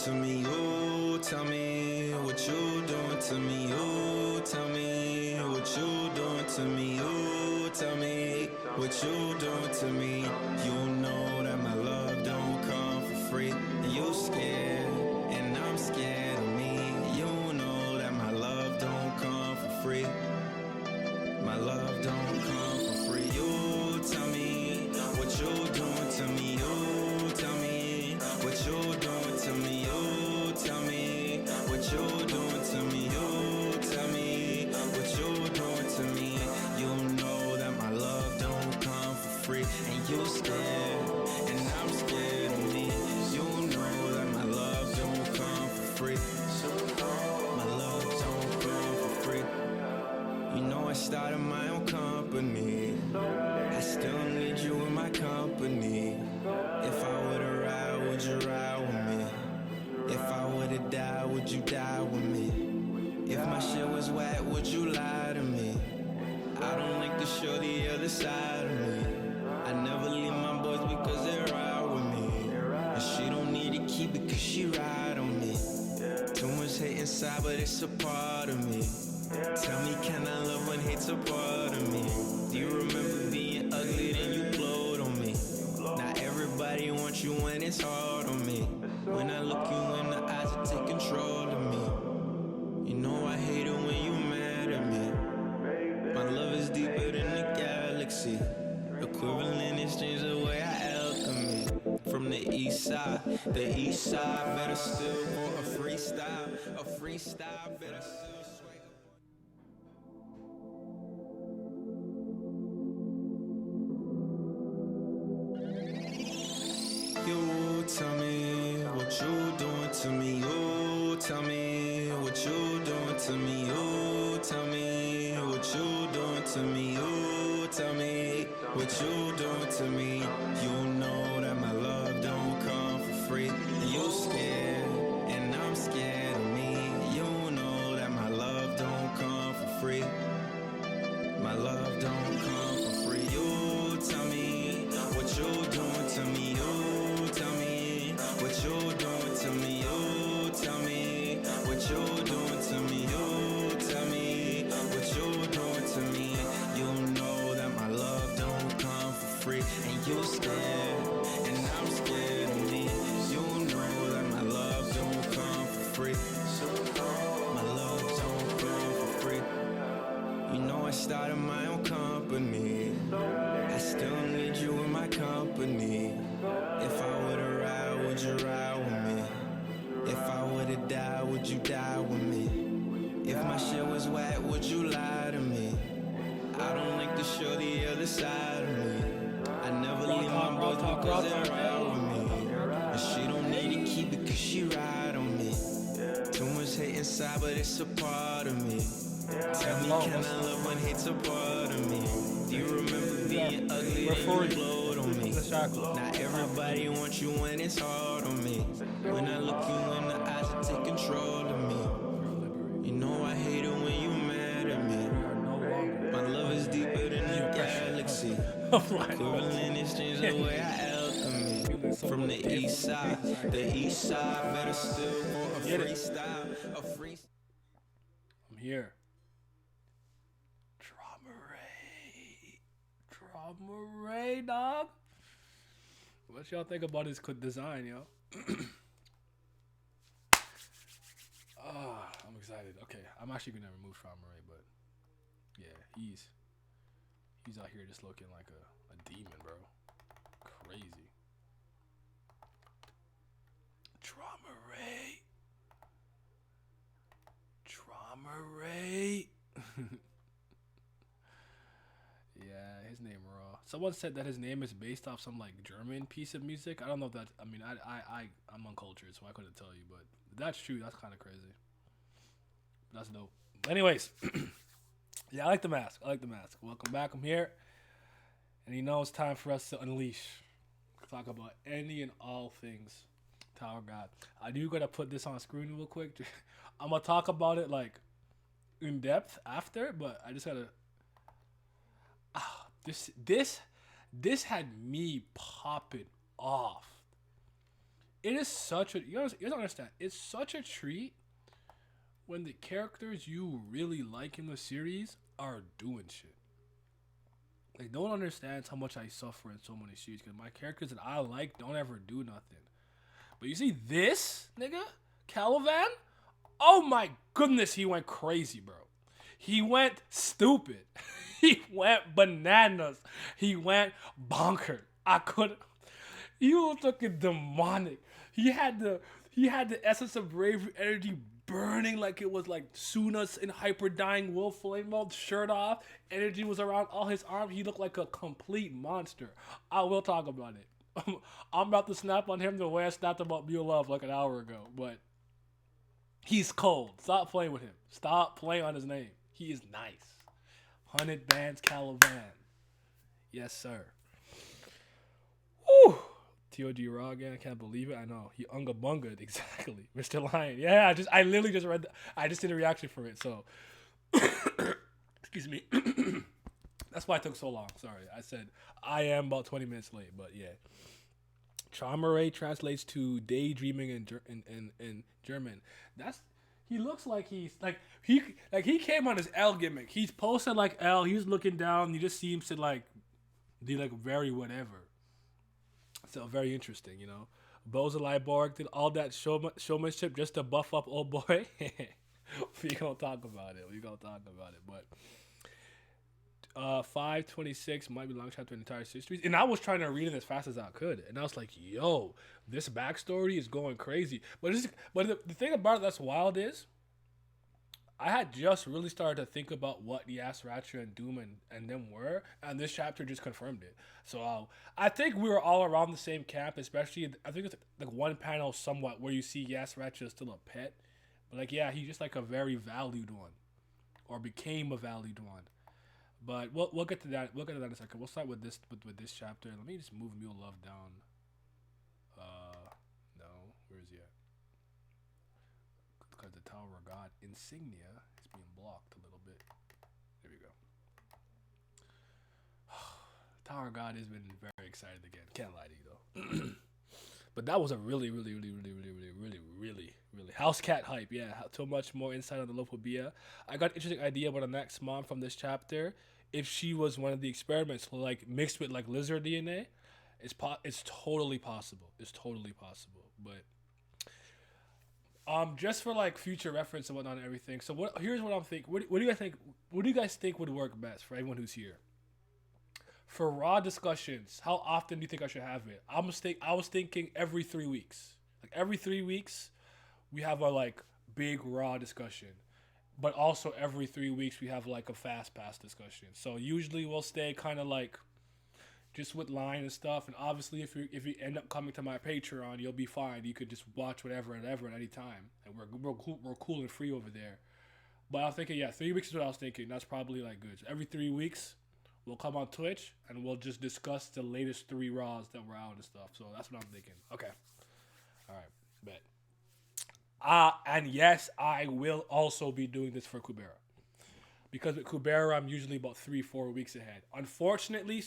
to me? Oh, tell me what you doing to me? Oh, tell me what you doing to me? Oh, tell me what you doing to me? You know that my love don't come for free, and you scared, and I'm scared of me. You know that my love don't come for free. My love don't come for free. You tell me what you doing to me. You tell me what you doing to me. You tell me what you doing to me. You tell me what you doing to me. You know that my love don't come for free, and you scared, and I'm scared of me. You know that my love don't come for free. My love don't come for free. You know I started my own company. I still need you in my company. If I would've ride, would you ride with me? If I would've died, would you die with me? If my shit was whack, would you lie to me? I don't like to show the other side of me. I never leave my boys because they ride with me. And she don't need to keep it cause she ride on me. Too much hate inside, but it's a part of me. Tell me, can I love when hate's a part of me? Do you remember being ugly, then you glowed on me? Now everybody wants you when it's hard on me. When I look you in the eyes, it take control of me. You know I hate it when you mad at me. My love is deeper than the galaxy. Equivalent exchange the way I alchemy. From the east side better still for a freestyle, better still swag. You tell me what you doing to me. You tell me what you doing to me. You tell me what you doing to me. You tell me what you doing to me. You know that my love don't come for free, and you scared, and I'm scared of me. You know that my love don't come for free. My love don't come for free. You tell me what you doing to me. You tell me what you doing to me. You tell me what you doing to me. You tell me what you doing to me. You know that my love don't come for free, and you scared, and I'm scared of me. You know that my love don't come for free. My love don't come for free. You know I started my own company. I still need you in my company. If I would've ride, would you ride with me? If I would've died, would you die with me? If my shit was whack, would you lie to me? I don't like to show the other side of me. I never leave my boys because they ride with me. And she don't need to keep it cause she ride on me. Too much hate inside, but it's a part of me. Tell me, can I love when hate's a part of me? Do you remember being ugly, then you glowed on me? Now everybody wants you when it's hard on me. When I look you in the eyes, it take control of me. You know I hate it when you mad at me. My love is deeper than the galaxy. Equivalent exchange the way I alchemy. From the east side better still for a freestyle, a freestyle. I'm here. Traumerei, dog. What y'all think about his design, yo? I'm excited. Okay, I'm actually gonna remove Traumerei, but yeah, he's out here just looking like a demon, bro. Crazy. Traumerei. Yeah, his name raw. Someone said that his name is based off some like German piece of music. I don't know if that's. I mean, I'm uncultured, so I couldn't tell you. But if that's true, that's kind of crazy. But that's dope. But anyways, yeah, I like the mask. Welcome back. I'm here, and it's time for us to unleash, talk about any and all things Tower God. I do gotta put this on screen real quick. I'm gonna talk about it like in depth after, but I just gotta. This had me popping off. it is such a you don't understand. It's such a treat when the characters you really like in the series are doing shit. Like, no one understands how much I suffer in so many series because my characters that I like don't ever do nothing. But you see this nigga, Caliban. Oh my goodness, he went crazy, bro. He went stupid. He went bananas. He went bonkers. I couldn't. He was looking demonic. He had the essence of bravery energy burning like it was like Suna's in hyper dying wolf flame mode, shirt off. Energy was around all his arms. He looked like a complete monster. I will talk about it. I'm about to snap on him the way I snapped about Mule Love like an hour ago, but he's cold. Stop playing with him. Stop playing on his name. He is nice. 100 bands Caliban. Yes, sir. Woo! TOG Raw again. I can't believe it. I know. He unga bunga'd. Exactly. Mr. Lion. Yeah, I literally just read I just did a reaction for it, so excuse me. That's why it took so long. Sorry. I said I am about 20 minutes late, but yeah. Traumerei translates to daydreaming in German. He looks like he came on his L gimmick. He's posted like L. He's looking down. He just seems to like be like very whatever. So very interesting, you know. Bozalai Borg did all that showmanship just to buff up old boy. We gonna talk about it. But 526 might be long chapter in the entire series, and I was trying to read it as fast as I could, and I was like, "Yo, this backstory is going crazy." But the thing about it that's wild is, I had just really started to think about what Yas Ratcha and Doom and them were, and this chapter just confirmed it. So I think we were all around the same camp, especially I think it's like one panel somewhat where you see Yas Ratcha is still a pet, but like yeah, he's just like a very valued one, or became a valued one. But we'll get to that. We'll get to that in a second. We'll start with this chapter. Let me just move Mule Love down. No, where is he at? Because the Tower of God insignia is being blocked a little bit. There we go. Tower of God has been very excited again. Can't lie to you though. But that was a really house cat hype. Yeah, too much more insight on the Po Bia. I got an interesting idea about the next mom from this chapter. If she was one of the experiments, like mixed with like lizard DNA, it's totally possible. It's totally possible. But just for like future reference and whatnot and everything. So here's what I'm thinking. What do you guys think? What do you guys think would work best for everyone who's here? For raw discussions, how often do you think I should have it? I was thinking every 3 weeks. Like every 3 weeks, we have a like big raw discussion, but also every 3 weeks we have like a fast pass discussion. So usually we'll stay kind of like just with line and stuff. And obviously, if you end up coming to my Patreon, you'll be fine. You could just watch whatever at any time, and we're cool and free over there. But I'm thinking, yeah, 3 weeks is what I was thinking. That's probably like good. So every 3 weeks. We'll come on Twitch, and we'll just discuss the latest 3 Raws that were out and stuff. So that's what I'm thinking. Okay. All right. Bet. And yes, I will also be doing this for Kubera. Because with Kubera, I'm usually about 3-4 weeks ahead. Unfortunately,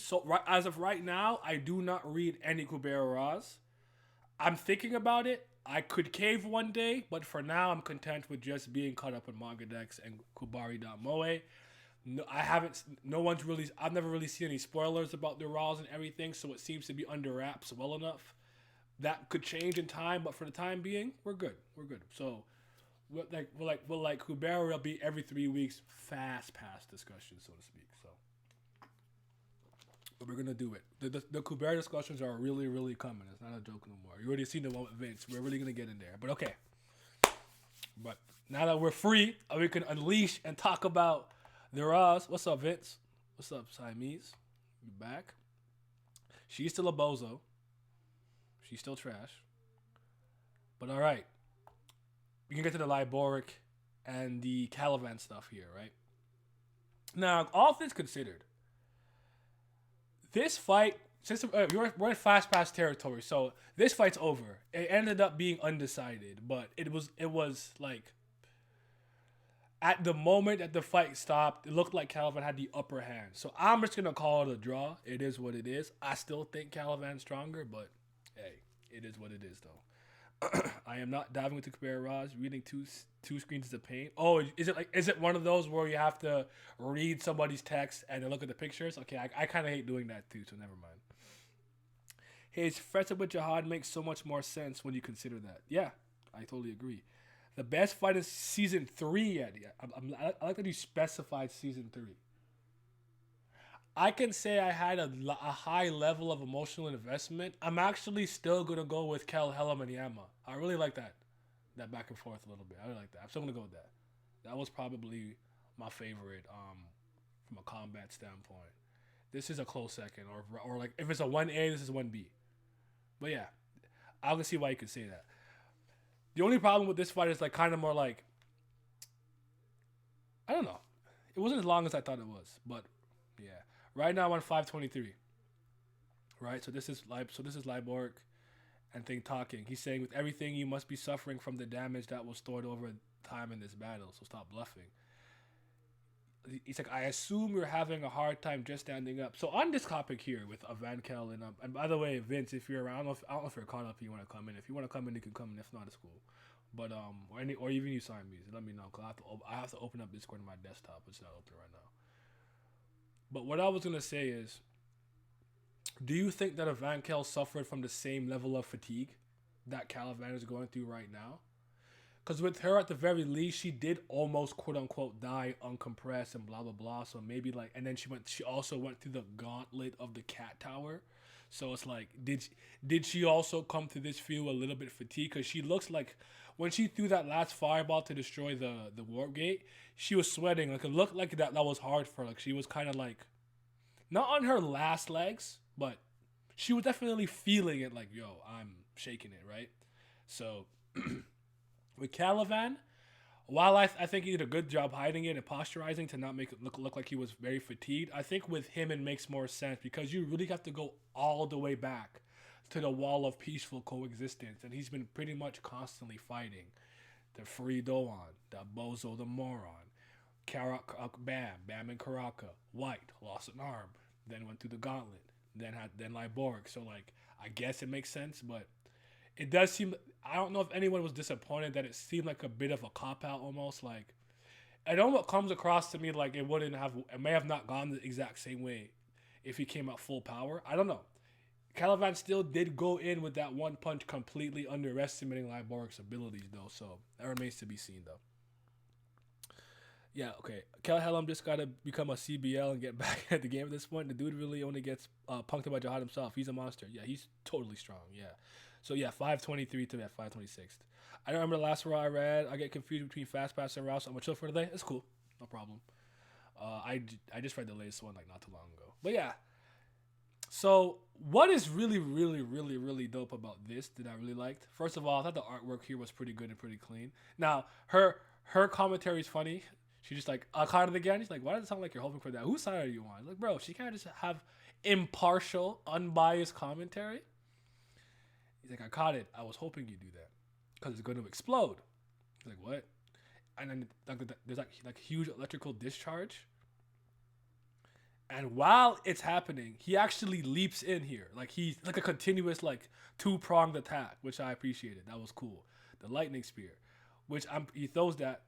as of right now, I do not read any Kubera Raws. I'm thinking about it. I could cave one day, but for now, I'm content with just being caught up on Manga Dex and Kubari.moe. No, I've never really seen any spoilers about the Raws and everything, so it seems to be under wraps well enough. That could change in time, but for the time being, we're good. So, we'll Kubera will be every 3 weeks, fast pass discussion, so to speak. So, but we're gonna do it. The Kubera discussions are really, really coming. It's not a joke no more. You already seen the one with Vince. We're really gonna get in there. But okay. But now that we're free, we can unleash and talk about the Raws. What's up, Vince? What's up, Siamese? You back? She's still a bozo. She's still trash. But all right. We can get to the Liboric and the Caliban stuff here, right? Now, all things considered, this fight, since we're in fast pass territory, so this fight's over. It ended up being undecided, but it was like, at the moment that the fight stopped, it looked like Caliban had the upper hand. So I'm just going to call it a draw. It is what it is. I still think Caliban's stronger, but hey, it is what it is, though. I am not diving into Cabrera Raj. Reading two screens is a pain. Oh, is it one of those where you have to read somebody's text and then look at the pictures? Okay, I kind of hate doing that too, so never mind. His friendship with Jihad makes so much more sense when you consider that. Yeah, I totally agree. The best fight is season 3 yet. Yeah, I like that you specified season 3. I can say I had a high level of emotional investment. I'm actually still gonna go with Kel Hellam and Yama. I really like that back and forth a little bit. I really like that. I'm still gonna go with that. That was probably my favorite from a combat standpoint. This is a close second, or like if it's a 1A, this is 1B. But yeah, I can see why you could say that. The only problem with this fight is like kind of more like I don't know. It wasn't as long as I thought it was, but yeah. Right now I'm on 523. Right, so this is Liborg and Thing talking. He's saying with everything you must be suffering from the damage that was stored over time in this battle. So stop bluffing. He's like, I assume you're having a hard time just standing up. So on this topic here with Van Kel and by the way, Vince, if you're around, I don't know if you're caught up, you want to come in. If you want to come in, you can come in. If not, it's cool. But or even you sign music, let me know. Cause I have to open up Discord on my desktop. It's not open right now. But what I was gonna say is, do you think that Van Kel suffered from the same level of fatigue that Calivan is going through right now? Because with her, at the very least, she did almost quote unquote die uncompressed and blah blah blah. So maybe like, and then she also went through the gauntlet of the cat tower. So it's like, did she also come to this field a little bit fatigued? Because she looks like when she threw that last fireball to destroy the warp gate, she was sweating. Like it looked like that was hard for her. Like she was kind of like not on her last legs, but she was definitely feeling it. Like, yo, I'm shaking it, right? So with Calivan, while I think he did a good job hiding it and posturizing to not make it look like he was very fatigued, I think with him it makes more sense because you really have to go all the way back to the wall of peaceful coexistence, and he's been pretty much constantly fighting the Free Doan, the Bozo the Moron, Bam and Karaka, White, lost an arm, then went through the gauntlet, then Liborg. So like I guess it makes sense, but it does seem, I don't know if anyone was disappointed that it seemed like a bit of a cop out almost. Like it almost comes across to me like it may have not gone the exact same way if he came out full power. I don't know. Calivan still did go in with that one punch, completely underestimating Liborg's abilities though, so that remains to be seen though. Yeah, okay. Kel Hellam just gotta become a CBL and get back at the game at this point. The dude really only gets punked by Jihad himself. He's a monster. Yeah, he's totally strong. Yeah. So yeah, 523 to that 526. I don't remember the last Raw I read. I get confused between Fast Pass and Rouse. I'm gonna chill for today. It's cool. No problem. I just read the latest one like not too long ago. But yeah. So what is really, really, really, really dope about this that I really liked? First of all, I thought the artwork here was pretty good and pretty clean. Now, her commentary is funny. She just like, I caught it again. She's like, why does it sound like you're hoping for that? Whose side are you on? Like, bro, she can't just have impartial, unbiased commentary. He's like, I caught it. I was hoping you'd do that because it's going to explode. He's like, what? And then there's like huge electrical discharge. And while it's happening, he actually leaps in here. Like he's like a continuous like two-pronged attack, which I appreciated. That was cool. The lightning spear, which he throws that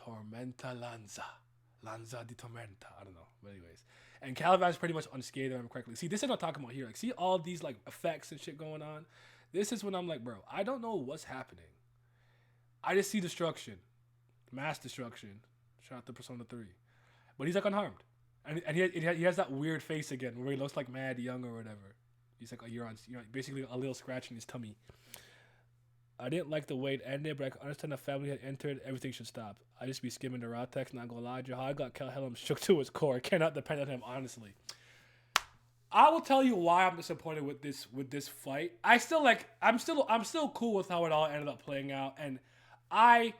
Tormenta Lanza di Tormenta. I don't know. But anyways. And Calivan's pretty much unscathed, if I'm correctly. See, this is what I'm talking about here. Like, see all these like effects and shit going on? This is when I'm like, bro, I don't know what's happening. I just see destruction. Mass destruction. Shout out to Persona 3. But he's like unharmed. And he has that weird face again where he looks like mad young or whatever. He's like, you're basically a little scratch in his tummy. I didn't like the way it ended, but I can understand the family had entered. Everything should stop. I just be skimming the raw text, not gonna lie. Jihad got Kel Hellam shook to his core. I cannot depend on him, honestly. I will tell you why I'm disappointed with this fight. I'm still cool with how it all ended up playing out, and I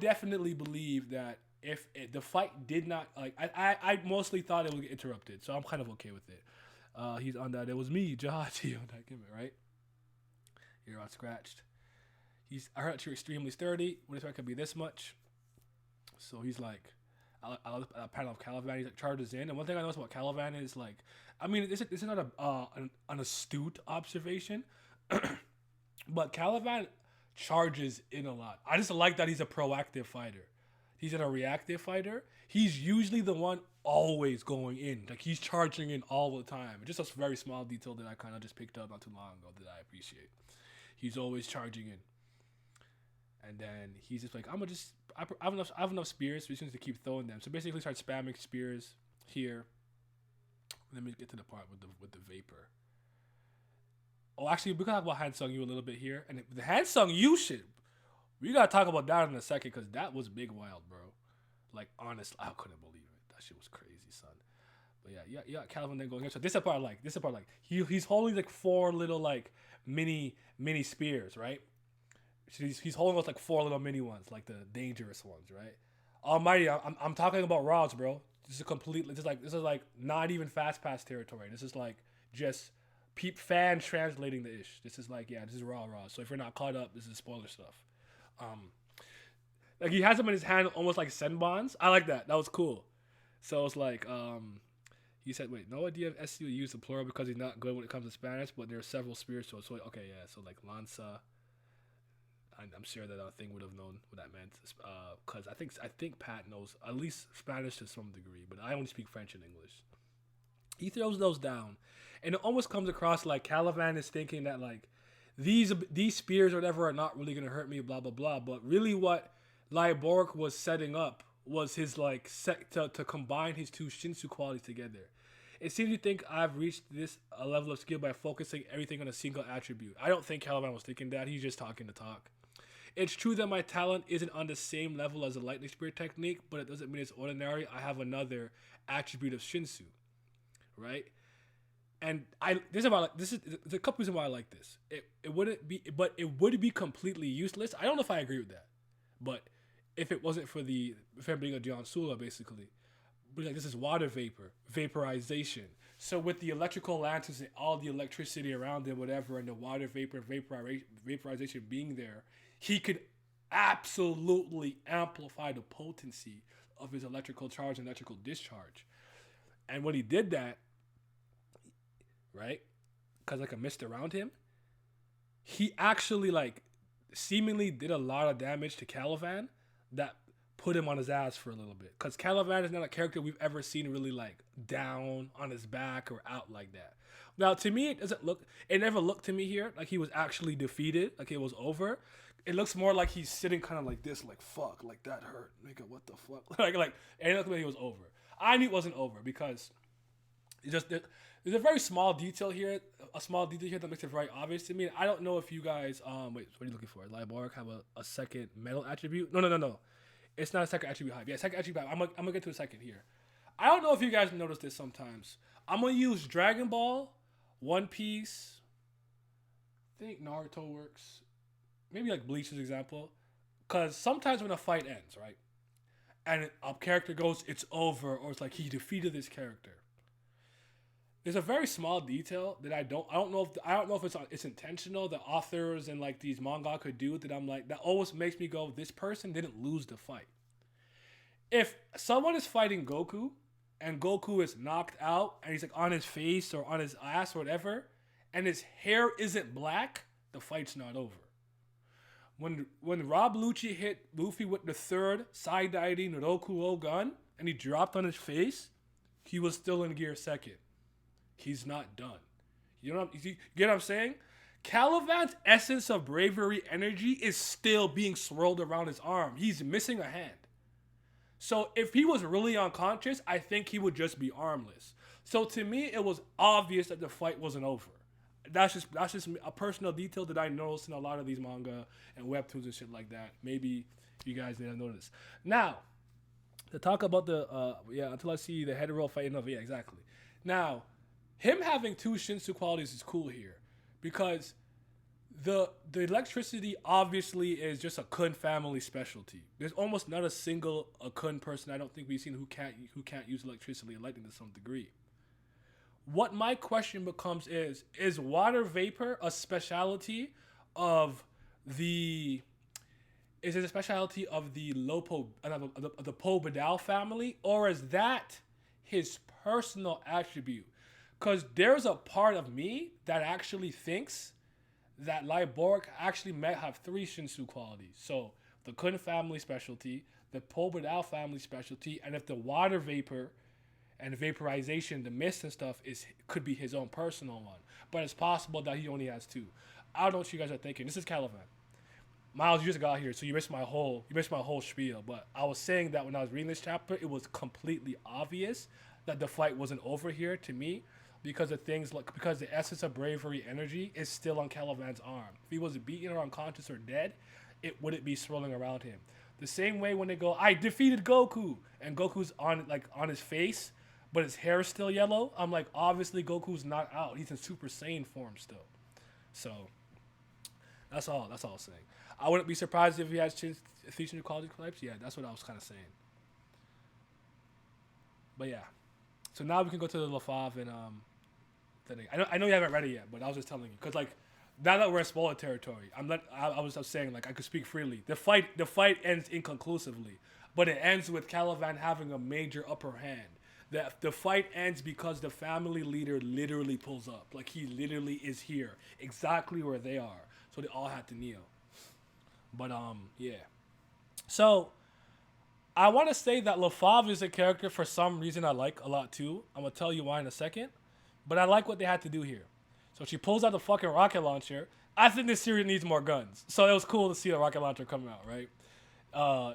definitely believe that if the fight did not like, I mostly thought it would get interrupted, so I'm kind of okay with it. He's on that. It was me, Jihad, on that gimmick, right? You're on scratched. I heard you're extremely sturdy. What if I could be this much? So he's like, I love a panel of Calivan. He's like charges in, and one thing I noticed about Calivan is like, I mean, this is not an astute observation, but Calivan charges in a lot. I just like that he's a proactive fighter. He's not a reactive fighter. He's usually the one always going in. Like he's charging in all the time. Just a very small detail that I kind of just picked up not too long ago that I appreciate. He's always charging in. And then he's just like, I have enough spears, so he's going to keep throwing them. So basically start spamming spears here. Let me get to the part with the vapor. Oh, actually, we can talk about Hansung Yu a little bit here. And the Hansung Yu shit, we got to talk about that in a second because that was big wild, bro. Like, honestly, I couldn't believe it. That shit was crazy, son. But yeah, Calvin then going here. So this is the part I like. He's holding like 4 little like mini spears, right? So he's holding us like 4 little mini ones, like the dangerous ones, right? Almighty, I'm talking about rods, bro. This is like not even fast pass territory. This is like just fans translating the ish. This is like, yeah, this is raw. So if you're not caught up, this is spoiler stuff. Like he has them in his hand almost like senbons. I like that. That was cool. So it's like, he said, wait, no idea if SU used the plural because he's not good when it comes to Spanish, but there are several spiritual. So okay, yeah. So like Lanza, I'm sure that Thing would have known what that meant. Because I think Pat knows at least Spanish to some degree, but I only speak French and English. He throws those down, and it almost comes across like Caliban is thinking that like these spears or whatever are not really gonna hurt me, blah blah blah. But really, what Lyborg was setting up was his like to combine his 2 Shinsu qualities together. It seems to think I've reached this level of skill by focusing everything on a single attribute. I don't think Caliban was thinking that. He's just talking to talk. It's true that my talent isn't on the same level as the lightning spear technique, but it doesn't mean it's ordinary. I have another attribute of Shinsu, right? And there's a couple reasons why I like this. It would be completely useless. I don't know if I agree with that, but if it wasn't for him being a John Sula, basically, but like this is water vapor, vaporization. So with the electrical lanterns and all the electricity around him, whatever, and the water vaporization being there, he could absolutely amplify the potency of his electrical charge and electrical discharge. And when he did that, right, because like a mist around him, he actually like seemingly did a lot of damage to Caliban that put him on his ass for a little bit. Because Caliban is not a character we've ever seen really like down on his back or out like that. Now, to me, it never looked to me here like he was actually defeated, like it was over. It looks more like he's sitting kind of like this, like, fuck, like that hurt. Nigga, what the fuck? like, and it looked like he was over. I knew it wasn't over because there's a very small detail here, that makes it very obvious to me. I don't know if you guys, wait, what are you looking for? Lyborg have a second metal attribute? No. It's not a second attribute hype. Yeah, second attribute hype. I'm gonna get to a second here. I don't know if you guys notice this sometimes. I'm gonna use Dragon Ball, One Piece, I think Naruto works. Maybe like Bleach's example. Because sometimes when a fight ends, right? And a character goes, it's over, or it's like he defeated this character. There's a very small detail that I don't know if it's intentional. The authors and like these manga could do that. I'm like, that always makes me go, this person didn't lose the fight. If someone is fighting Goku and Goku is knocked out and he's like on his face or on his ass or whatever, and his hair isn't black, the fight's not over. When Rob Lucci hit Luffy with the 3rd side-dieting Roku gun and he dropped on his face, he was still in gear 2nd. He's not done. You get what I'm saying? Caliban's essence of bravery energy is still being swirled around his arm. He's missing a hand. So if he was really unconscious, I think he would just be armless. So to me, it was obvious that the fight wasn't over. That's just a personal detail that I noticed in a lot of these manga and webtoons and shit like that. Maybe you guys didn't notice. Now, to talk about until I see the head roll fighting over. Yeah, exactly. Now, him having 2 Shinsu qualities is cool here because the electricity obviously is just a Kun family specialty. There's almost not a single Kun person I don't think we've seen who can't use electricity and lightning to some degree. What my question becomes is water vapor a specialty of the the Po Bia family, or is that his personal attribute? Because there's a part of me that actually thinks that light Borg actually might have three Shinsu qualities. So the Kun family specialty, the Po Bia family specialty, and if the water vapor and vaporization, the mist and stuff could be his own personal one. But it's possible that he only has two. I don't know what you guys are thinking. This is Caliban. Miles, you just got here, so you missed my whole spiel. But I was saying that when I was reading this chapter, it was completely obvious that the fight wasn't over here to me because of things like because the essence of bravery energy is still on Caliban's arm. If he was beaten or unconscious or dead, it wouldn't be swirling around him. The same way when they go, I defeated Goku, and Goku's on his face, but his hair is still yellow. I'm like, obviously Goku's not out. He's in Super Saiyan form still. So that's all I was saying. I wouldn't be surprised if he has three new quality types. Yeah, that's what I was kind of saying. But yeah, so now we can go to the LaFave and thing. I know you haven't read it yet, but I was just telling you because like now that we're in spoiler territory, I was saying like I could speak freely. The fight ends inconclusively, but it ends with Caliban having a major upper hand. The fight ends because the family leader literally pulls up. Like he literally is here, exactly where they are. So they all had to kneel. But yeah. So I want to say that LaFave is a character for some reason I like a lot too. I'm gonna tell you why in a second. But I like what they had to do here. So she pulls out the fucking rocket launcher. I think this series needs more guns. So it was cool to see the rocket launcher come out, right?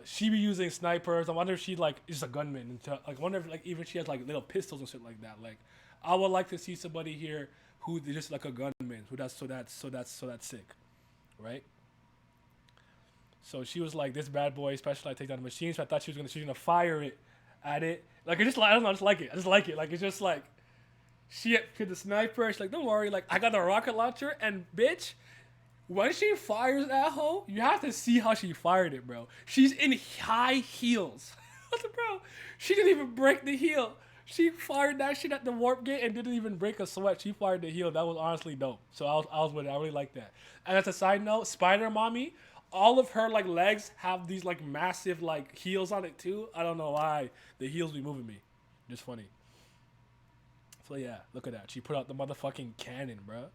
She be using snipers. I wonder if she like is a gunman. Like I wonder if like even she has like little pistols and shit like that. Like I would like to see somebody here who is just like a gunman. Who that's sick, right? So she was like, this bad boy specialized take down the machine. So I thought she was gonna fire it at it. Like I just like I don't know, I just like it. I just like it. Like it's just like she hit the sniper. She's like, don't worry. Like I got the rocket launcher and bitch. When she fires that hoe, you have to see how she fired it, bro. She's in high heels. Bro, she didn't even break the heel. She fired that shit at the warp gate and didn't even break a sweat. She fired the heel. That was honestly dope. So I was with it. I really like that. And as a side note, Spider Mommy, all of her like legs have these like massive like heels on it too. I don't know why the heels be moving me. Just funny. So yeah, look at that. She put out the motherfucking cannon, bro.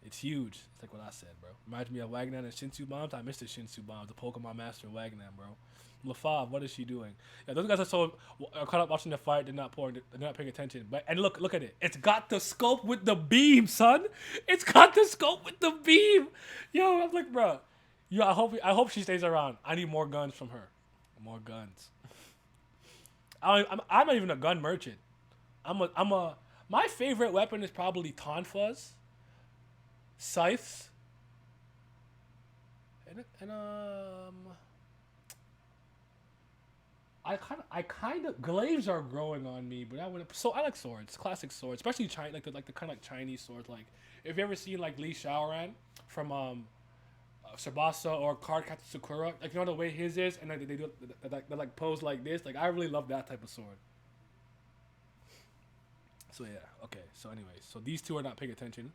It's huge. It's like what I said, bro. Reminds me of Wagner and Shinsu bombs. I missed the Shinsu bombs, the Pokemon Master Wagner, bro. LaFave, what is she doing? Yeah, those guys are caught up watching the fight. They're not paying attention. But and look at it. It's got the scope with the beam, son. It's got the scope with the beam. Yo, I'm like, bro. Yo, I hope she stays around. I need more guns from her. More guns. I'm not even a gun merchant. My favorite weapon is probably Tonfas, scythes, and I kind of glaives are growing on me, but I like swords, classic swords, especially the kind of like Chinese swords. Like if you ever seen like Lee Shaoran from Tsubasa or Card Captain Sakura, like you know the way his is, and like they do they like pose like this. Like I really love that type of sword. So yeah, okay. So anyways, so these two are not paying attention.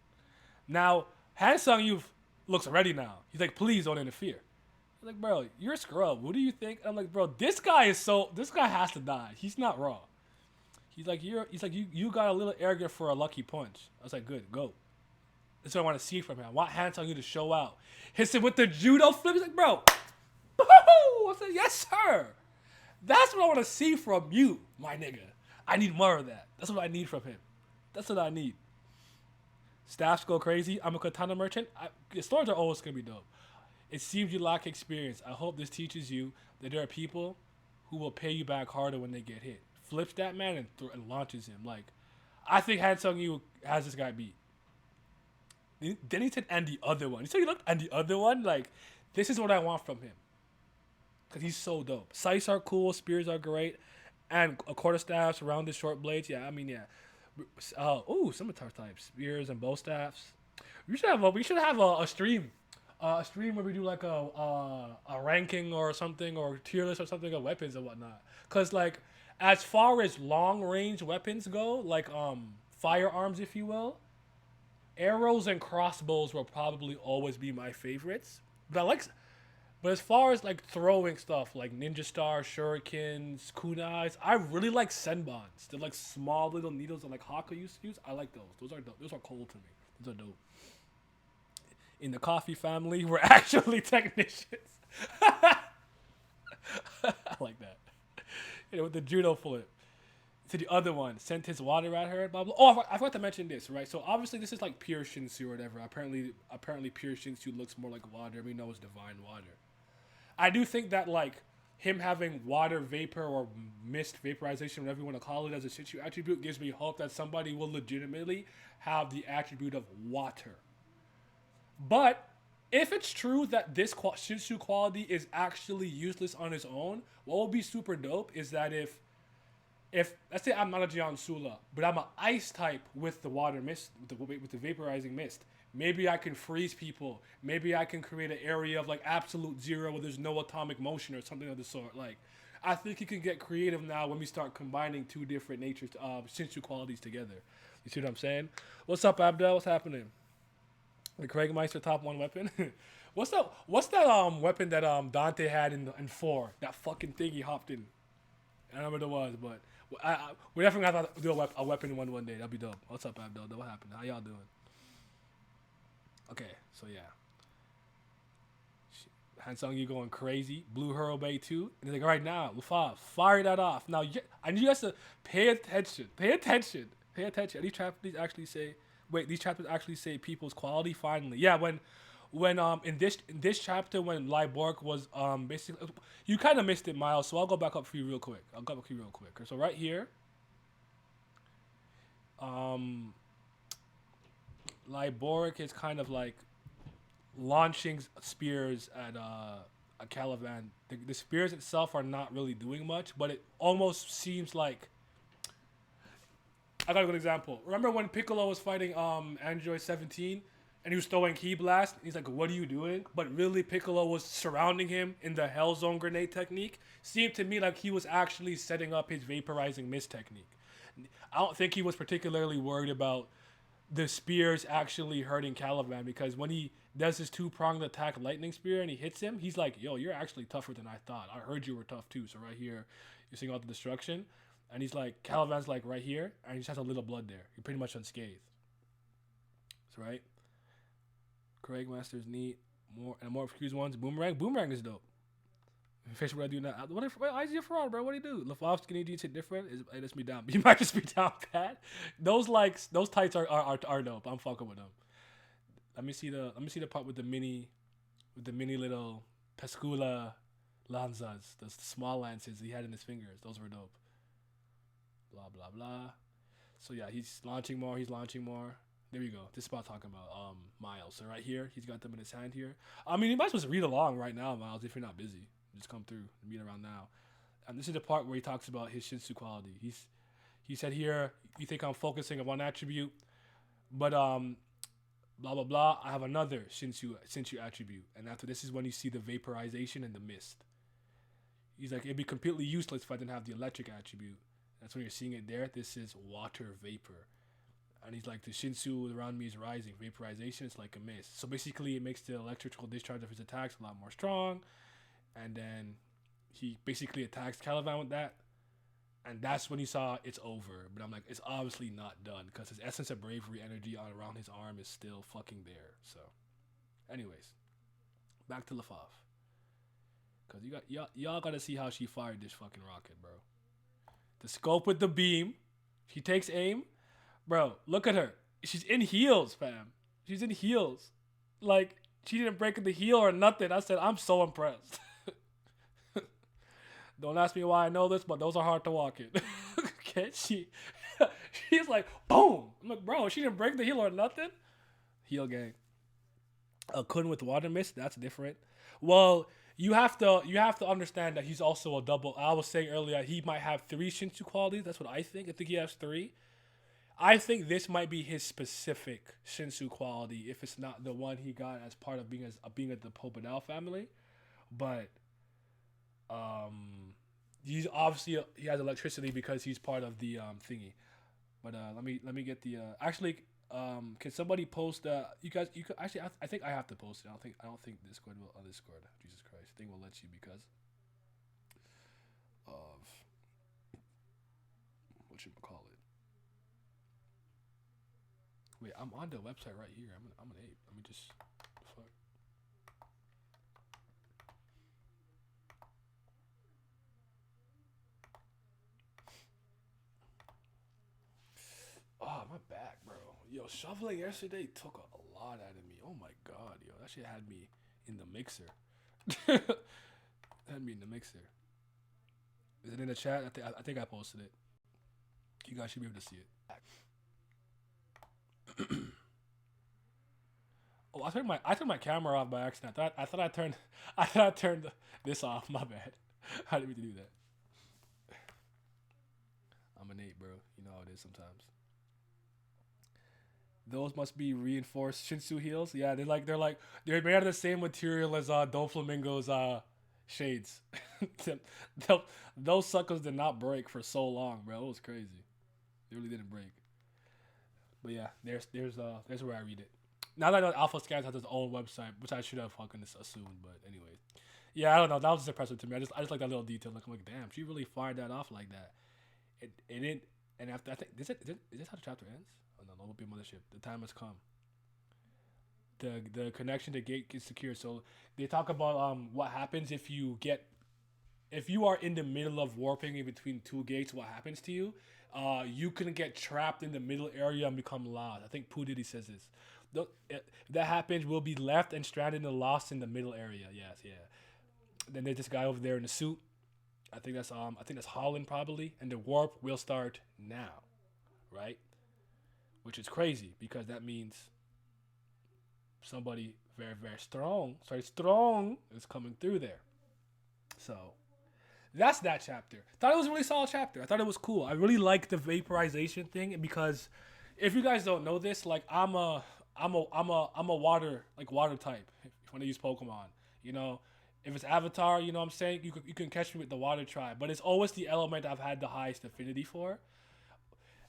Now Han Sung-yu looks ready now. He's like, please don't interfere. I'm like, bro, you're a scrub. What do you think? I'm like, bro, this guy has to die. He's not raw. He's like, you got a little arrogant for a lucky punch. I was like, good, go. That's what I want to see from him. I want Han Sung-yu to show out. Hits him with the judo flip. He's like, bro. I said, yes, sir. That's what I want to see from you, my nigga. I need more of that. That's what I need from him. That's what I need. Staffs go crazy. I'm a katana merchant. Swords are always going to be dope. It seems you lack experience. I hope this teaches you that there are people who will pay you back harder when they get hit. Flips that man and launches him. Like, I think Han Sung-yu has this guy beat. Then he said, and the other one. So you looked, and the other one? Like, this is what I want from him. Because he's so dope. Scythes are cool. Spears are great. And a quarterstaffs, rounded short blades. Yeah, I mean, yeah. Scimitar types. Spears and bow staffs. We should have a stream. A stream where we do like a ranking or something, or tier list or something of weapons and whatnot. Because, like, as far as long-range weapons go, like firearms, if you will, arrows and crossbows will probably always be my favorites. But as far as like throwing stuff like ninja stars, shurikens, kunais, I really like senbons. They're like small little needles that like Haka used to use. I like those. Those are cool to me. Those are dope. in the coffee family were actually technicians. I like that. With the judo flip. To the other one, sent his water at her. Blah blah. Oh, I forgot to mention this, right? So obviously this is like pure Shinsu or whatever. Apparently pure Shinsu looks more like water. We know it's divine water. I do think that like him having water vapor or mist vaporization, whatever you want to call it, as a Shinsu attribute, gives me hope that somebody will legitimately have the attribute of water. But if it's true that this Shinsu quality is actually useless on its own, what would be super dope is that if let's say I'm not a Jiansula, but I'm an ice type with the water mist, with the vaporizing mist. Maybe I can freeze people. Maybe I can create an area of like absolute zero where there's no atomic motion or something of the sort. Like, I think you can get creative now when we start combining two different natures, Shinsu qualities together. You see what I'm saying? What's up, Abdel? What's happening? The Craig Meister top one weapon. What's that weapon that Dante had in 4? That fucking thing he hopped in. I don't remember what it was, but we definitely have to do a weapon one day. That'd be dope. What's up, Abdel? What happened? How y'all doing? Okay, so yeah. Hansung, you going crazy. Blue Hero Bay 2. And they're like, right now, Lufa, fire that off. Now, I need you guys to pay attention. Pay attention. Pay attention. These chapters actually say, people's quality finally. Yeah, when in this chapter when Liborg was basically, you kind of missed it, Miles, so I'll go back up for you real quick. So right here, Liborg is kind of like launching spears at Caliban. The spears itself are not really doing much, but it almost seems like, I got a good example. Remember when Piccolo was fighting Android 17 and he was throwing Ki Blast? He's like, what are you doing? But really Piccolo was surrounding him in the Hell Zone grenade technique. Seemed to me like he was actually setting up his vaporizing mist technique. I don't think he was particularly worried about the spears actually hurting Caliban, because when he does his 2-pronged attack lightning spear and he hits him, he's like, yo, you're actually tougher than I thought. I heard you were tough too. So right here, you're seeing all the destruction. And he's like, Caliban's like right here, and he just has a little blood there. You're pretty much unscathed. That's right. Craig Master's neat. More excuse ones. Boomerang is dope. Fish, what I do now? Why is your fraud, bro? What do you do? LaFave skinny jeans hit different. It lets me down. You might just be down pat. Those tights are dope. I'm fucking with them. Let me see the part with the mini little Pescula lanzas, the small lances he had in his fingers. Those were dope. Blah blah blah. So yeah, he's launching more. There we go. This is about talking about Miles. So right here, he's got them in his hand here. I mean, you might as well read along right now, Miles, if you're not busy. Just come through and meet around now. And this is the part where he talks about his Shinsu quality. He said here, you think I'm focusing on one attribute, but blah blah blah. I have another Shinsu attribute, and after this is when you see the vaporization and the mist. He's like, it'd be completely useless if I didn't have the electric attribute. That's when you're seeing it there. This is water vapor. And he's like, the Shinsu around me is rising. Vaporization is like a mist. So basically, it makes the electrical discharge of his attacks a lot more strong. And then he basically attacks Caliban with that. And that's when he saw it's over. But I'm like, it's obviously not done, because his essence of bravery energy around his arm is still fucking there. So, anyways, back to LaFave. Because y'all got to see how she fired this fucking rocket, bro. The scope with the beam. She takes aim. Bro, look at her. She's in heels, fam. She's in heels. Like, she didn't break the heel or nothing. I said, I'm so impressed. Don't ask me why I know this, but those are hard to walk in. Okay, she's like, boom. I'm like, bro, she didn't break the heel or nothing. Heel gang. Kun with water mist, that's different. Well, you have to understand that he's also a double. I was saying earlier, he might have 3 Shinsu qualities. That's what I think. I think he has 3. I think this might be his specific Shinsu quality, if it's not the one he got as part of being at the Po Bia family. But he's obviously he has electricity because he's part of the thingy. But let me get the actually. Can somebody post you guys? You could actually. I think I have to post it. I don't think Discord will. Discord. Jesus Christ, thing will let you because of what you call it. Wait, I'm on the website right here. I'm an ape. Let me just Yo, shoveling yesterday took a lot out of me. Oh my god, yo, that shit had me in the mixer. Had me in the mixer. Is it in the chat? I think I posted it. You guys should be able to see it. Oh, I turned my camera off by accident. I thought I turned this off. My bad. I didn't mean to do that. I'm an eight, bro. You know how it is sometimes. Those must be reinforced Shinsu heels. Yeah, they're made out of the same material as Doflamingo's shades. Those suckers did not break for so long, bro. It was crazy. They really didn't break. But yeah, there's where I read it. Now that I know Alpha Scans has its own website, which I should have fucking assumed, but anyways. Yeah, I don't know. That was just impressive to me. I just like that little detail. Like I'm like, damn, she really fired that off like that. It didn't. And after I think is this how the chapter ends? Oh no, no, be mothership. The time has come. The connection to gate is secure. So they talk about what happens if you are in the middle of warping in between two gates. What happens to you? You can get trapped in the middle area and become lost. I think Poo Diddy says this. If that happens, we'll be left and stranded and lost in the middle area. Yes, yeah. Then there's this guy over there in the suit. I think that's Holland probably, and the warp will start now, right? Which is crazy because that means somebody very very strong, is coming through there. So that's that chapter. Thought it was a really solid chapter. I thought it was cool. I really like the vaporization thing because if you guys don't know this, like I'm a water type. If you want to use Pokemon, you know, if it's Avatar, you know what I'm saying, you can catch me with the water tribe, but it's always the element I've had the highest affinity for,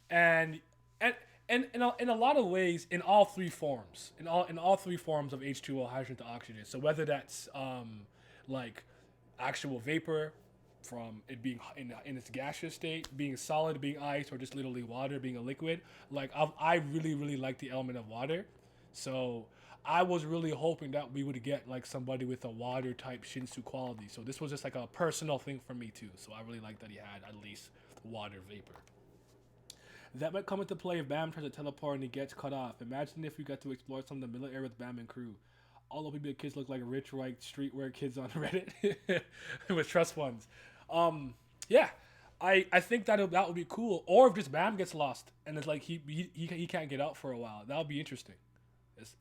and and. And in a lot of ways, in all three forms, in all three forms of H2O, hydrogen to oxygen. So whether that's like actual vapor, from it being in its gaseous state, being solid, being ice, or just literally water, being a liquid. Like I really really like the element of water, so I was really hoping that we would get like somebody with a water type Shinsu quality. So this was just like a personal thing for me too. So I really like that he had at least water vapor. That might come into play if Bam tries to teleport and he gets cut off. Imagine if we got to explore some of the middle area with Bam and crew. All the people kids look like rich white streetwear kids on Reddit with trust funds. Yeah, I think that would be cool. Or if just Bam gets lost and it's like he can't get out for a while. That would be interesting. There's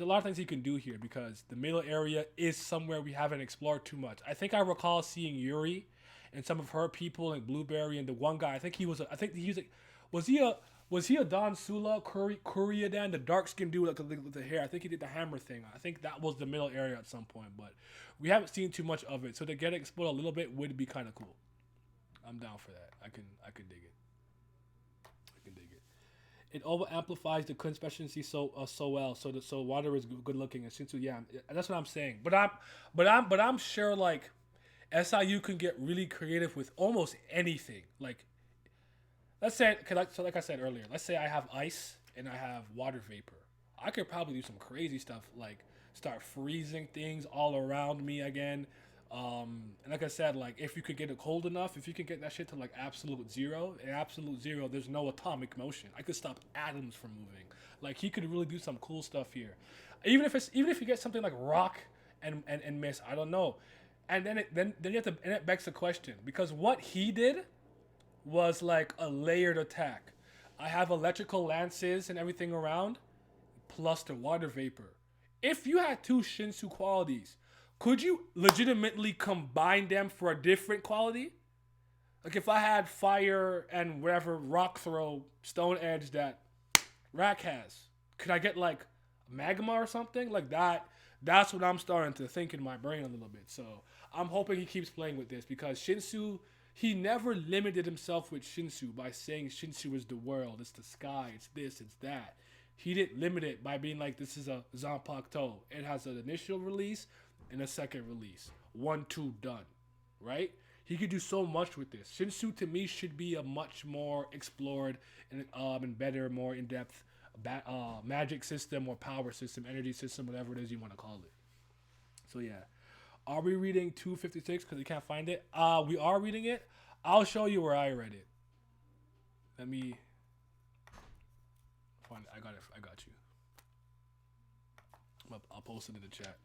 a lot of things he can do here because the middle area is somewhere we haven't explored too much. I think I recall seeing Yuri and some of her people and Blueberry and the one guy. I think he was a Don Sula Kuriadan, the dark skinned dude with the hair? I think he did the hammer thing. I think that was the middle area at some point, but we haven't seen too much of it. So to get it explored a little bit would be kind of cool. I'm down for that. I can dig it. I can dig it. It over amplifies the Kun specialty so well. So water is good looking and Shinsu. Yeah, that's what I'm saying. But I'm sure like SIU can get really creative with almost anything. Like let's say, like I said earlier, let's say I have ice and I have water vapor. I could probably do some crazy stuff like start freezing things all around me again. And like I said, like if you could get it cold enough, if you could get that shit to like absolute zero, there's no atomic motion. I could stop atoms from moving. Like he could really do some cool stuff here. Even if you get something like rock and mist, I don't know. And then you have to, and it begs the question because what he did was like a layered attack. I have electrical lances and everything around, plus the water vapor. If you had two Shinsu qualities, could you legitimately combine them for a different quality? Like if I had fire and whatever rock throw, stone edge that Rack has, could I get like magma or something like that? That's what I'm starting to think in my brain a little bit. So I'm hoping he keeps playing with this because Shinsu, he never limited himself with Shinsu by saying Shinsu is the world, it's the sky, it's this, it's that. He didn't limit it by being like, this is a Zanpakuto. It has an initial release and a second release. 1, 2, done. Right? He could do so much with this. Shinsu to me should be a much more explored and better, more in-depth magic system or power system, energy system, whatever it is you want to call it. So yeah. Are we reading 256 because we can't find it? We are reading it. I'll show you where I read it. Let me find it. I got it. I got you. I'll post it in the chat.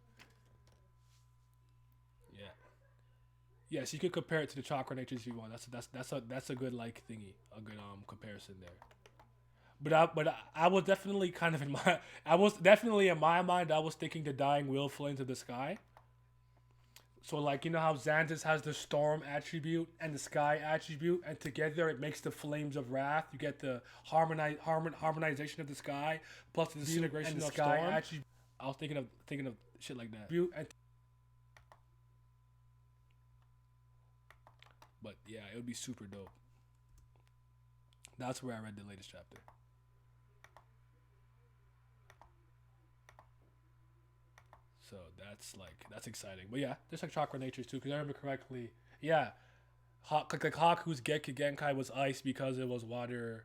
Yeah. Yes, you could compare it to the chakra natures if you want. That's a good like thingy, a good comparison there. But I was definitely kind of in my I was definitely in my mind I was thinking the dying wheel flames of the sky. So like you know how Xanthus has the storm attribute and the sky attribute, and together it makes the flames of wrath. You get the harmonization of the sky plus the disintegration of sky storm. Attribute. I was thinking of shit like that. But yeah, it would be super dope. That's where I read the latest chapter. So that's exciting. But yeah, there's like chakra natures too, because I remember correctly. Yeah, like Haku's Gekki Genkai was ice because it was water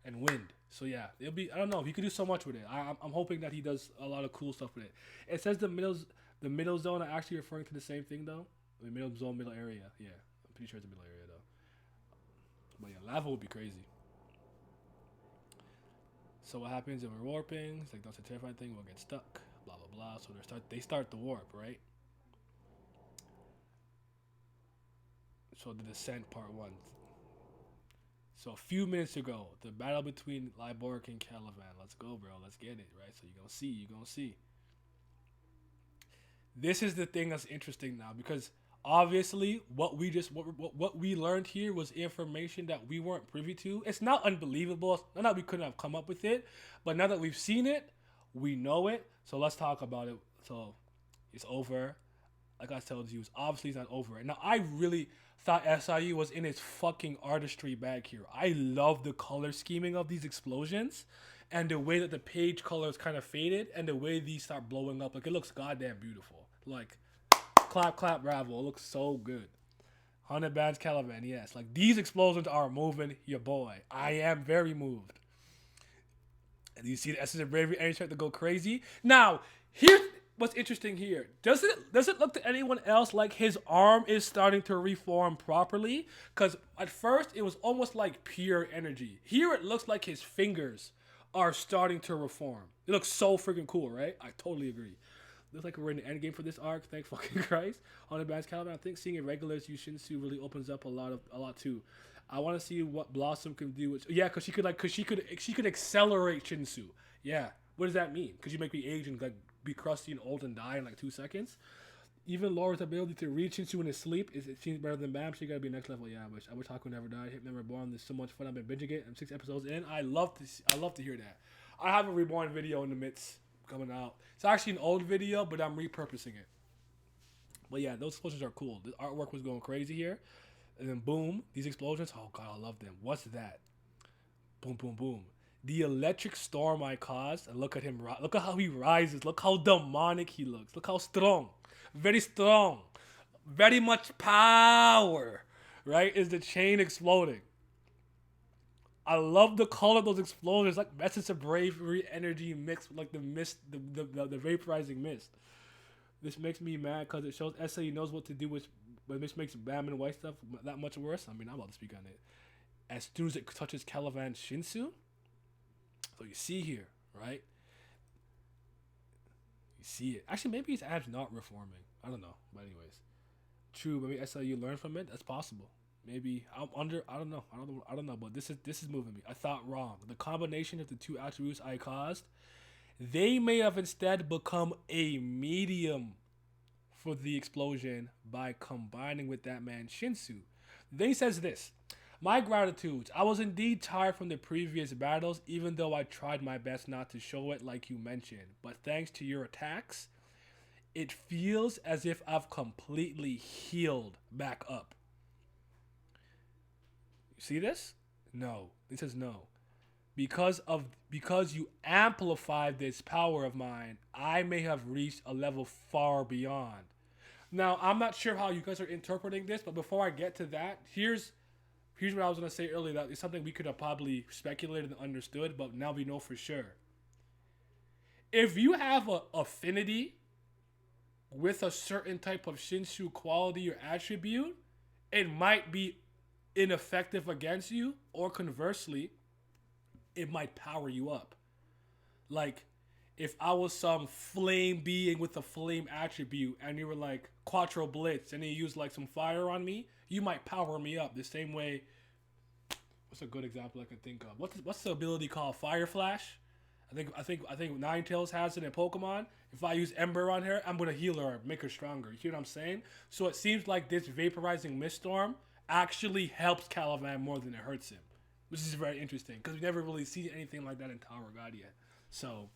and wind. So yeah, it'll be I don't know. He could do so much with it. I'm hoping that he does a lot of cool stuff with it. It says the middle zone are actually referring to the same thing though. The middle zone, middle area. Yeah, I'm pretty sure it's the middle area though. But yeah, lava would be crazy. So what happens if we're warping? It's like that's a terrifying thing. We'll get stuck. Blah blah blah. So they start the warp, right? So the descent part one. So a few minutes ago, the battle between Libork and Caliban. Let's go, bro. Let's get it, right? So you're gonna see. This is the thing that's interesting now because obviously what we learned here was information that we weren't privy to. It's not unbelievable. Not that we couldn't have come up with it, but now that we've seen it, we know it. So let's talk about it. So it's over. Like I told you, it's not over. And now I really thought SIU was in its fucking artistry bag here. I love the color scheming of these explosions and the way that the page colors kind of faded and the way these start blowing up. Like it looks goddamn beautiful. Like clap, clap, bravo. It looks so good. 100 bands Caliban, yes. Like these explosions are moving your boy. I am very moved. And you see the Essence of Bravery energy start to go crazy. Now, here's what's interesting here. Does it look to anyone else like his arm is starting to reform properly? Because at first it was almost like pure energy. Here it looks like his fingers are starting to reform. It looks so freaking cool, right? I totally agree. Looks like we're in the end game for this arc. Thank fucking Christ. On the Advanced Caliban, I think seeing irregulars use Shinsu really opens up a lot too. I want to see what Blossom can do. Because she could accelerate Shinsu. Yeah. What does that mean? Could you make me age and like be crusty and old and die in like 2 seconds? Even Laura's ability to read Shinsu in his sleep it seems better than Bam. She gotta be next level. Yeah, I wish Haku never died. Hip never born. There's so much fun. I've been binging it. I'm 6 episodes in. I love to hear that. I have a reborn video in the midst coming out. It's actually an old video, but I'm repurposing it. But yeah, those explosions are cool. The artwork was going crazy here. And then boom, these explosions. Oh god, I love them. What's that? Boom, boom, boom. The electric storm I caused. And look at him. Look at how he rises. Look how demonic he looks. Look how strong. Very strong. Very much power. Right? Is the chain exploding. I love the color of those explosions. Like Essence of Bravery energy mixed with like the mist, the vaporizing mist. This makes me mad because it shows SAE knows what to do with, but this makes Bam and White stuff that much worse. I mean, I'm about to speak on it. As soon as it touches Caliban Shinsu, so you see here, right? You see it. Actually, maybe his abs not reforming. I don't know. But anyways, true. Maybe SIU learned from it. That's possible. Maybe I'm under. I don't know. But this is moving me. I thought wrong. The combination of the two attributes I caused, they may have instead become a medium for the explosion by combining with that man Shinsu. Then he says this. My gratitudes. I was indeed tired from the previous battles, even though I tried my best not to show it like you mentioned. But thanks to your attacks, it feels as if I've completely healed back up. You see this? No. It says no. Because you amplified this power of mine, I may have reached a level far beyond. Now, I'm not sure how you guys are interpreting this, but before I get to that, here's what I was going to say earlier. That is something we could have probably speculated and understood, but now we know for sure. If you have an affinity with a certain type of Shinsu quality or attribute, it might be ineffective against you, or conversely, it might power you up. Like, if I was some flame being with a flame attribute and you were like Quattro Blitz and you used like some fire on me, you might power me up the same way. What's a good example I can think of? What's the ability called? Fire Flash. I think Ninetales has it in Pokemon. If I use Ember on her, I'm gonna heal her, make her stronger. You hear what I'm saying? So it seems like this vaporizing mist storm actually helps Caliban more than it hurts him, which is very interesting because we never really see anything like that in Tower of God yet. So,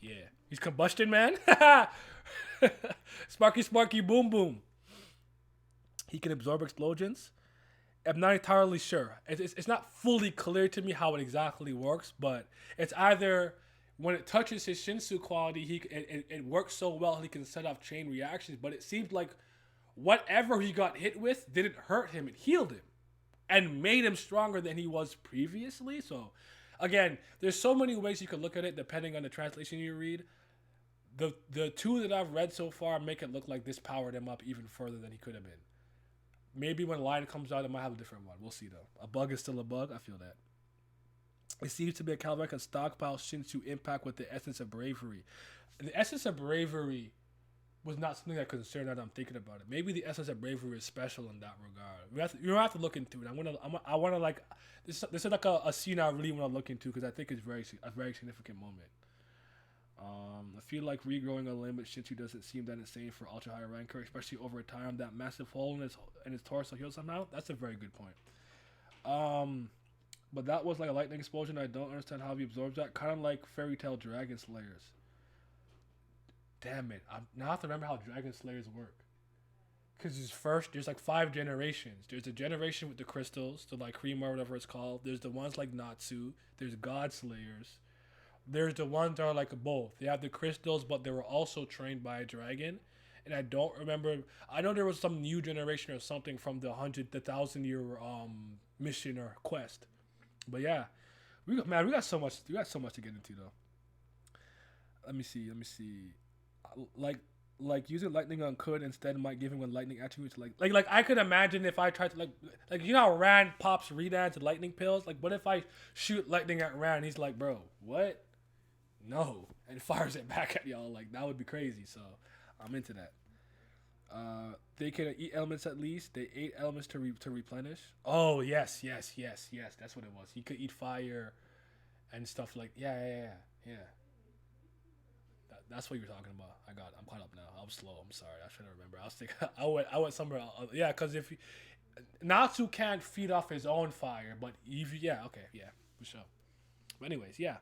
yeah, he's combustion man. Sparky boom boom. He can absorb explosions. I'm not entirely sure. It's not fully clear to me how it exactly works, but it's either when it touches his Shinsu quality, it works so well he can set off chain reactions. But it seems like whatever he got hit with didn't hurt him; it healed him and made him stronger than he was previously. So, again, there's so many ways you could look at it depending on the translation you read. The two that I've read so far make it look like this powered him up even further than he could have been. Maybe when Lion comes out, it might have a different one. We'll see, though. A bug is still a bug. I feel that. It seems to be a Caliban can stockpile Shinsu impact with the essence of bravery. The essence of bravery was not something that concerned now that I'm thinking about it. Maybe the essence of bravery is special in that regard. You don't have to look into it. I want to like this is like a scene I really want to look into because I think it's a very significant moment. I feel like regrowing a limb with Shinsu doesn't seem that insane for ultra high ranker, especially over time. That massive hole in his torso heals somehow. That's a very good point. But that was like a lightning explosion. I don't understand how he absorbs that. Kind of like Fairy Tail Dragon Slayers. Damn it! Now I have to remember how Dragon Slayers work. Because there's like 5 generations. There's a generation with the crystals, the like Cream or whatever it's called. There's the ones like Natsu. There's God Slayers. There's the ones that are like both. They have the crystals, but they were also trained by a dragon. And I don't remember. I know there was some new generation or something from the 1,000-year mission or quest. But yeah, we got so much. We got so much to get into though. Let me see. Like using lightning on Could instead might give him a lightning attribute. Like I could imagine if I tried to like you know how Rand pops Redan to lightning pills. Like what if I shoot lightning at Rand? He's like, bro, what? No, and fires it back at y'all. Like that would be crazy. So I'm into that. They can eat elements at least. They ate elements to replenish. Oh yes. That's what it was. He could eat fire and stuff like yeah. That's what you're talking about. I'm caught up now. I'm slow. I'm sorry. I should remember. I was thinking. I went somewhere else. Yeah, because if Natsu can't feed off his own fire, but for sure. But anyways, yeah.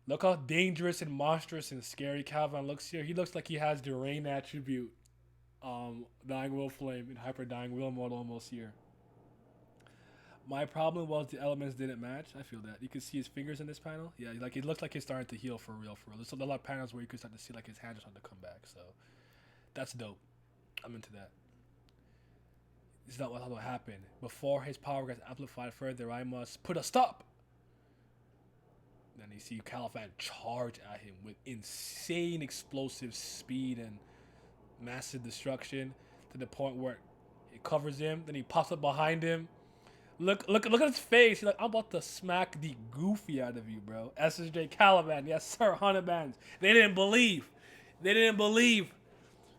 Look how dangerous and monstrous and scary Calvin looks here. He looks like he has the rain attribute. Dying Will Flame in Hyper Dying Will mode almost here. My problem was the elements didn't match. I feel that. You can see his fingers in this panel. Yeah, like it looks like he's starting to heal for real. There's a lot of panels where you can start to see like his hands are starting to come back. So that's dope. I'm into that. This is not what will happen. Before his power gets amplified further, I must put a stop. Then you see Caliban charge at him with insane explosive speed and massive destruction to the point where it covers him. Then he pops up behind him. Look at his face. He's like, I'm about to smack the goofy out of you, bro. SSJ Caliban, yes sir, 100 bands. They didn't believe.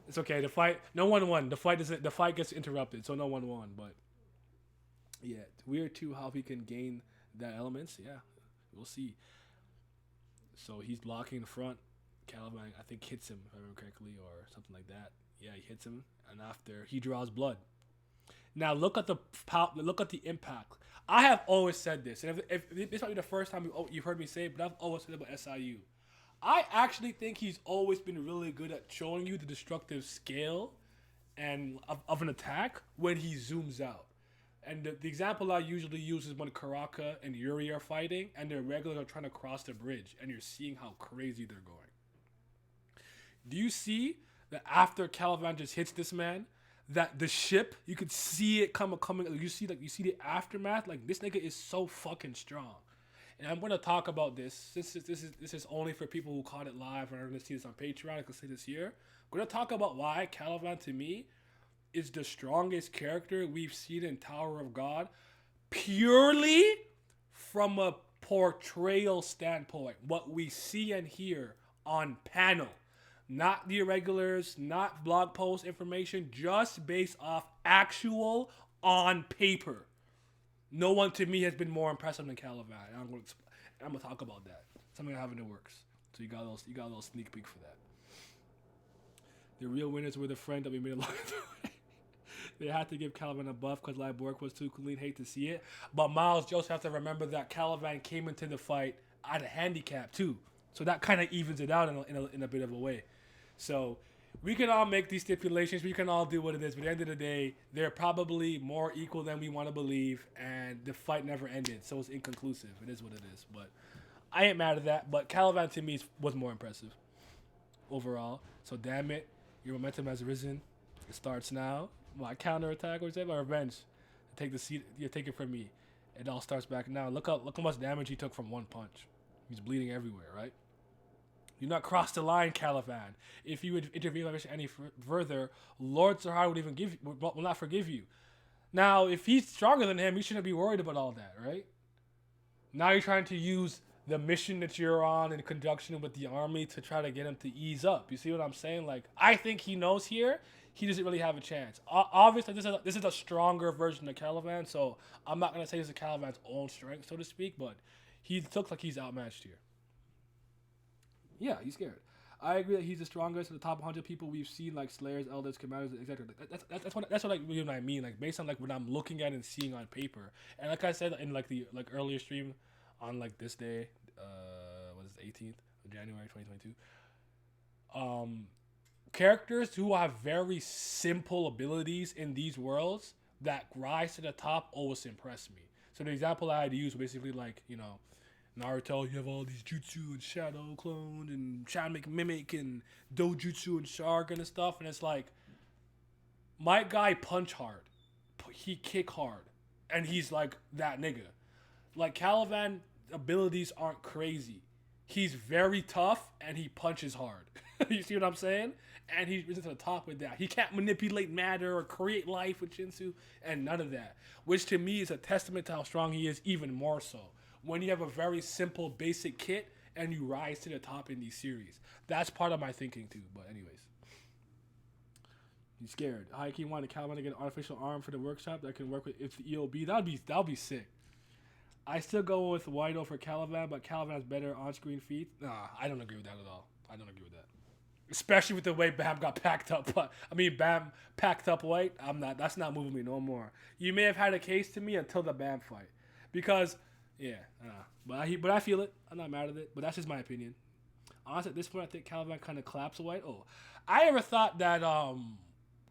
It's okay. The fight, no one won. The fight gets interrupted, so no one won. But yeah, it's weird too how he can gain that elements. Yeah, we'll see. So he's blocking the front. Caliban, I think, hits him, if I remember correctly, or something like that. Yeah, he hits him, and after he draws blood. Now look at the impact. I have always said this, and if this might be the first time you've heard me say it, but I've always said it about SIU. I actually think he's always been really good at showing you the destructive scale and of an attack when he zooms out. And the example I usually use is when Karaka and Yuri are fighting, and they're regularly trying to cross the bridge, and you're seeing how crazy they're going. Do you see that after Caliban just hits this man, that the ship, you could see it coming. You see the aftermath. Like this nigga is so fucking strong. And I'm gonna talk about this. This is only for people who caught it live and are gonna see this on Patreon. I can say this here. I'm gonna talk about why Caliban to me is the strongest character we've seen in Tower of God, purely from a portrayal standpoint, what we see and hear on panel, not the irregulars, not blog post information, just based off actual on paper. No one to me has been more impressive than Caliban. I'm gonna talk about that. Something I have in the works. So you got a little sneak peek for that. The real winners were the friend that we made along the way. They had to give Caliban a buff because Liborg was too clean. Hate to see it. But Miles Joseph have to remember that Caliban came into the fight at a handicap too. So that kind of evens it out in a bit of a way. So we can all make these stipulations. We can all do what it is. But at the end of the day, they're probably more equal than we want to believe. And the fight never ended. So it's inconclusive. It is what it is. But I ain't mad at that. But Caliban to me was more impressive overall. So damn it. Your momentum has risen. It starts now. My counterattack, or say my revenge. Take the seat. You take it from me. It all starts back now. Look how much damage he took from one punch. He's bleeding everywhere, right? You not cross the line, Caliban. If you would intervene any further, Lord Sahar will not forgive you. Now, if he's stronger than him, you shouldn't be worried about all that, right? Now you're trying to use the mission that you're on in conjunction with the army to try to get him to ease up. You see what I'm saying? Like, I think he knows here he doesn't really have a chance. Obviously, this is a stronger version of Caliban, so I'm not going to say this is Caliban's own strength, so to speak, but he looks like he's outmatched here. Yeah, he's scared. I agree that he's the strongest of the top 100 people we've seen, like Slayers, Elders, Commanders, etc. That's what I mean. Like, based on like what I'm looking at and seeing on paper, and like I said in like the earlier stream on like this day, what is it, 18th of January 2022. Characters who have very simple abilities in these worlds that rise to the top always impress me. So the example I had to use basically like, you know, Naruto, you have all these jutsu and shadow clone and shadow mimic and dojutsu and Sharingan and stuff, and it's like, my guy punch hard, he kick hard, and he's like that nigga. Like Caliban abilities aren't crazy. He's very tough and he punches hard. You see what I'm saying? And he's risen to the top with that. He can't manipulate matter or create life with Shinsu and none of that. Which to me is a testament to how strong he is, even more so. When you have a very simple, basic kit and you rise to the top in these series. That's part of my thinking too. But anyways. He's scared. Haiki wanted Caliban to get an artificial arm for the workshop that can work with its EOB. That'd be sick. I still go with Whiteo for Caliban, but Caliban has better on-screen feats. Nah, I don't agree with that at all. I don't agree with that. Especially with the way Bam got packed up. Bam packed up White. That's not moving me no more. You may have had a case to me until the Bam fight. Because, yeah. But I feel it. I'm not mad at it. But that's just my opinion. Honestly, at this point, I think Caliban kind of collapsed White. Oh, I ever thought that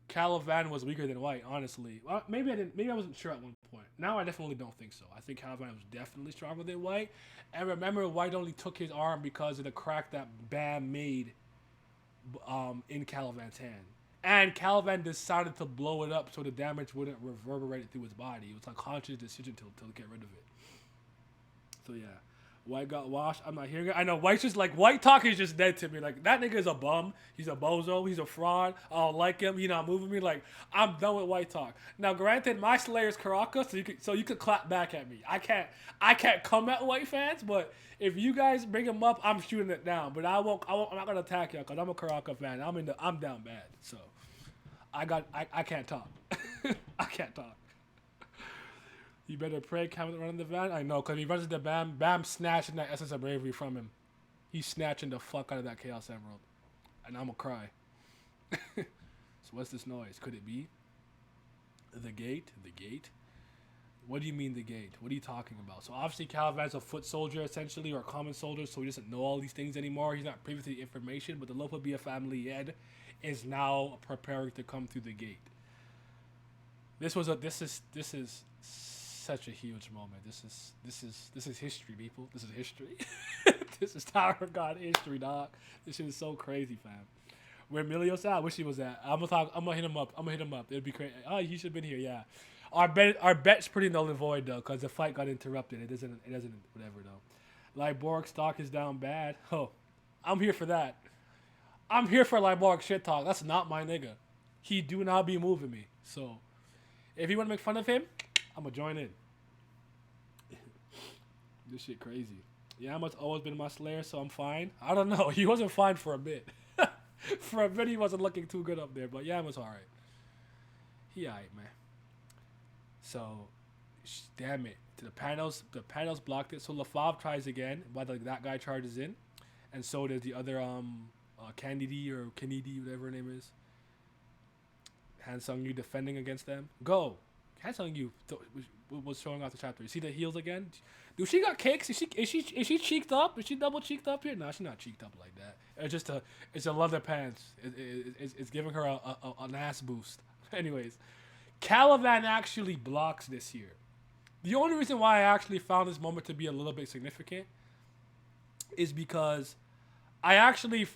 Caliban was weaker than White, honestly. Well, maybe I didn't. Maybe I wasn't sure at one point. Now I definitely don't think so. I think Caliban was definitely stronger than White. And remember, White only took his arm because of the crack that Bam made in Caliban's hand. And Caliban decided to blow it up so the damage wouldn't reverberate through his body. It was a conscious decision to get rid of it. So yeah. White got washed. I'm not hearing it. I know White's just like, White talk is just dead to me. Like, that nigga is a bum. He's a bozo. He's a fraud. I don't like him. He not moving me. Like, I'm done with White talk. Now, granted, my Slayer's Karaka, so you could clap back at me. I can't come at White fans, but if you guys bring him up, I'm shooting it down. But I'm not gonna attack y'all because I'm a Karaka fan. I'm down bad. So I can't talk. I can't talk. You better pray Cameron running the van. I know, because he runs into Bam. Bam snatching that essence of bravery from him. He's snatching the fuck out of that Chaos Emerald. And I'm going to cry. So what's this noise? Could it be? The gate? The gate? What do you mean the gate? What are you talking about? So obviously Caliban's a foot soldier, essentially, or a common soldier, so he doesn't know all these things anymore. He's not privy to the information, but the Po Bia family head is now preparing to come through the gate. This is such a huge moment. This is history, people. This is history. This is Tower of God history, dog. This shit is so crazy, fam. Where Emilio's at, I wish he was at. I'm gonna hit him up. It'd be crazy. Oh, he should have been here. Yeah. Our bet's pretty null and void though, because the fight got interrupted. It doesn't whatever though. Liborg stock is down bad. Oh, I'm here for that. I'm here for Liborg shit talk. That's not my nigga. He do not be moving me. So if you want to make fun of him, I'm gonna join in. This shit crazy. Yama's always been my Slayer, so I'm fine. I don't know. He wasn't fine for a bit. For a bit, he wasn't looking too good up there, but Yama's alright. He alright, man. So, damn it. The panels blocked it. So LaFave tries again, but that guy charges in, and so does the other Kennedy, whatever her name is. Han Sung Yu defending against them. Go. Han Sung Yu was showing off the chapter. You see the heels again? Dude, she got cakes. Is she cheeked up? Is she double cheeked up here? No, she's not cheeked up like that. It's a leather pants. It's giving her an ass boost. Anyways, Caliban actually blocks this here. The only reason why I actually found this moment to be a little bit significant is because I actually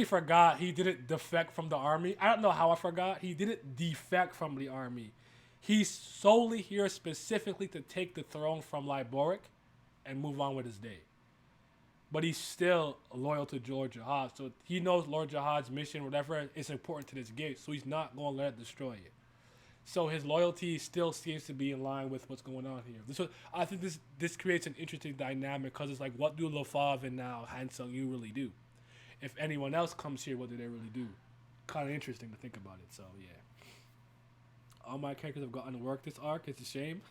forgot he didn't defect from the army. I don't know how I forgot. He didn't defect from the army. He's solely here specifically to take the throne from Liboric and move on with his day. But he's still loyal to Lord Jihad. So he knows Lord Jihad's mission, whatever, is important to this gate. So he's not going to let it destroy it. So his loyalty still seems to be in line with what's going on here. I think this creates an interesting dynamic because it's like, what do LaFave and now Han Sung Yu really do? If anyone else comes here, what do they really do? Kind of interesting to think about it. So yeah, all my characters have gotten to work this arc. It's a shame.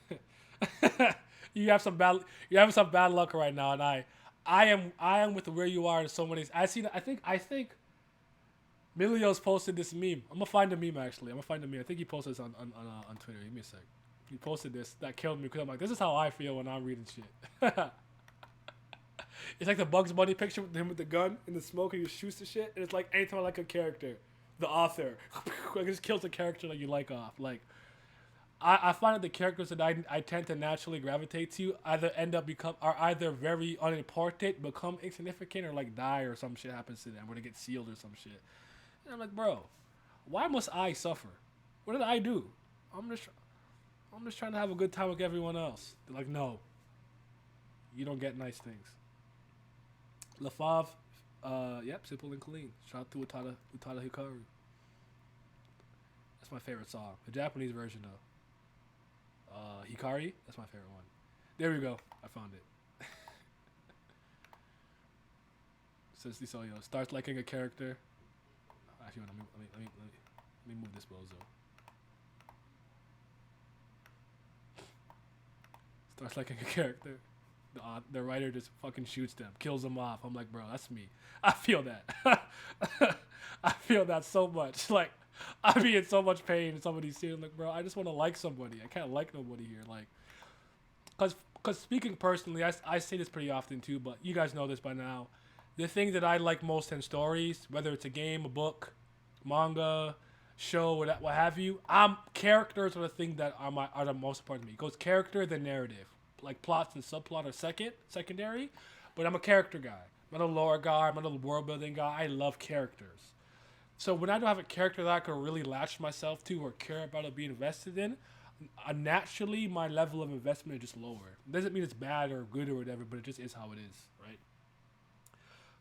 you have some bad luck right now, and I am with where you are in so many. I think Milio's posted this meme. I'm gonna find the meme actually. I think he posted this on Twitter. Give me a sec. He posted this. That killed me because I'm like, this is how I feel when I'm reading shit. It's like the Bugs Bunny picture with him with the gun and the smoke and he shoots the shit. And it's like anytime I like a character, the author like just kills the character that you like off. Like I find that the characters that I tend to naturally gravitate to are either very unimportant, become insignificant, or like die or some shit happens to them or they get sealed or some shit. And I'm like, bro, why must I suffer? What did I do? I'm just trying to have a good time with everyone else. They're like, no, you don't get nice things. LaFave, yep, simple and clean. Shout out to Utada Hikaru. That's my favorite song. The Japanese version though. Hikari, that's my favorite one. There we go. I found it. Says Lisoyo starts liking a character. Actually, let me move this bozo. Starts liking a character. The writer just fucking shoots them, kills them off. I'm like, bro, that's me. I feel that. I feel that so much. Like, I be in so much pain in some of these scenes. Like, bro, I just want to like somebody. I can't like nobody here. Like, cause speaking personally, I say this pretty often too, but you guys know this by now. The thing that I like most in stories, whether it's a game, a book, manga, show, what have you, characters are the thing that are the most important to me. It goes character, then narrative. Like plots and subplot are secondary, but I'm a character guy. I'm not a lore guy. I'm not a world building guy. I love characters. So when I don't have a character that I can really latch myself to or care about or be invested in, naturally my level of investment is just lower. It doesn't mean it's bad or good or whatever, but it just is how it is, right?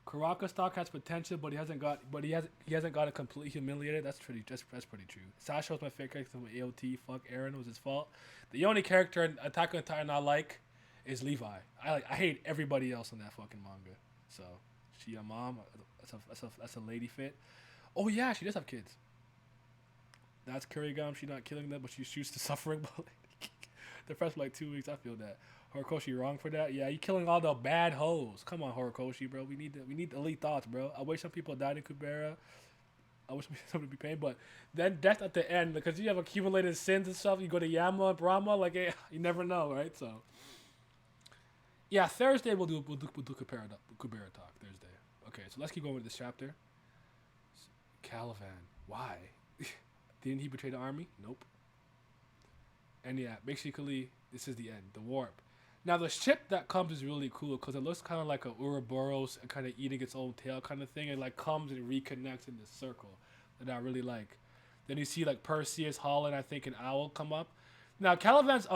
Karaka stock has potential, but he hasn't got it completely humiliated. That's pretty true. Sasha was my favorite character from AOT. Fuck Aaron, it was his fault. The only character in Attack on Titan I like is Levi. I hate everybody else in that fucking manga. So she a mom. That's a lady fit. Oh yeah, she does have kids. That's Kurigam. She's not killing them, but she shoots the suffering. They're fresh for like 2 weeks. I feel that. Horikoshi wrong for that? Yeah, you killing all the bad hoes. Come on, Horikoshi, bro. We need elite thoughts, bro. I wish some people died in Kubera. I wish somebody be pain, but then death at the end, because you have accumulated sins and stuff. You go to Yama and Brahma, like you never know, right? So yeah, Thursday we'll do Kubera talk Thursday. Okay, so let's keep going with this chapter. Caliban, why? Didn't he betray the army? Nope. And yeah, basically this is the end, the warp. Now the ship that comes is really cool because it looks kind of like a Ouroboros kind of eating its own tail kind of thing. It like comes and reconnects in this circle that I really like. Then you see like Perseus, Holland, I think, and Owl come up. Now Caliban's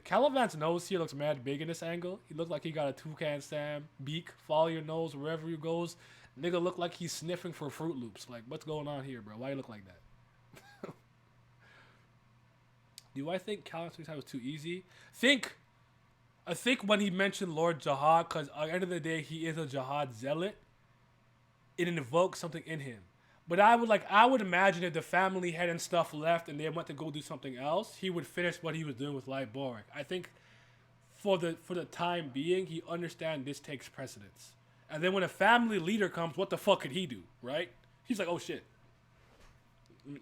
Caliban's nose here looks mad big in this angle. He looked like he got a toucan Sam beak. Follow your nose wherever he goes. Nigga look like he's sniffing for Fruit Loops. Like, what's going on here, bro? Why you look like that? Do I think Caliban's was too easy? Think I think when he mentioned Lord Jihad, because at the end of the day, he is a Jihad zealot, it invokes something in him. But I would imagine if the family hadn't stuff left and they went to go do something else, he would finish what he was doing with Light Boric. I think for the time being, he understands this takes precedence. And then when a family leader comes, what the fuck could he do, right? He's like, oh shit,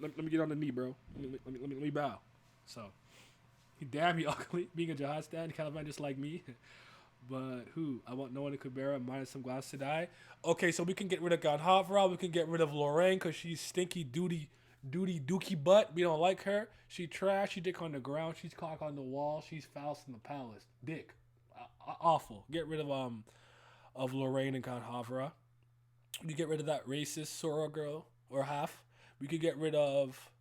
let me get on the knee, bro. Let me bow. So, he damn he ugly. Being a Jihad stand, kind of man just like me. But who? I want no one in Kubera minus some glass to die. Okay, so we can get rid of Ganhavra. We can get rid of Lorraine because she's stinky dookie butt. We don't like her. She trash. She dick on the ground. She's cock on the wall. She's Faust in the palace. Dick. Awful. Get rid of Lorraine and Ganhavra. We get rid of that racist Sora girl or half. We could get rid of.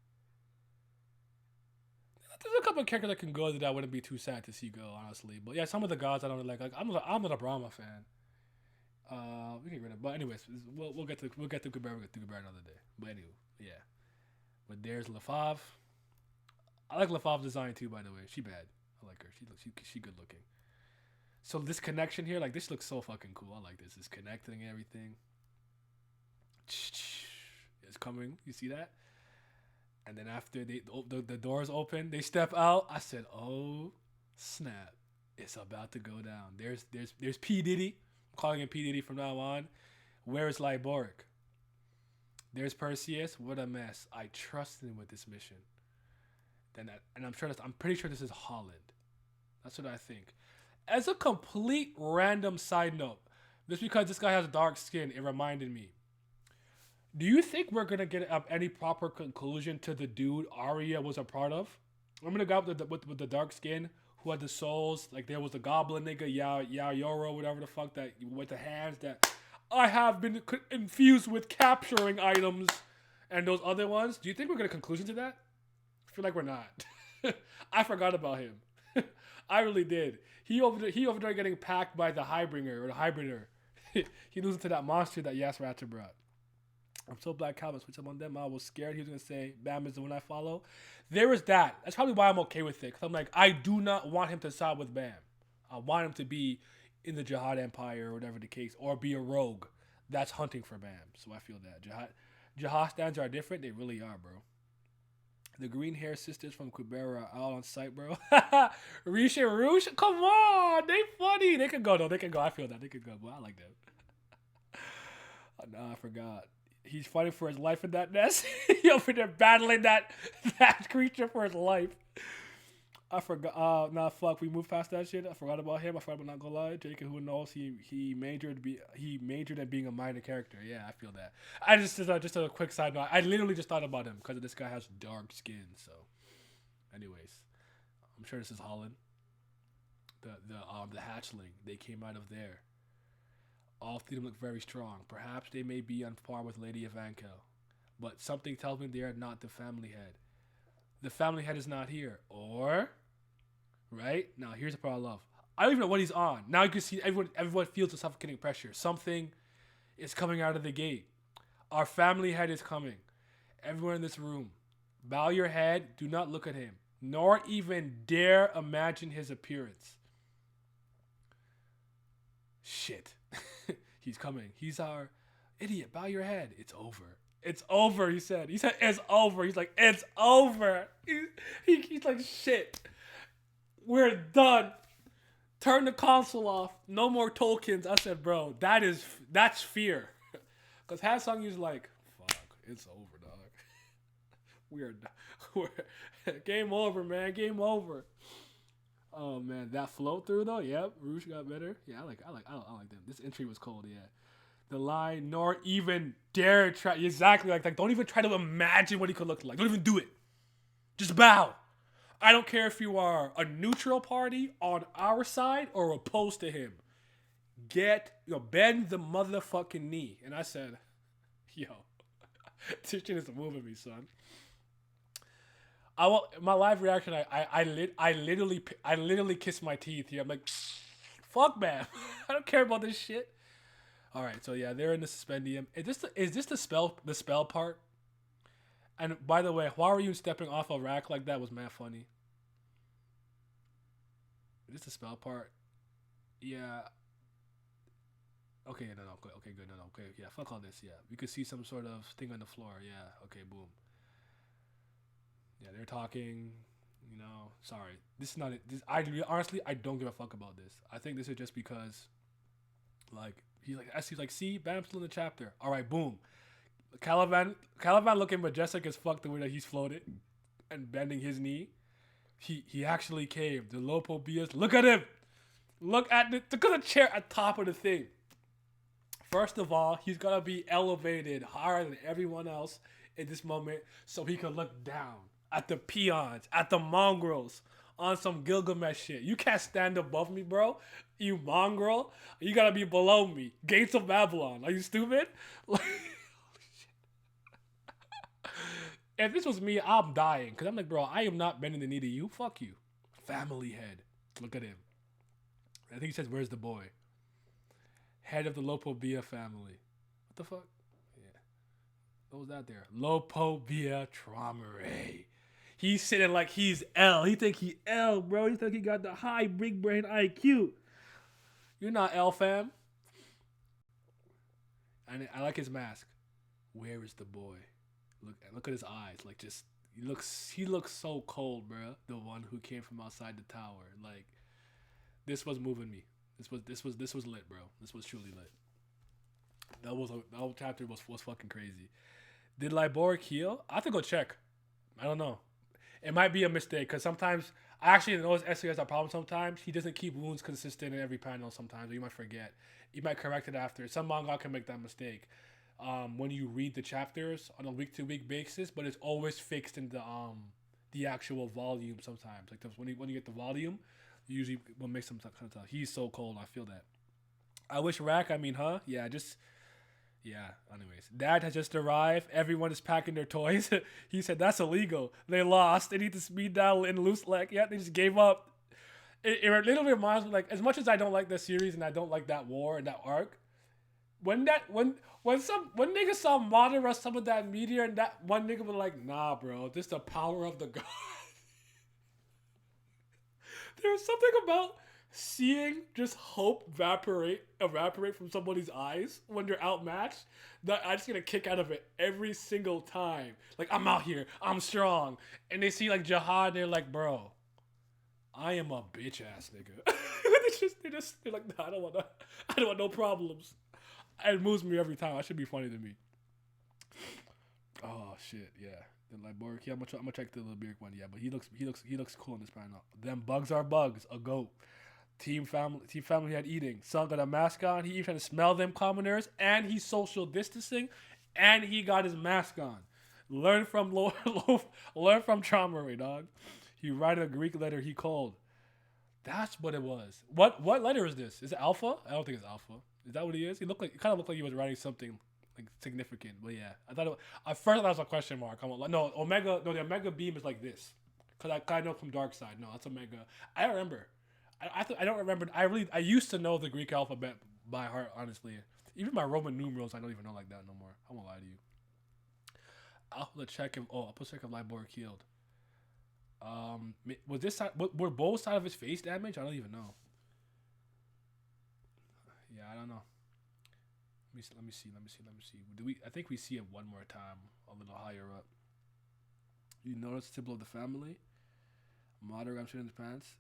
There's a couple of characters that can go that I wouldn't be too sad to see go, honestly. But yeah, some of the gods I don't really like. I'm not a Brahma fan. We can get rid of. But anyways, we'll get to Kubera. We'll get to Kubera another day. But anyway, yeah. But there's Lafav. I like Lafav's design too, by the way. She bad. I like her. She good looking. So this connection here, like this looks so fucking cool. I like this. It's connecting everything. It's coming. You see that? And then after the doors open, they step out. I said, "Oh, snap! It's about to go down." There's P Diddy. I'm calling him P Diddy from now on. Where is Liboric? There's Perseus. What a mess. I trusted him with this mission. I'm pretty sure this is Holland. That's what I think. As a complete random side note, just because this guy has dark skin, it reminded me. Do you think we're gonna get any proper conclusion to the dude Arya was a part of? I'm gonna go with the dark skin who had the souls. Like there was the goblin nigga, Yoro, whatever the fuck that with the hands that I have been infused with capturing items, and those other ones. Do you think we're gonna conclusion to that? I feel like we're not. I forgot about him. I really did. He over there getting packed by the Highbringer or the Hybrider. He losing to that monster that Yas Ratcher brought. I'm so glad Calvin switched up on them. I was scared he was going to say Bam is the one I follow. There is that. That's probably why I'm okay with it. Because I'm like, I do not want him to side with Bam. I want him to be in the Jihad Empire or whatever the case. Or be a rogue that's hunting for Bam. So I feel that. Jihad stands are different. They really are, bro. The green hair sisters from Kubera are all on site, bro. Rish and Roosh? Come on. They funny. They can go, though. They can go. I feel that. They can go. But I like them. Nah, I forgot. He's fighting for his life in that nest. He over there battling that creature for his life. I forgot. Nah, fuck. We moved past that shit. I forgot about him. I forgot about Not Gonna Lie. Jake, who knows? He majored in being a minor character. Yeah, I feel that. I just a quick side note. I literally just thought about him because this guy has dark skin. So, anyways, I'm sure this is Holland. The hatchling. They came out of there. All three of them look very strong. Perhaps they may be on par with Lady Evankel, but something tells me they are not the family head. The family head is not here. Or, right? Now, here's the part I love. I don't even know what he's on. Now you can see everyone feels the suffocating pressure. Something is coming out of the gate. Our family head is coming. Everyone in this room, bow your head. Do not look at him, nor even dare imagine his appearance. Shit. He's coming. He's our idiot. Bow your head. It's over. It's over, he said. He said, it's over. He's like, it's over. He's like, shit. We're done. Turn the console off. No more tokens. I said, bro, that's fear. Because Hansung is like, fuck, it's over, dog. We're game over, man. Game over. Oh man, that float through though. Yep, Rouge got better. Yeah, I like them. This entry was cold. Yeah, the line nor even dare try. Exactly like don't even try to imagine what he could look like. Don't even do it. Just bow. I don't care if you are a neutral party on our side or opposed to him. Bend the motherfucking knee. And I said, yo, this shit is moving me, son. My live reaction. I literally kissed my teeth here. I'm like, fuck, man. I don't care about this shit. All right, so yeah, they're in the suspendium. Is this the spell part? And by the way, why were you stepping off a rack like that? Was mad funny. Is this the spell part? Yeah. Okay, no, okay, okay, good, no, no, okay, yeah, fuck all this, yeah. We could see some sort of thing on the floor, yeah, okay, boom. Yeah, they're talking, sorry. This is not it. Honestly, I don't give a fuck about this. I think this is just because, like, he's like, see, Bam's still in the chapter. All right, boom. Caliban looking majestic as fuck the way that he's floated and bending his knee. He actually caved. The Lopo Bias, look at him. Look at the chair at top of the thing. First of all, he's gonna be elevated higher than everyone else in this moment, so he can look down at the peons, at the mongrels, on some Gilgamesh shit. You can't stand above me, bro. You mongrel. You gotta be below me. Gates of Babylon. Are you stupid? Like, if this was me, I'm dying. Cause I'm like, bro, I am not bending the knee to you. Fuck you. Family head. Look at him. I think he says, "Where's the boy?" Head of the Lopo Bia family. What the fuck? Yeah. What was that there? Lopo Bia Traumerei. He's sitting like he's L. He think he L, bro. He think he got the high big brain IQ. You're not L, fam. And I like his mask. Where is the boy? Look at his eyes. Like, just he looks so cold, bro. The one who came from outside the tower. Like, this was moving me. This was lit, bro. This was truly lit. That whole chapter was fucking crazy. Did Liboric heal? I have to go check. I don't know. It might be a mistake because sometimes I actually notice SE has that problem. Sometimes he doesn't keep wounds consistent in every panel. Sometimes or you might forget. You might correct it after. Some manga can make that mistake. When you read the chapters on a week to week basis, but it's always fixed in the actual volume. Sometimes like when you get the volume, usually what makes them kind of tell. He's so cold. I feel that. I wish Rack. I mean, huh? Yeah, just yeah. Anyways, Dad has just arrived. Everyone is packing their toys. He said that's illegal. They lost. They need to speed dial in loose leg. Yeah, they just gave up. It literally reminds me, like, as much as I don't like the series and I don't like that war and that arc, when niggas saw Madara some of that meteor and that one nigga was like, nah, bro, this is the power of the god. There's something about seeing just hope evaporate from somebody's eyes when they're outmatched that I just get a kick out of it every single time. Like, I'm out here, I'm strong, and they see like Jihad, and they're like, bro, I am a bitch ass nigga. They're like, nah, I don't want no problems. It moves me every time. That should be funny to me. Oh shit, yeah. Then like Borg, yeah, I'm gonna check the little beard one, yeah. But he looks cool in this panel. Them bugs are bugs. A goat. Team family had eating. Son got a mask on. He even trying to smell them commoners, and he's social distancing, and he got his mask on. Learn from learn from Traumerei, dog. He wrote a Greek letter he called. That's what it was. What letter is this? Is it Alpha? I don't think it's Alpha. Is that what he is? It kind of looked like he was writing something like significant. But yeah, I thought at first that was a question mark. I'm like, no, Omega. No, the Omega beam is like this. Cause I know from Dark Side. No, that's Omega. I don't remember. I don't remember. I used to know the Greek alphabet by heart. Honestly, even my Roman numerals I don't even know like that no more. I won't lie to you. I'll check if I'll check if Libor killed. Was this side? Were both sides of his face damaged? I don't even know. Yeah, I don't know. Let me see. Do we? I think we see it one more time, a little higher up. You notice the symbol of the family? Modern I'm shit in his pants.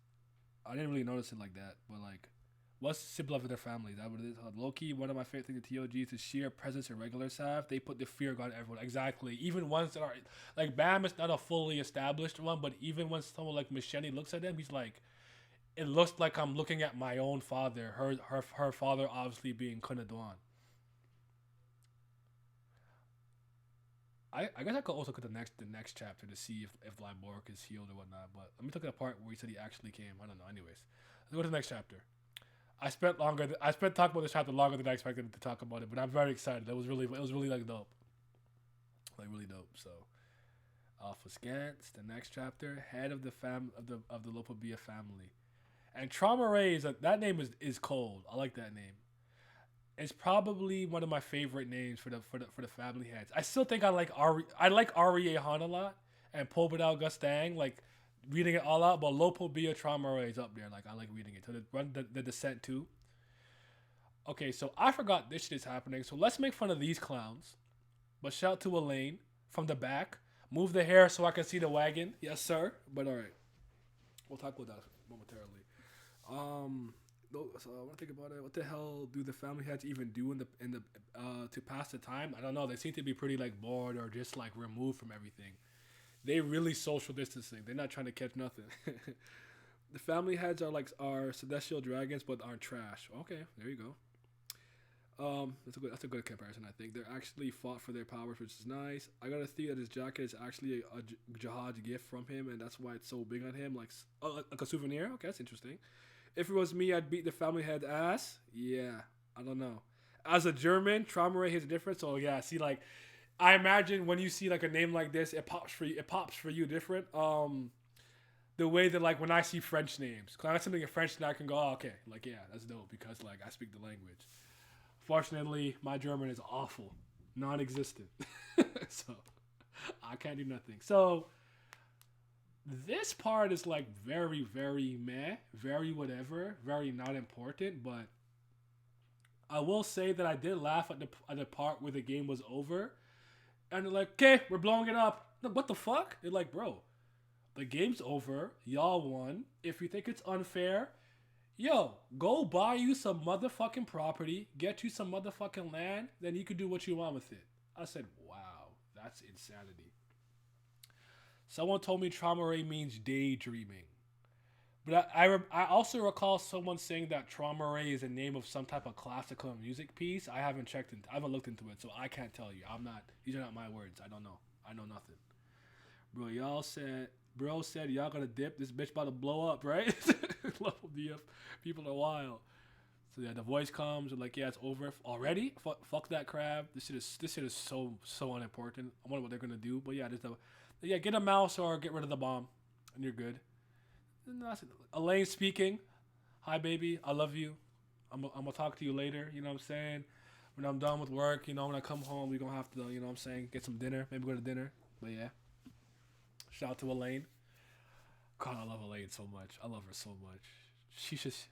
I didn't really notice it like that, but like, what's the symbol of their family? That what it is? Loki, one of my favorite things in TOG is the sheer presence and regulars have. They put the fear god everyone. Exactly. Even ones that are like Bam is not a fully established one, but even when someone like Machete looks at him, he's like, it looks like I'm looking at my own father. Her father obviously being Kunadwan. I guess I could also look at the next chapter to see if Liborg is healed or whatnot. But let me look at the part where he said he actually came. I don't know. Anyways, let's go to the next chapter. I spent talking about this chapter longer than I expected to talk about it, but I'm very excited. It was really like dope, like really dope. So, Alpha Scans, the next chapter, head of the Lopabia family, and Traumerei is that name is cold. I like that name. It's probably one of my favorite names for the family heads. I still think I like Ari. I like Ari Ahan a lot, and Po Bia Gustang. Like reading it all out, but Po Bia Traumerei is up there. Like I like reading it. So run the Descent too. Okay, so I forgot this shit is happening. So let's make fun of these clowns. But shout to Elaine from the back. Move the hair so I can see the wagon. Yes, sir. But all right, we'll talk about that momentarily. So when I think about it, what the hell do the family heads even do in the to pass the time? I don't know. They seem to be pretty like bored or just like removed from everything. They really social distancing. They're not trying to catch nothing. The family heads are celestial dragons, but aren't trash. Okay, there you go. That's a good comparison. I think they're actually fought for their powers, which is nice. I got to see that his jacket is actually a jihad gift from him, and that's why it's so big on him, like a souvenir. Okay, that's interesting. If it was me, I'd beat the family head ass. Yeah, I don't know. As a German, Traumerei is different. So yeah, see, like I imagine when you see like a name like this, it pops for you. It pops for you different. The way that like when I see French names, cause I got something in French that I can go, oh, okay, like yeah, that's dope because like I speak the language. Fortunately, my German is awful, non-existent, so I can't do nothing. So this part is like very, very meh, very whatever, very not important. But I will say that I did laugh at the part where the game was over, and they're like, "Okay, we're blowing it up." What the fuck? They're like, "Bro, the game's over. Y'all won. If you think it's unfair, yo, go buy you some motherfucking property, get you some motherfucking land, then you can do what you want with it." I said, "Wow, that's insanity." Someone told me Traumerei means daydreaming. But I also recall someone saying that Traumerei is a name of some type of classical music piece. I haven't looked into it, so I can't tell you. I'm not. These are not my words. I don't know. I know nothing. Bro said y'all gonna dip. This bitch about to blow up, right? Love the people are wild. So yeah, the voice comes and like, yeah, it's over already. Fuck that crab. This shit is so unimportant. I wonder what they're gonna do. But yeah, get a mouse or get rid of the bomb, and you're good. Elaine speaking. Hi, baby. I love you. I'm gonna talk to you later. You know what I'm saying? When I'm done with work, when I come home, we gonna have to, you know what I'm saying, get some dinner. Maybe go to dinner. But yeah, shout out to Elaine. God, I love Elaine so much. I love her so much.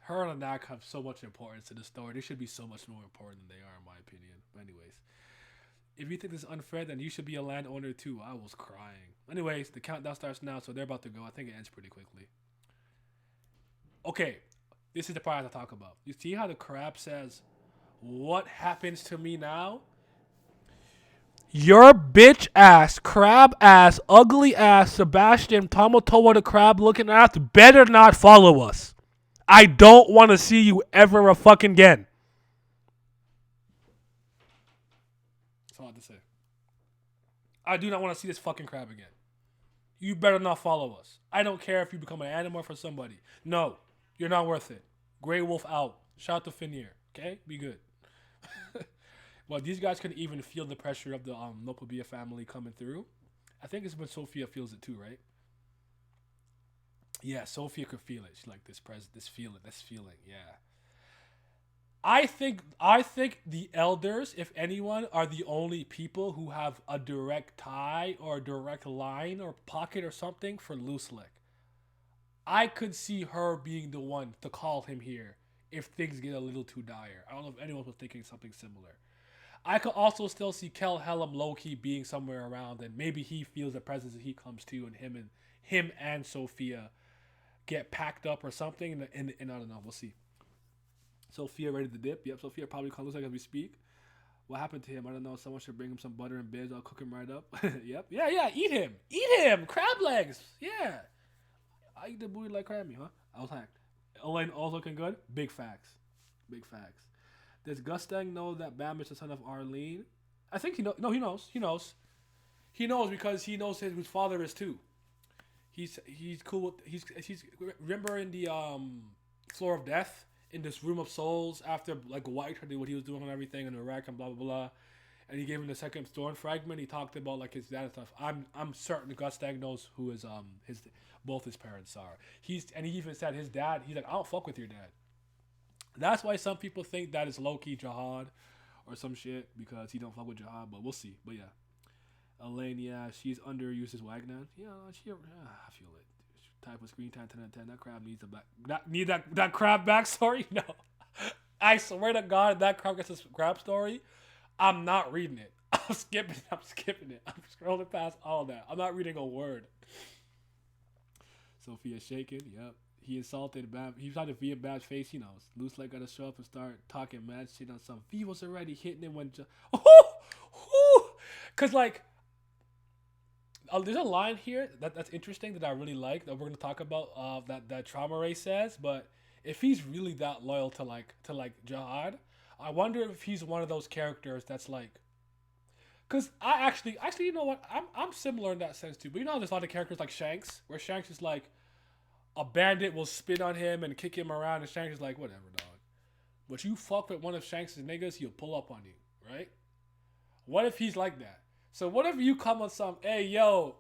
Her and Anak have so much importance to the story. They should be so much more important than they are, in my opinion. But anyways, if you think this is unfair, then you should be a landowner too. I was crying. Anyways, the countdown starts now, so they're about to go. I think it ends pretty quickly. Okay, this is the part I have to talk about. You see how the crab says, "What happens to me now?" Your bitch ass, crab ass, ugly ass, Sebastian Tomotoa the crab looking ass better not follow us. I don't want to see you ever a fucking again. That's all I have to say. I do not want to see this fucking crab again. You better not follow us. I don't care if you become an animal for somebody. No, you're not worth it. Grey Wolf out. Shout out to Finir. Okay? Be good. Well, these guys could even feel the pressure of the Po Bia family coming through. I think it's when Sophia feels it too, right? Yeah, Sophia could feel it. She's like this feeling. Yeah. I think the elders, if anyone, are the only people who have a direct tie or a direct line or pocket or something for Loose Lick. I could see her being the one to call him here if things get a little too dire. I don't know if anyone was thinking something similar. I could also still see Kel Helm low key being somewhere around, and maybe he feels the presence that he comes to, and him and Sophia get packed up or something. And I don't know. We'll see. Sophia ready to dip. Yep, Sophia probably calls like as we speak. What happened to him? I don't know. Someone should bring him some butter and biz. I'll cook him right up. Yep. Yeah. Eat him. Eat him. Crab legs. Yeah. I eat the booty like crabby, huh? I was hacked. Elaine all looking good. Big facts. Big facts. Does Gustang know that Bam is the son of Arlene? I think he knows. No, he knows. He knows. He knows because he knows whose father is too. He's cool with he's remember in the floor of death in this room of souls after like White did what he was doing and everything in Iraq and blah blah blah, and he gave him the second storm fragment. He talked about like his dad and stuff. I'm certain Gustang knows who his both his parents are. He even said his dad. He's like, I don't fuck with your dad. That's why some people think that is low-key jihad or some shit because he don't fuck with jihad, but we'll see. But yeah. Elaine, yeah, she's underused as Wagner. Yeah, I feel it. type of screen time 10 out of 10. That crab needs a back. Need that crab backstory? No. I swear to God, if that crab gets a crab story, I'm not reading it. I'm skipping it. I'm scrolling past all that. I'm not reading a word. Sophia shaking. Yep. He insulted Bam. He tried to V in Bam's face. He knows. Loose Leg gotta show up and start talking mad shit on some. V was already hitting him when. Cause like, there's a line here that's interesting that I really like that we're gonna talk about. That Traumerei says, but if he's really that loyal to Jihad, I wonder if he's one of those characters that's like. Cause I actually, you know what? I'm similar in that sense too. But you know, there's a lot of characters like Shanks, where Shanks is like, a bandit will spit on him and kick him around, and Shanks is like, whatever, dog. But you fuck with one of Shanks' niggas, he'll pull up on you, right? What if he's like that? So what if you come on some, hey, yo,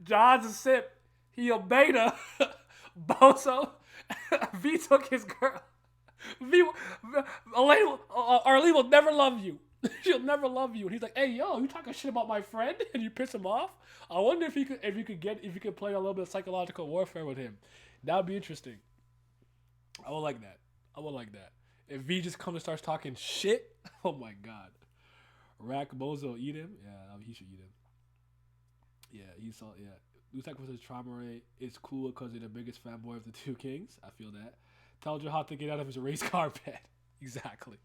John's a sip, he a beta, bozo, V took his girl. Arlene will never love you. She'll never love you. And he's like, hey, yo, you talking shit about my friend? And you piss him off? I wonder if you could play a little bit of psychological warfare with him. That would be interesting. I would like that. If V just comes and starts talking shit, oh my God. Rack Bozo eat him? Yeah, he should eat him. Yeah, he saw, yeah. Lusak versus Traumerei is cool because they're the biggest fanboy of the two kings. I feel that. Tell Jihad to get out of his race car bed. Exactly.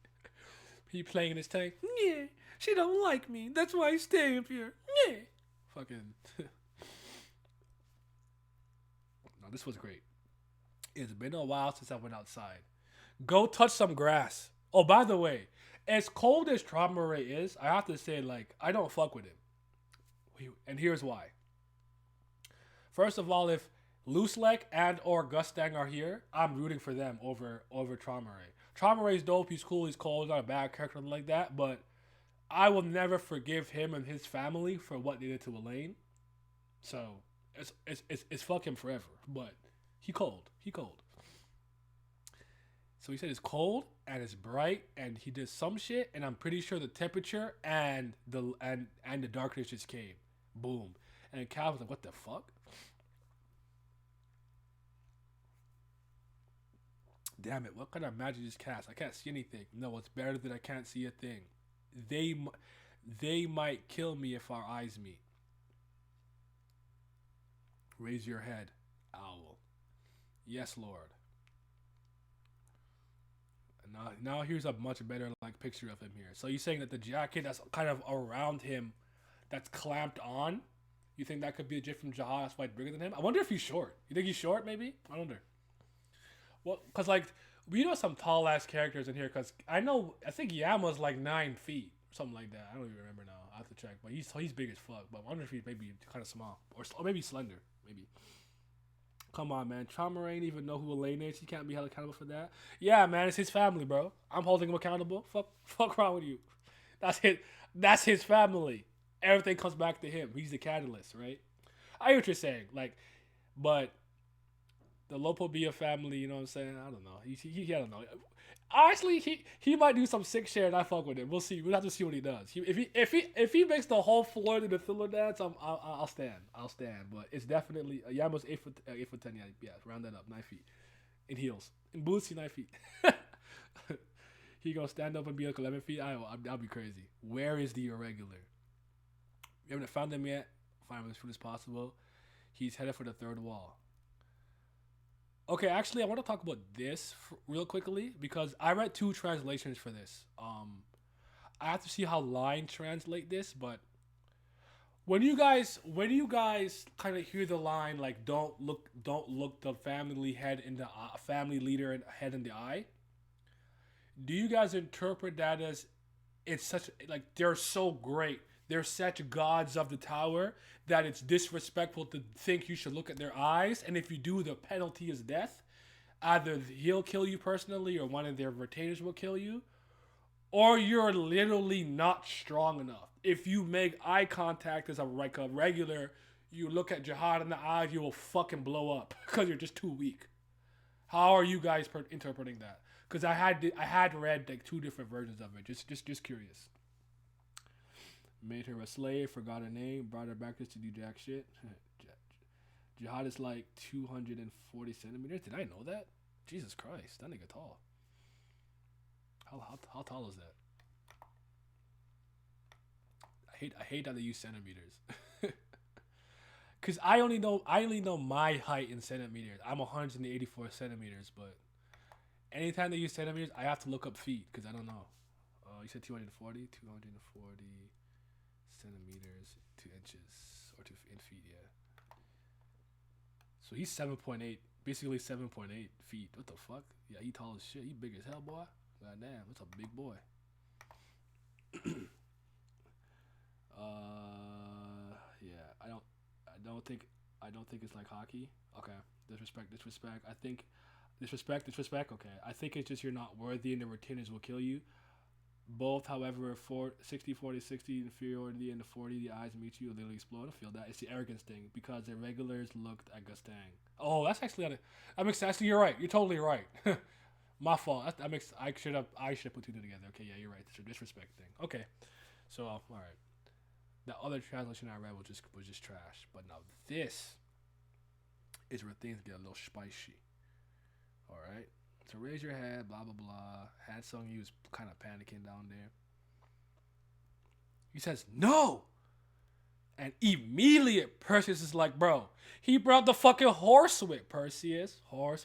He playing in his tank. Yeah, she don't like me. That's why I stay up here. Yeah. Fucking. No, this was great. It's been a while since I went outside. Go touch some grass. Oh, by the way, as cold as Traumerei is, I have to say, like, I don't fuck with him. And here's why. First of all, if Loose Leg and or Gustang are here, I'm rooting for them over Traumerei. Traumerei's dope. He's cool. He's cold. He's not a bad character like that. But I will never forgive him and his family for what they did to Elaine. So it's fuck him forever. But he cold. So he said it's cold and it's bright and he did some shit and I'm pretty sure the temperature and the darkness just came. Boom. And Cal was like, what the fuck? Damn it, what kind of magic is cast? I can't see anything. No, it's better that I can't see a thing. They might kill me if our eyes meet. Raise your head, owl. Yes, Lord. And now here's a much better like picture of him here. So you're saying that the jacket that's kind of around him, that's clamped on, you think that could be a Jit from Jihad that's quite bigger than him? I wonder if he's short. You think he's short, maybe? I wonder. Well, because, like, we know some tall-ass characters in here, because I think Yama's, like, 9 feet, or something like that. I don't even remember now. I have to check. But he's big as fuck. But I wonder if he's maybe kind of small. Or maybe slender, maybe. Come on, man. Traumerei ain't even know who Elaine is. He can't be held accountable for that. Yeah, man, it's his family, bro. I'm holding him accountable. Fuck wrong with you. That's his family. Everything comes back to him. He's the catalyst, right? I hear what you're saying. Like, but the Po Bia family, you know what I'm saying? I don't know. He I don't know. Honestly, he might do some sick shit and I fuck with him. We'll see. We'll have to see what he does. If he makes the whole floor to the thriller dance, I'll stand. But it's definitely Yama's 8 foot 10. Yeah, round that up 9 feet in heels, in boots. 9 feet. He gonna stand up and be like 11 feet. I'll be crazy. Where is the irregular? We haven't found him yet. Find him as soon as possible. He's headed for the third wall. Okay, actually, I want to talk about this real quickly because I read 2 translations for this. I have to see how Line translate this, but when you guys kind of hear the line like don't look the family leader head in the eye, do you guys interpret that as it's such like they're so great, they're such gods of the tower that it's disrespectful to think you should look at their eyes, and if you do, the penalty is death? Either he'll kill you personally or one of their retainers will kill you, or you're literally not strong enough. If you make eye contact as a regular, you look at Jihad in the eyes, you will fucking blow up because you're just too weak. How are you guys interpreting that? Because I had read like 2 different versions of it. Just curious. Made her a slave, forgot her name, brought her back just to do jack shit. Jihad is like 240 centimeters. Did I know that? Jesus Christ, that nigga tall. How tall is that? I hate that they use centimeters. Cause I only know my height in centimeters. I'm 184 centimeters, but anytime they use centimeters, I have to look up feet because I don't know. You said 240 centimeters, 2 inches, or 2 in feet, yeah. So he's 7.8, basically 7.8 feet. What the fuck? Yeah, he tall as shit. He big as hell, boy. God damn, that's a big boy. Yeah, I don't think it's like hockey. Okay, disrespect. I think disrespect. Okay, I think it's just you're not worthy, and the retainers will kill you. Both, however, 60 inferiority and the 40, the eyes meet you, literally explode. I feel that. It's the arrogance thing because the regulars looked at Gustang. Oh, that's actually that makes sense. You're right. You're totally right. My fault. That makes I should have put two together. Okay, yeah, you're right. It's a disrespect thing. Okay, so all right. The other translation I read was just trash. But now this is where things get a little spicy. All right. So raise your head, blah blah blah. Had Sung Yu was kind of panicking down there. He says no, and immediately Perseus is like, bro, he brought the fucking horse whip. Perseus,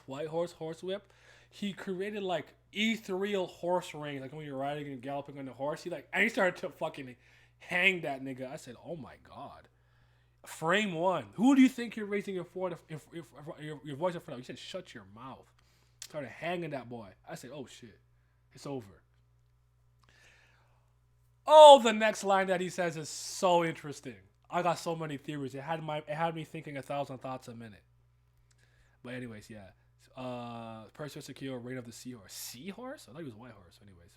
white horse whip. He created like ethereal horse reins, like when you're riding and galloping on the horse. And he started to fucking hang that nigga. I said, oh my god. Frame one. Who do you think you're raising your voice in front of? You said shut your mouth. Started hanging that boy. I said, oh shit, it's over. Oh, the next line that he says is so interesting. I got so many theories. It had me thinking 1,000 thoughts a minute. But anyways, yeah. Perseus secure reign of the seahorse. Seahorse? I thought he was a white horse. Anyways,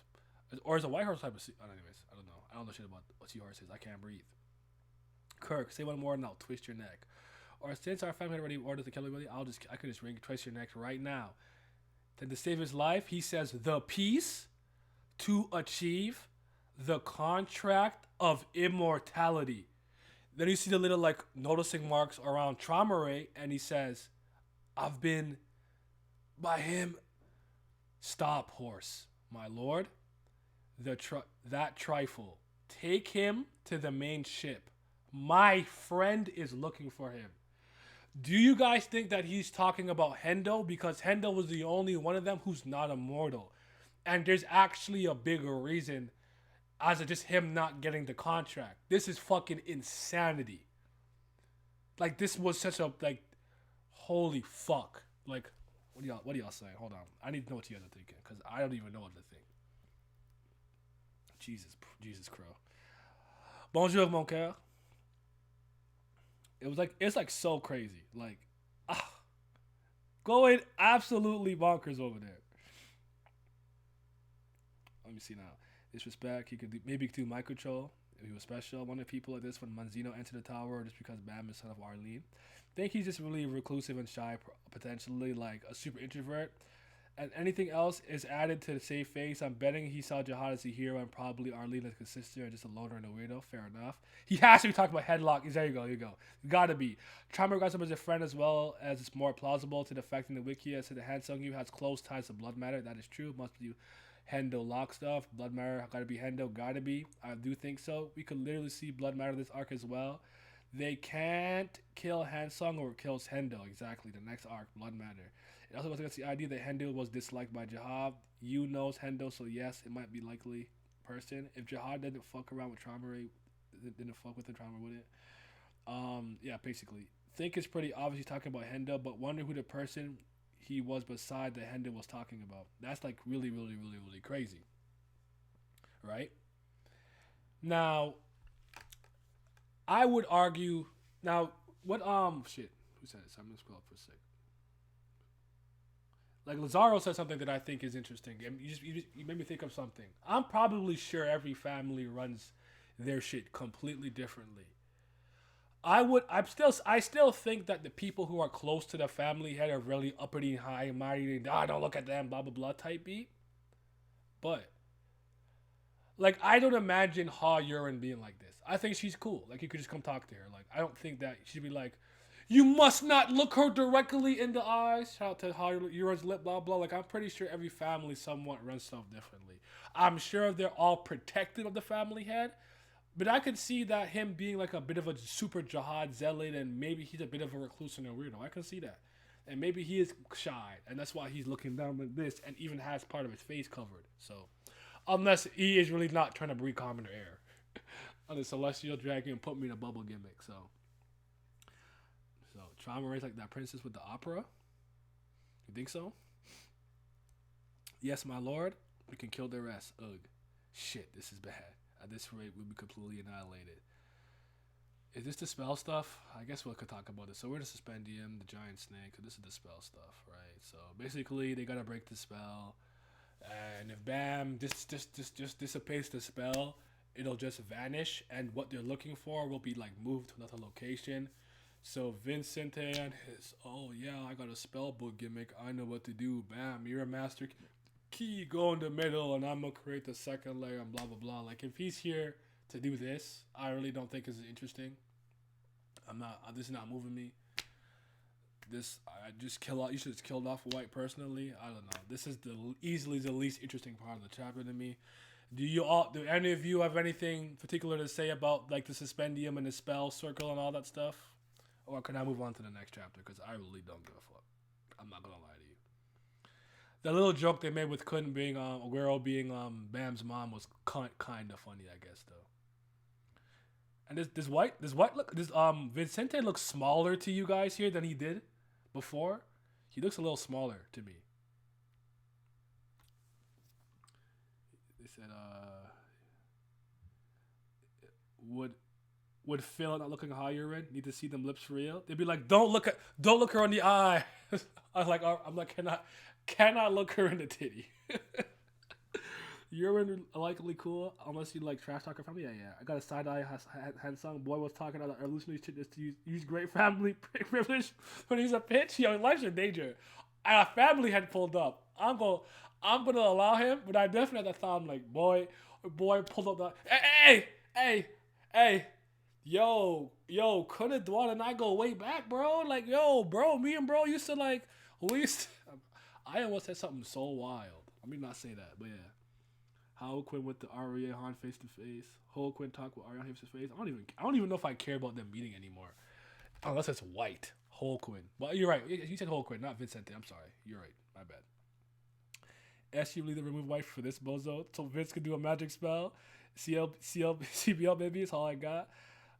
or is a white horse type of sea? Anyways, I don't know. I don't know shit about what seahorse is. I can't breathe. Kirk, say one more and I'll twist your neck. Or since our family had already ordered to kill everybody, I could just twist your neck right now. Then to save his life, he says the peace to achieve the contract of immortality. Then you see the little like noticing marks around Traumerei, and he says, I've been by him. Stop, horse, my lord. That trifle. Take him to the main ship. My friend is looking for him. Do you guys think that he's talking about Hendo? Because Hendo was the only one of them who's not immortal. And there's actually a bigger reason as of just him not getting the contract. This is fucking insanity. Like, this was such a, like, holy fuck. Like, what do y'all saying? Hold on. I need to know what you guys are thinking. Because I don't even know what to think. Jesus Crow. Bonjour, mon coeur. It's like so crazy. Like, going absolutely bonkers over there. Let me see now. Disrespect. He could maybe do mind control if he was special. One of the people like this when Manzino entered the tower, or just because Bam is son of Arlene. Think he's just really reclusive and shy, potentially like a super introvert. And anything else is added to the save face. I'm betting he saw Jihad as a hero and probably Arlene as his sister and just a loner and a weirdo. Fair enough. He has to be talking about headlock. There you go. Gotta be. Charmer got him as a friend as well as it's more plausible to the fact in the wiki as to the Han Sung Yu has close ties to blood matter. That is true. Must be Hendo lock stuff. Blood matter gotta be Hendo. Gotta be. I do think so. We could literally see blood matter this arc as well. They can't kill Han Sung or it kills Hendo. Exactly. The next arc, blood matter. It also goes against the idea that Hendo was disliked by Jihad. You knows Hendo, so yes, it might be likely person. If Jihad didn't fuck around with Traumerei, didn't fuck with the Traumerei with it. Yeah, basically. Think it's pretty obvious he's talking about Hendo, but wonder who the person he was beside that Hendo was talking about. That's like really, really, really, really crazy. Right? Now, I would argue. Now, what shit. Who said it? So I'm gonna scroll up for a sec. Like Lazaro said something that I think is interesting. You made me think of something. I'm probably sure every family runs their shit completely differently. I still think that the people who are close to the family head are really uppity, high and mighty. Don't look at them, blah blah blah type beat. But like, I don't imagine Ha Yurin being like this. I think she's cool. Like, you could just come talk to her. Like, I don't think that she'd be like, You must not look her directly in the eyes. Shout out to how yours lip, blah blah. Like I'm pretty sure every family somewhat runs stuff differently. I'm sure they're all protective of the family head, but I could see that him being like a bit of a super jihad zealot, and maybe he's a bit of a recluse and a weirdo. I can see that, and maybe he is shy, and that's why he's looking down like this, and even has part of his face covered. So, unless he is really not trying to breathe common air, on the celestial dragon put me in a bubble gimmick. So Traumerei is like that princess with the opera. You think so? Yes, my lord. We can kill the rest. Ugh. Shit, this is bad. At this rate, we'll be completely annihilated. Is this the spell stuff? I guess we could talk about this. So we're the Suspendium, the giant snake. So this is the spell stuff, right? So basically, they gotta break the spell, and if Bam just dissipates the spell, it'll just vanish, and what they're looking for will be like moved to another location. So Vincent and his, oh yeah, I got a spell book gimmick. I know what to do. Bam, you're a master key. Go in the middle, and I'm gonna create the second layer and blah blah blah. Like if he's here to do this, I really don't think this is interesting. I'm not. This is not moving me. This I just kill out. You should just killed off White personally. I don't know. This is easily the least interesting part of the chapter to me. Do any of you have anything particular to say about like the Suspendium and the spell circle and all that stuff? Or can I move on to the next chapter? Because I really don't give a fuck. I'm not gonna lie to you. The little joke they made with Kun being Aguero being Bam's mom was kind of funny, I guess though. And this Vincente looks smaller to you guys here than he did before. He looks a little smaller to me. They said would Phil not looking how you're in need to see them lips for real? They'd be like, don't look her in the eye. I'm like, cannot look her in the titty. Urine likely cool unless you like trash talking family. Yeah. I got a side eye handsome boy was talking about evolutionary shit just to use great family privilege when he's a bitch. Yo, life's in danger. A family had pulled up. I'm gonna allow him, but I definitely at that time like boy pulled up the hey. Yo, couldn't Dwan and I go way back, bro? Like, yo, bro, me and bro used to like, I almost said something so wild. Let me not say that, but yeah. How Quinn with the Arya Han face to face. Ho Quinn talk with Arya face to face. I don't even know if I care about them meeting anymore, unless it's White Ho Quinn. But you're right. You said Ho Quinn, not Vincente. I'm sorry. You're right. My bad. SU leader remove White for this bozo, so Vince could do a magic spell. CBL baby is all I got.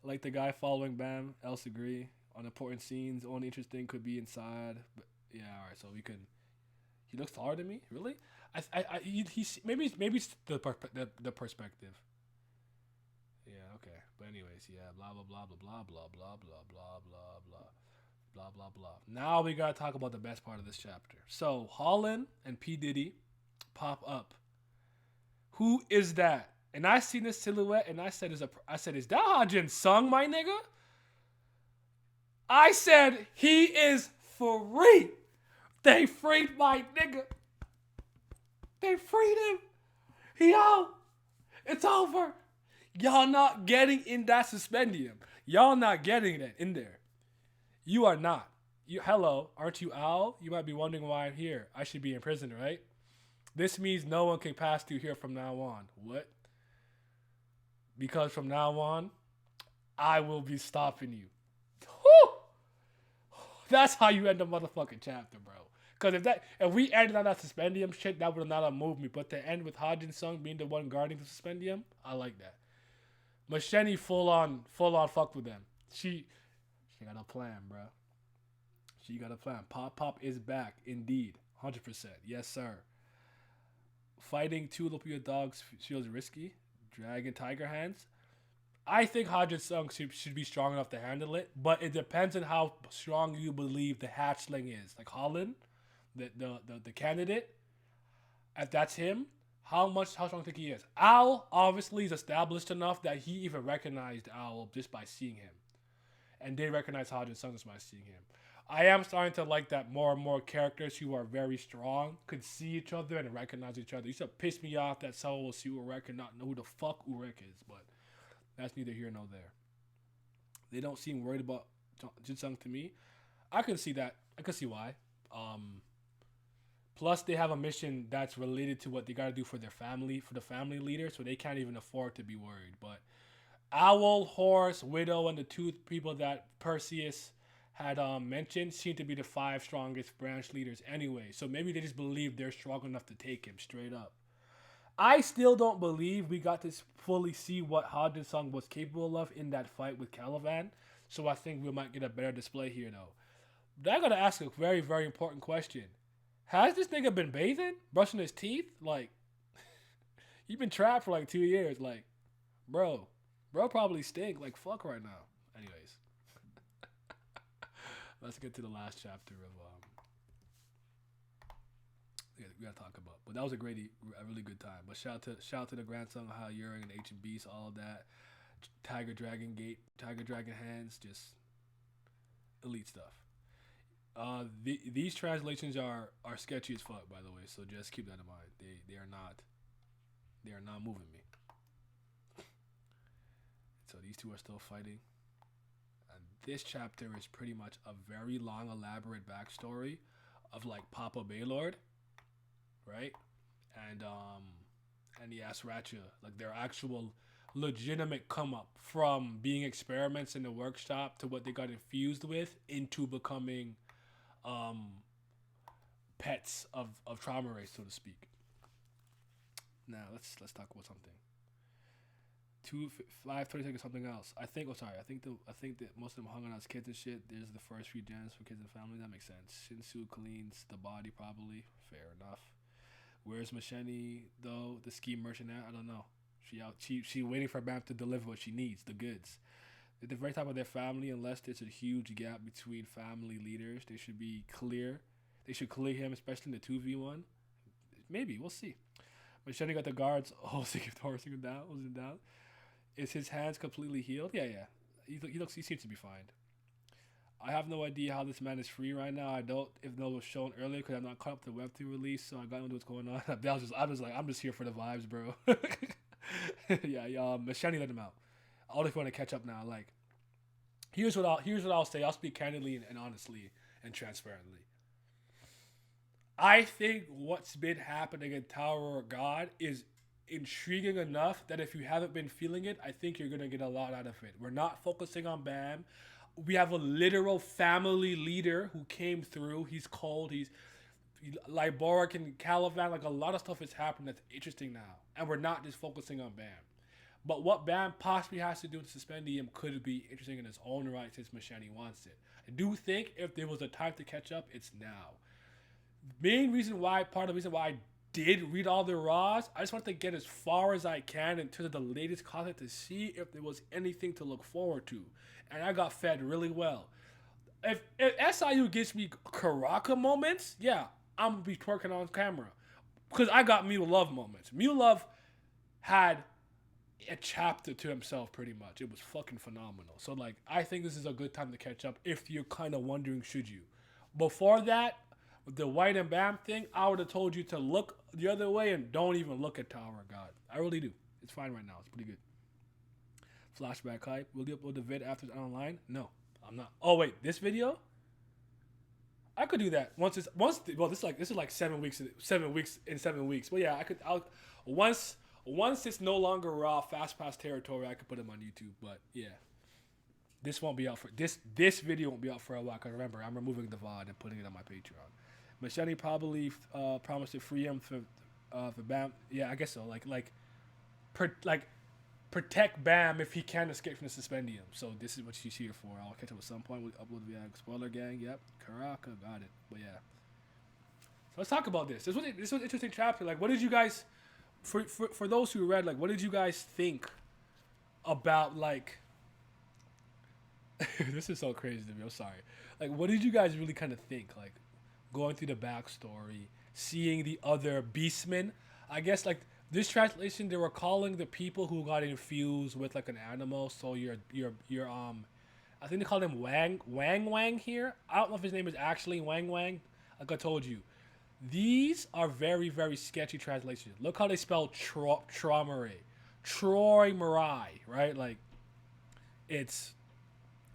Like the guy following Bam, else agree. On important scenes, only interesting could be inside. But yeah, all right. So we can. He looks taller than me, really. Maybe it's the perspective. Yeah, okay. But anyways, yeah, blah blah blah blah blah blah blah blah blah blah blah blah blah. Now we gotta talk about the best part of this chapter. So Holland and P Diddy pop up. Who is that? And I seen this silhouette, and I said, "Is that Ha-Jin Sung, my nigga?" I said he is free. They freed my nigga. They freed him. He out. It's over. Y'all not getting in that Suspendium. Y'all not getting it in there. You are not. Hello, aren't you Al? You might be wondering why I'm here. I should be in prison, right? This means no one can pass through here from now on. What? Because from now on, I will be stopping you. Whew! That's how you end the motherfucking chapter, bro. Because if we ended on that Suspendium shit, that would not have moved me. But to end with Ha-Jin Sung being the one guarding the Suspendium, I like that. Machete full on fucked with them. She got a plan, bro. She got a plan. Pop is back, indeed. 100%. Yes, sir. Fighting two Lupia dogs feels risky. Dragon Tiger Hands. I think Ha-Jin Sung should be strong enough to handle it, but it depends on how strong you believe the hatchling is. Like Holland, the candidate, if that's him, how strong do you think he is? Al obviously is established enough that he even recognized Al just by seeing him. And they recognize Ha-Jin Sung just by seeing him. I am starting to like that more and more characters who are very strong could see each other and recognize each other. It used to piss me off that someone will see Urek and not know who the fuck Urek is, but that's neither here nor there. They don't seem worried about Jinsung to me. I can see that. I can see why. Plus, they have a mission that's related to what they gotta do for their family, for the family leader, so they can't even afford to be worried. But Owl, Horse, Widow, and the two people that Perseus had mentioned seem to be the five strongest branch leaders anyway. So maybe they just believe they're strong enough to take him straight up. I still don't believe we got to fully see what Ha Sung was capable of in that fight with Caliban. So I think we might get a better display here, though. But I gotta ask a very, very important question. Has this nigga been bathing? Brushing his teeth? Like, you've been trapped for like 2 years. Like, bro probably stink like fuck right now. Anyways, let's get to the last chapter of we gotta talk about. But that was a really good time. But shout out to the grandson, how Yuring and Ancient Beast, all of that, Tiger Dragon Gate, Tiger Dragon Hands, just elite stuff. These translations are sketchy as fuck, by the way. So just keep that in mind. They are not moving me. So these two are still fighting. And this chapter is pretty much a very long, elaborate backstory of like Papa Baylord, right? And the Asracha, like their actual legitimate come up from being experiments in the workshop to what they got infused with into becoming pets of Traumerei, so to speak. Now let's talk about something. 5:36 or something else. I think that most of them hung on as kids and shit. There's the first few gens for kids and family. That makes sense. Shinsu cleans the body probably. Fair enough. Where's Macheni though? The ski merchant now? I don't know. She waiting for Bam to deliver what she needs, the goods. At the very top of their family, unless there's a huge gap between family leaders, they should be clear. They should clear him, especially in the 2v1. Maybe, we'll see. Macheni got the guards holding him down. Is his hands completely healed? Yeah. He seems to be fine. I have no idea how this man is free right now. I don't, if no was shown earlier, because I'm not caught up to Web2 release, so I got into what's going on. I'm just here for the vibes, bro. Macheni let him out. All if you want to catch up now, like, here's what I'll say. I'll speak candidly and honestly and transparently. I think what's been happening in Tower of God is intriguing enough that if you haven't been feeling it, I think you're gonna get a lot out of it. We're not focusing on Bam. We have a literal family leader who came through. He's cold. He's like Borak and Caliban. Like a lot of stuff is happening that's interesting now, and we're not just focusing on Bam. But what Bam possibly has to do to suspend him could be interesting in its own right since Macheni wants it. I do think if there was a time to catch up, it's now. Part of the reason why I did read all the raws, I just wanted to get as far as I can in terms of the latest content to see if there was anything to look forward to. And I got fed really well. If SIU gives me Karaka moments, yeah, I'm going to be twerking on camera. Because I got Mew Love moments. Mew Love had a chapter to himself pretty much. It was fucking phenomenal. So, like, I think this is a good time to catch up if you're kind of wondering, should you? Before that, with the White and Bam thing, I would have told you to look the other way and don't even look at Tower of God. I really do. It's fine right now. It's pretty good. Flashback hype. Will you upload the vid after it's online? No, I'm not. Oh wait, this video? I could do that this is like 7 weeks in 7 weeks. But yeah, once it's no longer raw fast pass territory, I could put them on YouTube. But yeah. This won't be out for this video won't be out for a while, because remember, I'm removing the VOD and putting it on my Patreon. Macheni probably promised to free him for Bam. Yeah, I guess so. Protect Bam if he can escape from the suspendium. So this is what she's here for. I'll catch up at some point. We'll upload via spoiler gang. Yep, Karaka got it. But yeah, so let's talk about this. This was an interesting chapter. Like, what did you guys, for those who read, like, what did you guys think about, like? This is so crazy to me. I'm sorry. Like, what did you guys really kind of think? Like, going through the backstory, seeing the other beastmen. I guess, like, this translation, they were calling the people who got infused with, like, an animal. So your I think they call him Wang here. I don't know if his name is actually Wang. Like I told you, these are very, very sketchy translations. Look how they spell Traumerei, right? Like, it's.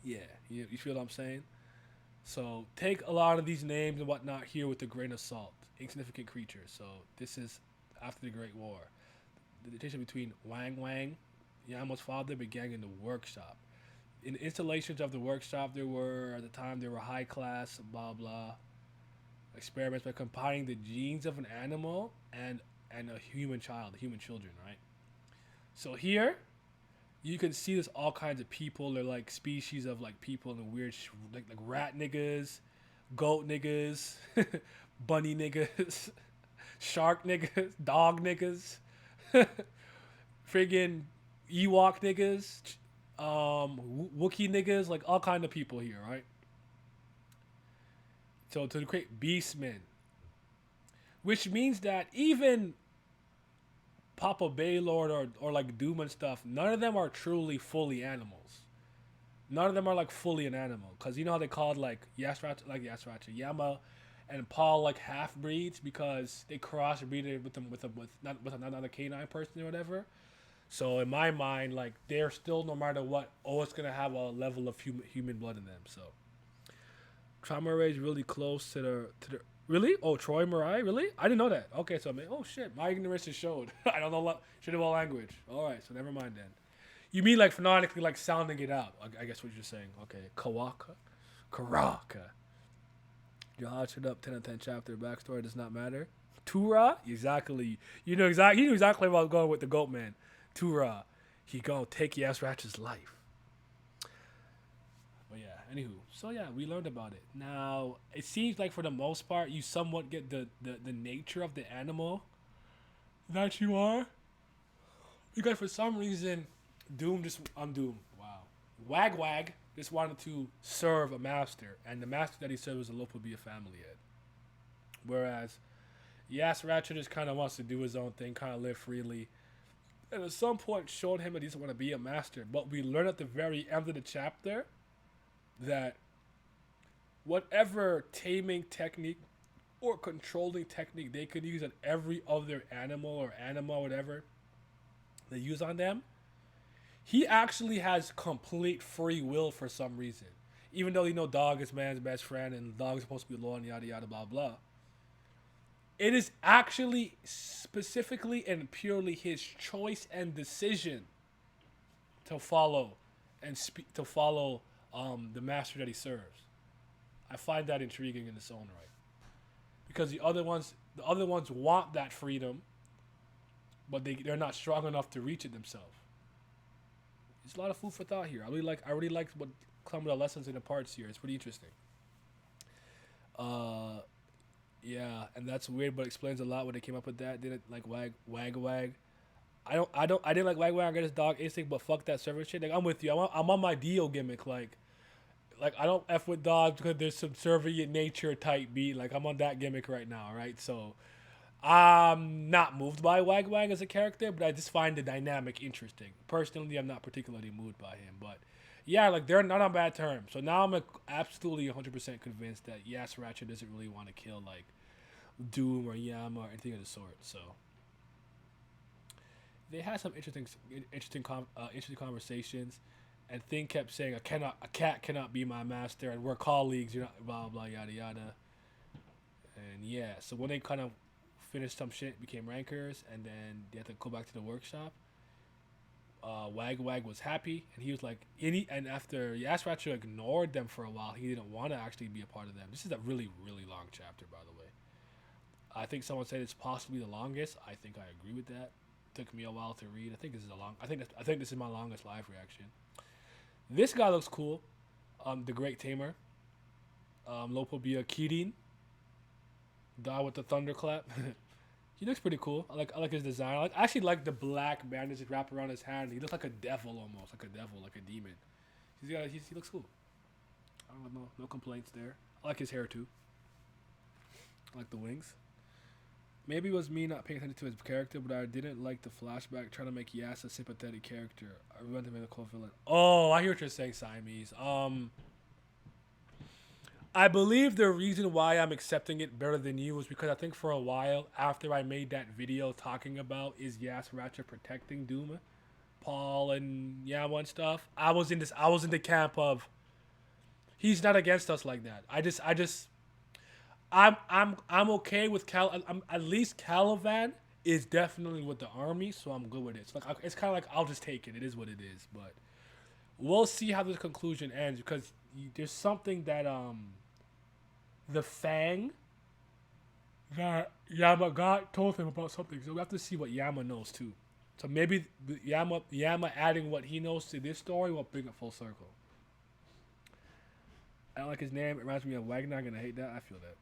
Yeah, You feel what I'm saying? So take a lot of these names and whatnot here with a grain of salt. Insignificant creatures. So this is after the Great War. The tension between Wang Wang, Yamo's father, began in the workshop. In the installations of the workshop, there were at the time there were high class blah blah experiments by combining the genes of an animal and a human child, human children, right? So here you can see there's all kinds of people. They're like species of like people and weird like rat niggas, goat niggas, bunny niggas, shark niggas, dog niggas, friggin' Ewok niggas, Wookie niggas, like all kind of people here, right? So to create beastmen, which means that even Papa Baylord or like Doom and stuff, none of them are truly fully animals. None of them are like fully an animal, cause you know how they called like Yama, and Paul like half breeds because they crossbreeded with another canine person or whatever. So in my mind, like they're still no matter what, always gonna have a level of human blood in them. So Traumerei is really close to the really? Oh, Troy Marai, really? I didn't know that. Okay, so I mean, oh shit, my ignorance is showed. I don't know shit about language. All right, so never mind then. You mean like phonetically, like sounding it out? I guess what you're saying. Okay, Kawaka, Karaka. John shut up. 10 of 10 chapter backstory does not matter. Tura, exactly. You know exactly. He knew exactly what I was going with the goat man. Tura, he gonna take Yes Ratchet's life. But yeah, anywho, so yeah, we learned about it. Now it seems like for the most part, you somewhat get the nature of the animal that you are, because for some reason, I'm Doom. Wow, Wag Wag just wanted to serve a master, and the master that he served was a Po Bia family head. Whereas Yas Ratchet just kind of wants to do his own thing, kind of live freely. And at some point, showed him that he doesn't want to be a master. But we learn at the very end of the chapter that whatever taming technique or controlling technique they could use on every other animal or anima or whatever they use on them, he actually has complete free will for some reason. Even though dog is man's best friend and dog is supposed to be loyal and yada yada blah blah. It is actually specifically and purely his choice and decision to follow the master that he serves. I find that intriguing in its own right, because the other ones want that freedom, but they're not strong enough to reach it themselves. There's a lot of food for thought here. I really like what some of the lessons in the parts here. It's pretty interesting. Yeah, and that's weird, but explains a lot when they came up with that. Didn't like wag. I didn't like wag. I got his dog instinct, but fuck that server shit. Like I'm with you. I'm on my Dio gimmick. Like I don't f with dogs because there's subservient nature type beat. Like I'm on that gimmick right now, right? So I'm not moved by Wag as a character, but I just find the dynamic interesting. Personally, I'm not particularly moved by him, but yeah, like they're not on bad terms. So now I'm absolutely 100% convinced that Yas Ratchet doesn't really want to kill like Doom or Yama or anything of the sort. So they had some interesting conversations, and Thing kept saying, a cat cannot be my master, and we're colleagues, blah blah yada yada. And yeah, so when they kind of finished some shit, became rankers, and then they had to go back to the workshop. Wag was happy, and he was like, and after Yas Ratchet ignored them for a while, he didn't want to actually be a part of them. This is a really, really long chapter, by the way. I think someone said it's possibly the longest. I think I agree with that. Took me a while to read. I think this is my longest live reaction. This guy looks cool. The Great Tamer. Po Bia Kirin. Die with the thunderclap. He looks pretty cool. I like his design. I actually like the black bandages wrapped around his hand. He looks like a devil almost, like a demon. He looks cool. I don't know, no complaints there. I like his hair too. I like the wings. Maybe it was me not paying attention to his character, but I didn't like the flashback trying to make Yas a sympathetic character. I wanted to make a cool villain. Oh, I hear what you're saying, Siamese. I believe the reason why I'm accepting it better than you was because I think for a while after I made that video talking about is Yas Ratchet protecting Doom, Paul and Yama and stuff, I was in the camp of He's not against us like that. I'm okay with at least Caliban is definitely with the army, so I'm good with it. So like it's kind of like I'll just take it. It is what it is, but we'll see how the conclusion ends because there's something that the Fang that Yama got told him about something. So we have to see what Yama knows too. So maybe Yama adding what he knows to this story will bring it full circle. I don't like his name. It reminds me of Wagner. I'm gonna hate that. I feel that.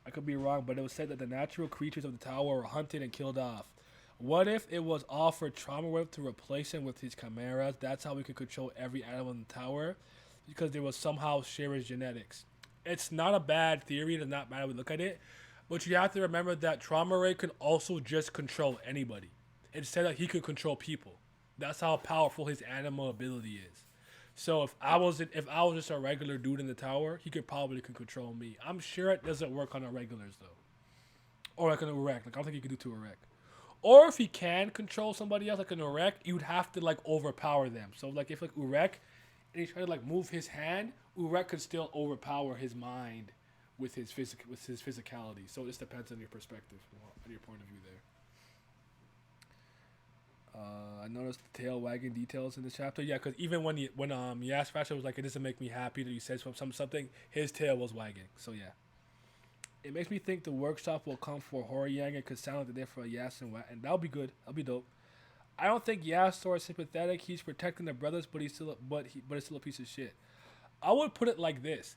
I could be wrong, but it was said that the natural creatures of the tower were hunted and killed off. What if it was all for Traumerei to replace him with his chimeras? That's how we could control every animal in the tower, because they will somehow share his genetics. It's not a bad theory. It's not bad when we look at it, but you have to remember that Traumerei could also just control anybody. It said that he could control people. That's how powerful his animal ability is. So if I was just a regular dude in the tower, he could control me. I'm sure it doesn't work on our regulars though, or like an Urek. Like I don't think he could do to Urek. Or if he can control somebody else like an Urek, you'd have to like overpower them. So like if like Urek and he tried to like move his hand, Urek could still overpower his mind with his physicality. So it just depends on your perspective, on your point of view there. I noticed the tail wagging details in this chapter. Yeah, because even when Yas Ratchet was like, it doesn't make me happy that you said something, his tail was wagging. So yeah, it makes me think the workshop will come for Horiyang. It could sound like they're there for Yas and that'll be good. That'll be dope. I don't think Yastor is sympathetic. He's protecting the brothers, but it's still a piece of shit. I would put it like this: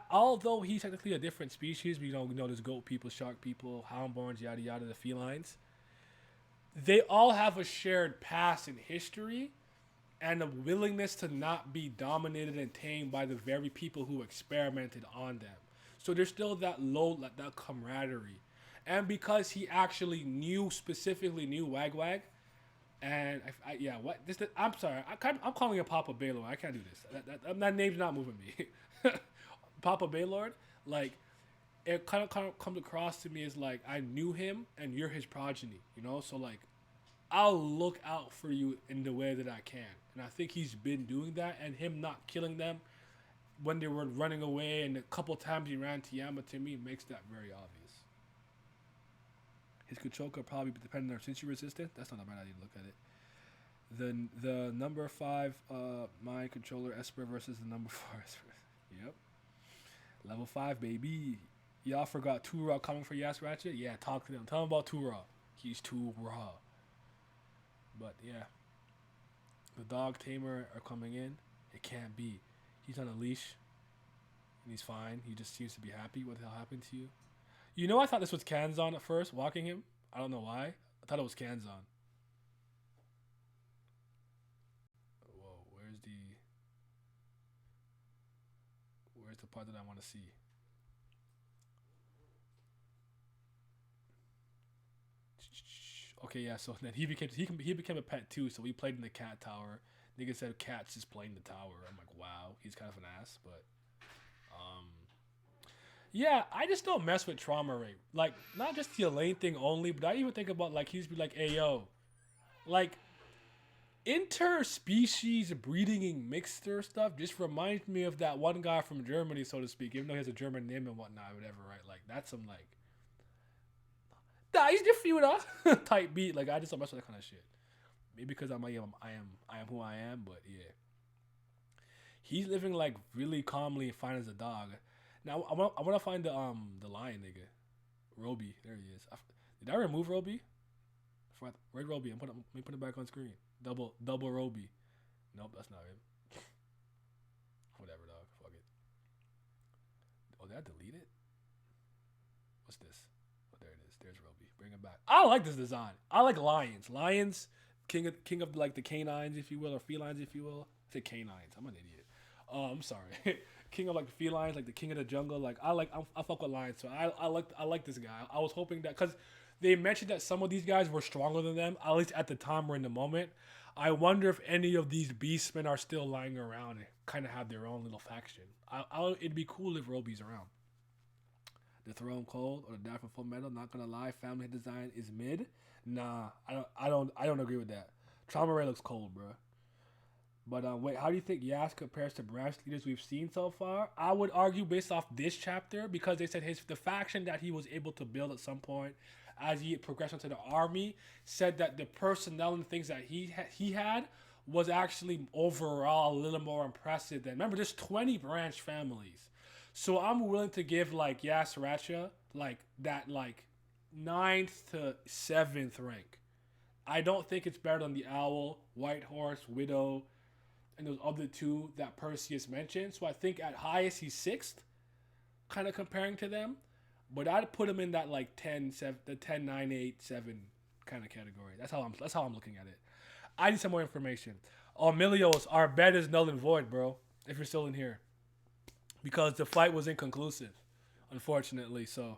although he's technically a different species, we know there's goat people, shark people, houndborns, yada yada, the felines. They all have a shared past and history, and a willingness to not be dominated and tamed by the very people who experimented on them. So there's still that camaraderie, and because he actually specifically knew Wagwag, and I'm sorry, I'm calling it Papa Baylord. I can't do this. That name's not moving me. Papa Baylord, like it kind of comes across to me as like I knew him and you're his progeny, So like I'll look out for you in the way that I can, and I think he's been doing that. And him not killing them when they were running away, and a couple times he ran to Yama, to me makes that very obvious. His control could probably be dependent on sensory resistance. That's not a bad idea to look at it. The number 5 mind controller Esper versus the number 4 Esper. Yep. Level 5, baby. Y'all forgot Tura coming for Yas Ratchet? Yeah, talk to them. Tell him about Tura. He's too raw. But yeah. The dog tamer are coming in. It can't be. He's on a leash. And he's fine. He just seems to be happy. What the hell happened to you? I thought this was Kanzon at first, walking him. I don't know why. I thought it was Kanzon. Whoa, where's the part that I want to see? Okay, yeah. So then he became a pet too. So we played in the cat tower. Nigga said cats just playing the tower. I'm like, wow, he's kind of an ass, but yeah, I just don't mess with Traumerei. Like, not just the Elaine thing only, but I even think about like he's be like, hey yo, like interspecies breeding and mixture stuff just reminds me of that one guy from Germany, so to speak. Even though he has a German name and whatnot, whatever, right? Like that's some like da ist der Führer type beat. Like I just don't mess with that kind of shit. Maybe because I am who I am, but yeah. He's living like really calmly and fine as a dog. Now I want to find the lion nigga, Roby. There he is. Did I remove Roby? Where's Roby? Let me put it back on screen. Double Roby. Nope, that's not him. Whatever, dog. Fuck it. Oh, did I delete it? What's this? Oh, there it is. There's Roby. Bring him back. I like this design. I like lions. Lions, king of like the canines, if you will, or felines, if you will. I say canines. I'm an idiot. I'm sorry. King of like the felines, like the king of the jungle. Like I fuck with lions, so I like this guy. I was hoping that because they mentioned that some of these guys were stronger than them, at least at the time or in the moment. I wonder if any of these beastmen are still lying around and kind of have their own little faction. It'd be cool if Roby's around. The Throne Cold or the Daphne Full Metal. Not gonna lie, family design is mid. Nah, I don't agree with that. Traumerei looks cold, bro. But wait, how do you think Yas compares to branch leaders we've seen so far? I would argue based off this chapter because they said the faction that he was able to build at some point as he progressed into the army said that the personnel and things that he had was actually overall a little more impressive than. Remember, there's 20 branch families, so I'm willing to give like Yas Racha like that like ninth to seventh rank. I don't think it's better than the Owl, White Horse, Widow, and those other two that Perseus mentioned. So I think at highest he's sixth, kind of comparing to them. But I'd put him in that like 10, 7, the 10, 9, 8, 7 kind of category. That's how I'm looking at it. I need some more information. Oh, Milios, our bet is null and void, bro. If you're still in here, because the fight was inconclusive, unfortunately. So,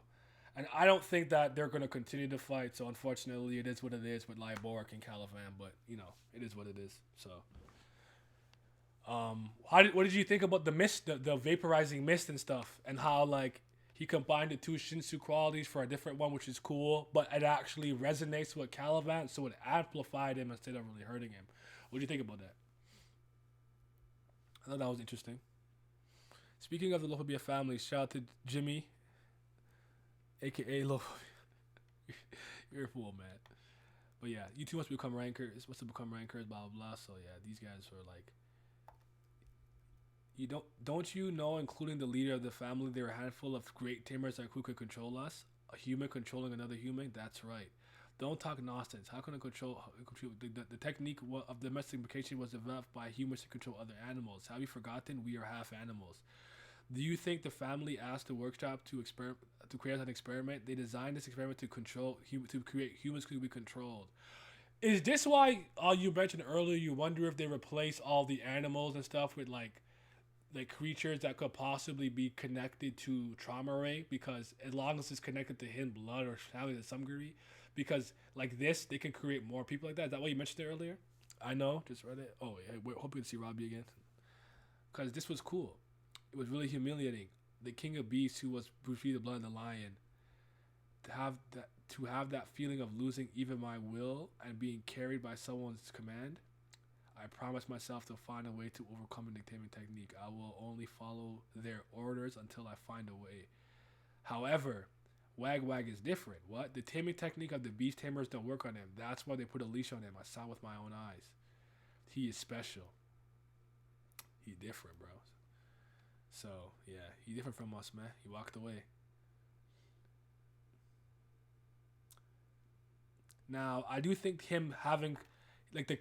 and I don't think that they're gonna continue to fight. So, unfortunately, it is what it is with Lyborg and Calivan. But it is what it is. So, what did you think about the mist, the vaporizing mist and stuff, and how like he combined the two Shinsu qualities for a different one, which is cool, but it actually resonates with Caliban, so it amplified him instead of really hurting him. What do you think about that? I thought that was interesting. Speaking of the Lopabia family, shout out to Jimmy, aka Lopabia. You're a fool, man. But yeah, you two must become rankers. Must have become rankers, blah blah blah. So yeah, these guys are like. You don't you know, including the leader of the family, there are a handful of great tamers who could control us. A human controlling another human. That's right. Don't talk nonsense. How can I control the technique of domestication was developed by humans to control other animals? Have you forgotten we are half animals? Do you think the family asked the workshop to create an experiment? They designed this experiment to create humans who could be controlled. Is this why you mentioned earlier? You wonder if they replace all the animals and stuff with like creatures that could possibly be connected to Traumerei, because as long as it's connected to him, blood or family to some degree, because like this, they can create more people like that. Is that why you mentioned it earlier? I know, just read it. Oh, yeah, hope you can see Robbie again, because this was cool. It was really humiliating. The king of beasts, who was breathed the blood of the lion, to have that feeling of losing even my will and being carried by someone's command. I promise myself to find a way to overcome the taming technique. I will only follow their orders until I find a way. However, Wag Wag is different. What? The taming technique of the beast tamers don't work on him. That's why they put a leash on him. I saw with my own eyes. He is special. He's different, bro. So, yeah, he's different from us, man. He walked away. Now, I do think him having like the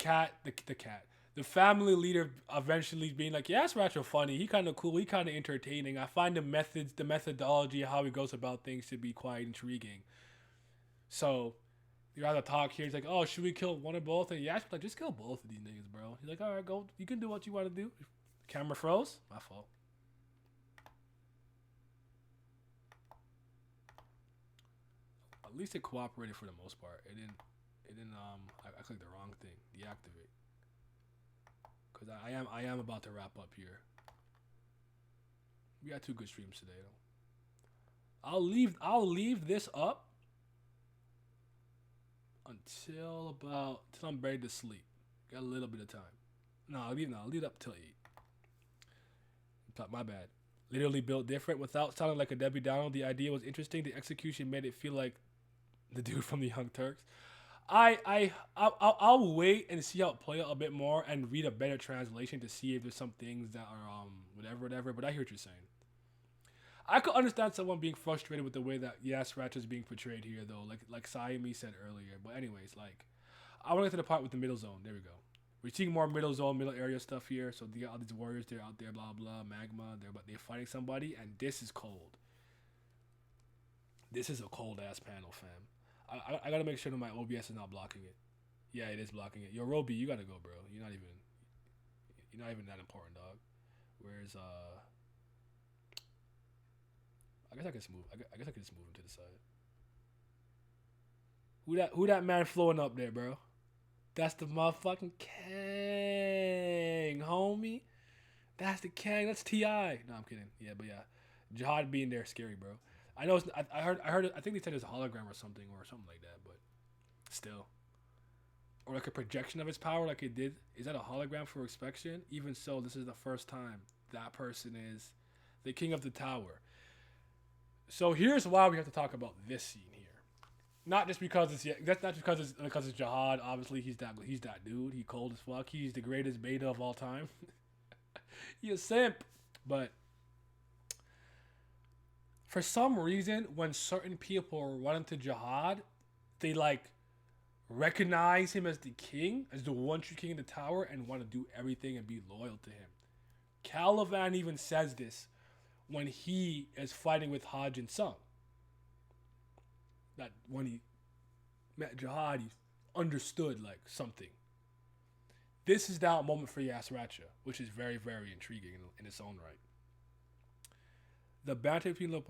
family leader eventually being like, yeah, it's retro funny. He kind of cool. He kind of entertaining. I find the methodology, how he goes about things to be quite intriguing. So you rather talk here. He's like, oh, should we kill one or both? And yeah, like, just kill both of these niggas, bro. He's like, all right, go. You can do what you want to do. Camera froze. My fault. At least it cooperated for the most part. It didn't. I clicked the wrong thing. Deactivate. Cause I am about to wrap up here. We got 2 good streams today though. I'll leave this up until I'm ready to sleep. Got a little bit of time. I'll leave it up till 8. My bad. Literally built different without sounding like a Debbie Downer. The idea was interesting. The execution made it feel like the dude from the Young Turks. I'll wait and see how it play out a bit more and read a better translation to see if there's some things that are whatever. But I hear what you're saying. I could understand someone being frustrated with the way that Ratchet is being portrayed here, though. Like Sayumi said earlier. But anyways, I want to get to the part with the middle zone. There we go. We're seeing more middle zone, middle area stuff here. So you got all these warriors, they're out there, blah blah, magma. They're fighting somebody, and this is cold. This is a cold ass panel, fam. I gotta make sure that my OBS is not blocking it. Yeah, it is blocking it. Yo, Roby, you gotta go, bro. You're not even that important, dog. Where's I guess I can just move. I guess I can just move him to the side. Who that man flowing up there, bro? That's the motherfucking Kang, homie. That's the Kang. That's T.I. No, I'm kidding. Yeah, but yeah, Jihad being there, scary, bro. I know. I heard. I think they said it's a hologram or something like that. But still, or like a projection of his power, like it did. Is that a hologram for inspection? Even so, this is the first time that person is the king of the tower. So here's why we have to talk about this scene here. Not just because that's not because it's Jihad. Obviously, he's that dude. He cold as fuck. He's the greatest beta of all time. He a simp, but for some reason, when certain people run into Jihad, they like recognize him as the king, as the one true king of the tower, and want to do everything and be loyal to him. Caliban even says this when he is fighting with Hodge and Sung. That when he met Jihad, he understood like something. This is that moment for Yasracha, which is very, very intriguing in its own right. The banter between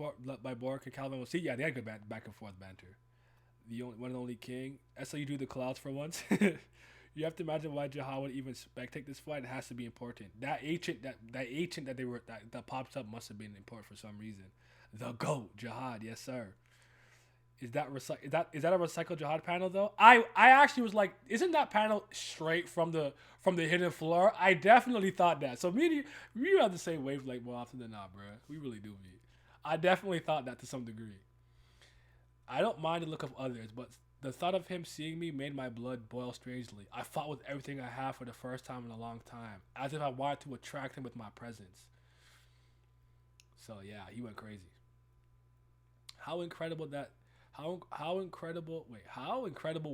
by Bork and Caliban was they had good back and forth banter. The one and only king. That's how you do the clouds for once. You have to imagine why Jihad would even spectate this fight. It has to be important. That ancient that pops up must have been important for some reason. The GOAT, Jihad, yes sir. Is that a recycled Jihad panel though? I actually was like, isn't that panel straight from the hidden floor? I definitely thought that. So we have the same wavelength more often than not, bro. We really do. I definitely thought that to some degree. I don't mind the look of others, but the thought of him seeing me made my blood boil strangely. I fought with everything I have for the first time in a long time, as if I wanted to attract him with my presence. So yeah, he went crazy. How incredible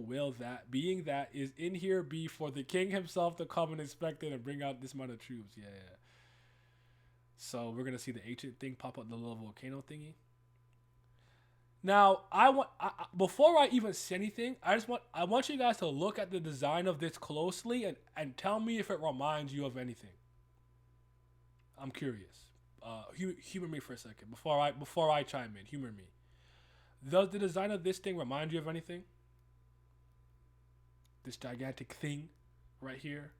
will that being that is in here be for the king himself to come and inspect it and bring out this amount of troops? Yeah. So we're gonna see the ancient thing pop up, the little volcano thingy. Now, before I even say anything, I want you guys to look at the design of this closely and tell me if it reminds you of anything. I'm curious. Humor me for a second before I chime in. Humor me. Does the design of this thing remind you of anything? This gigantic thing right here.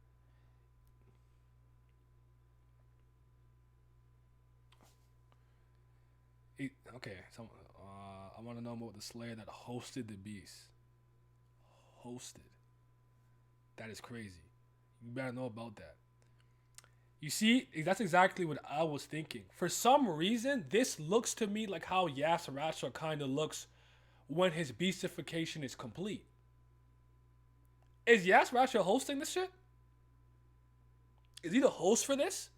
Okay, so I want to know about the Slayer that hosted the beast. Hosted. That is crazy. You better know about that. You see, that's exactly what I was thinking. For some reason, this looks to me like how Yasracha kind of looks when his beastification is complete. Is Yasracha hosting this shit? Is he the host for this?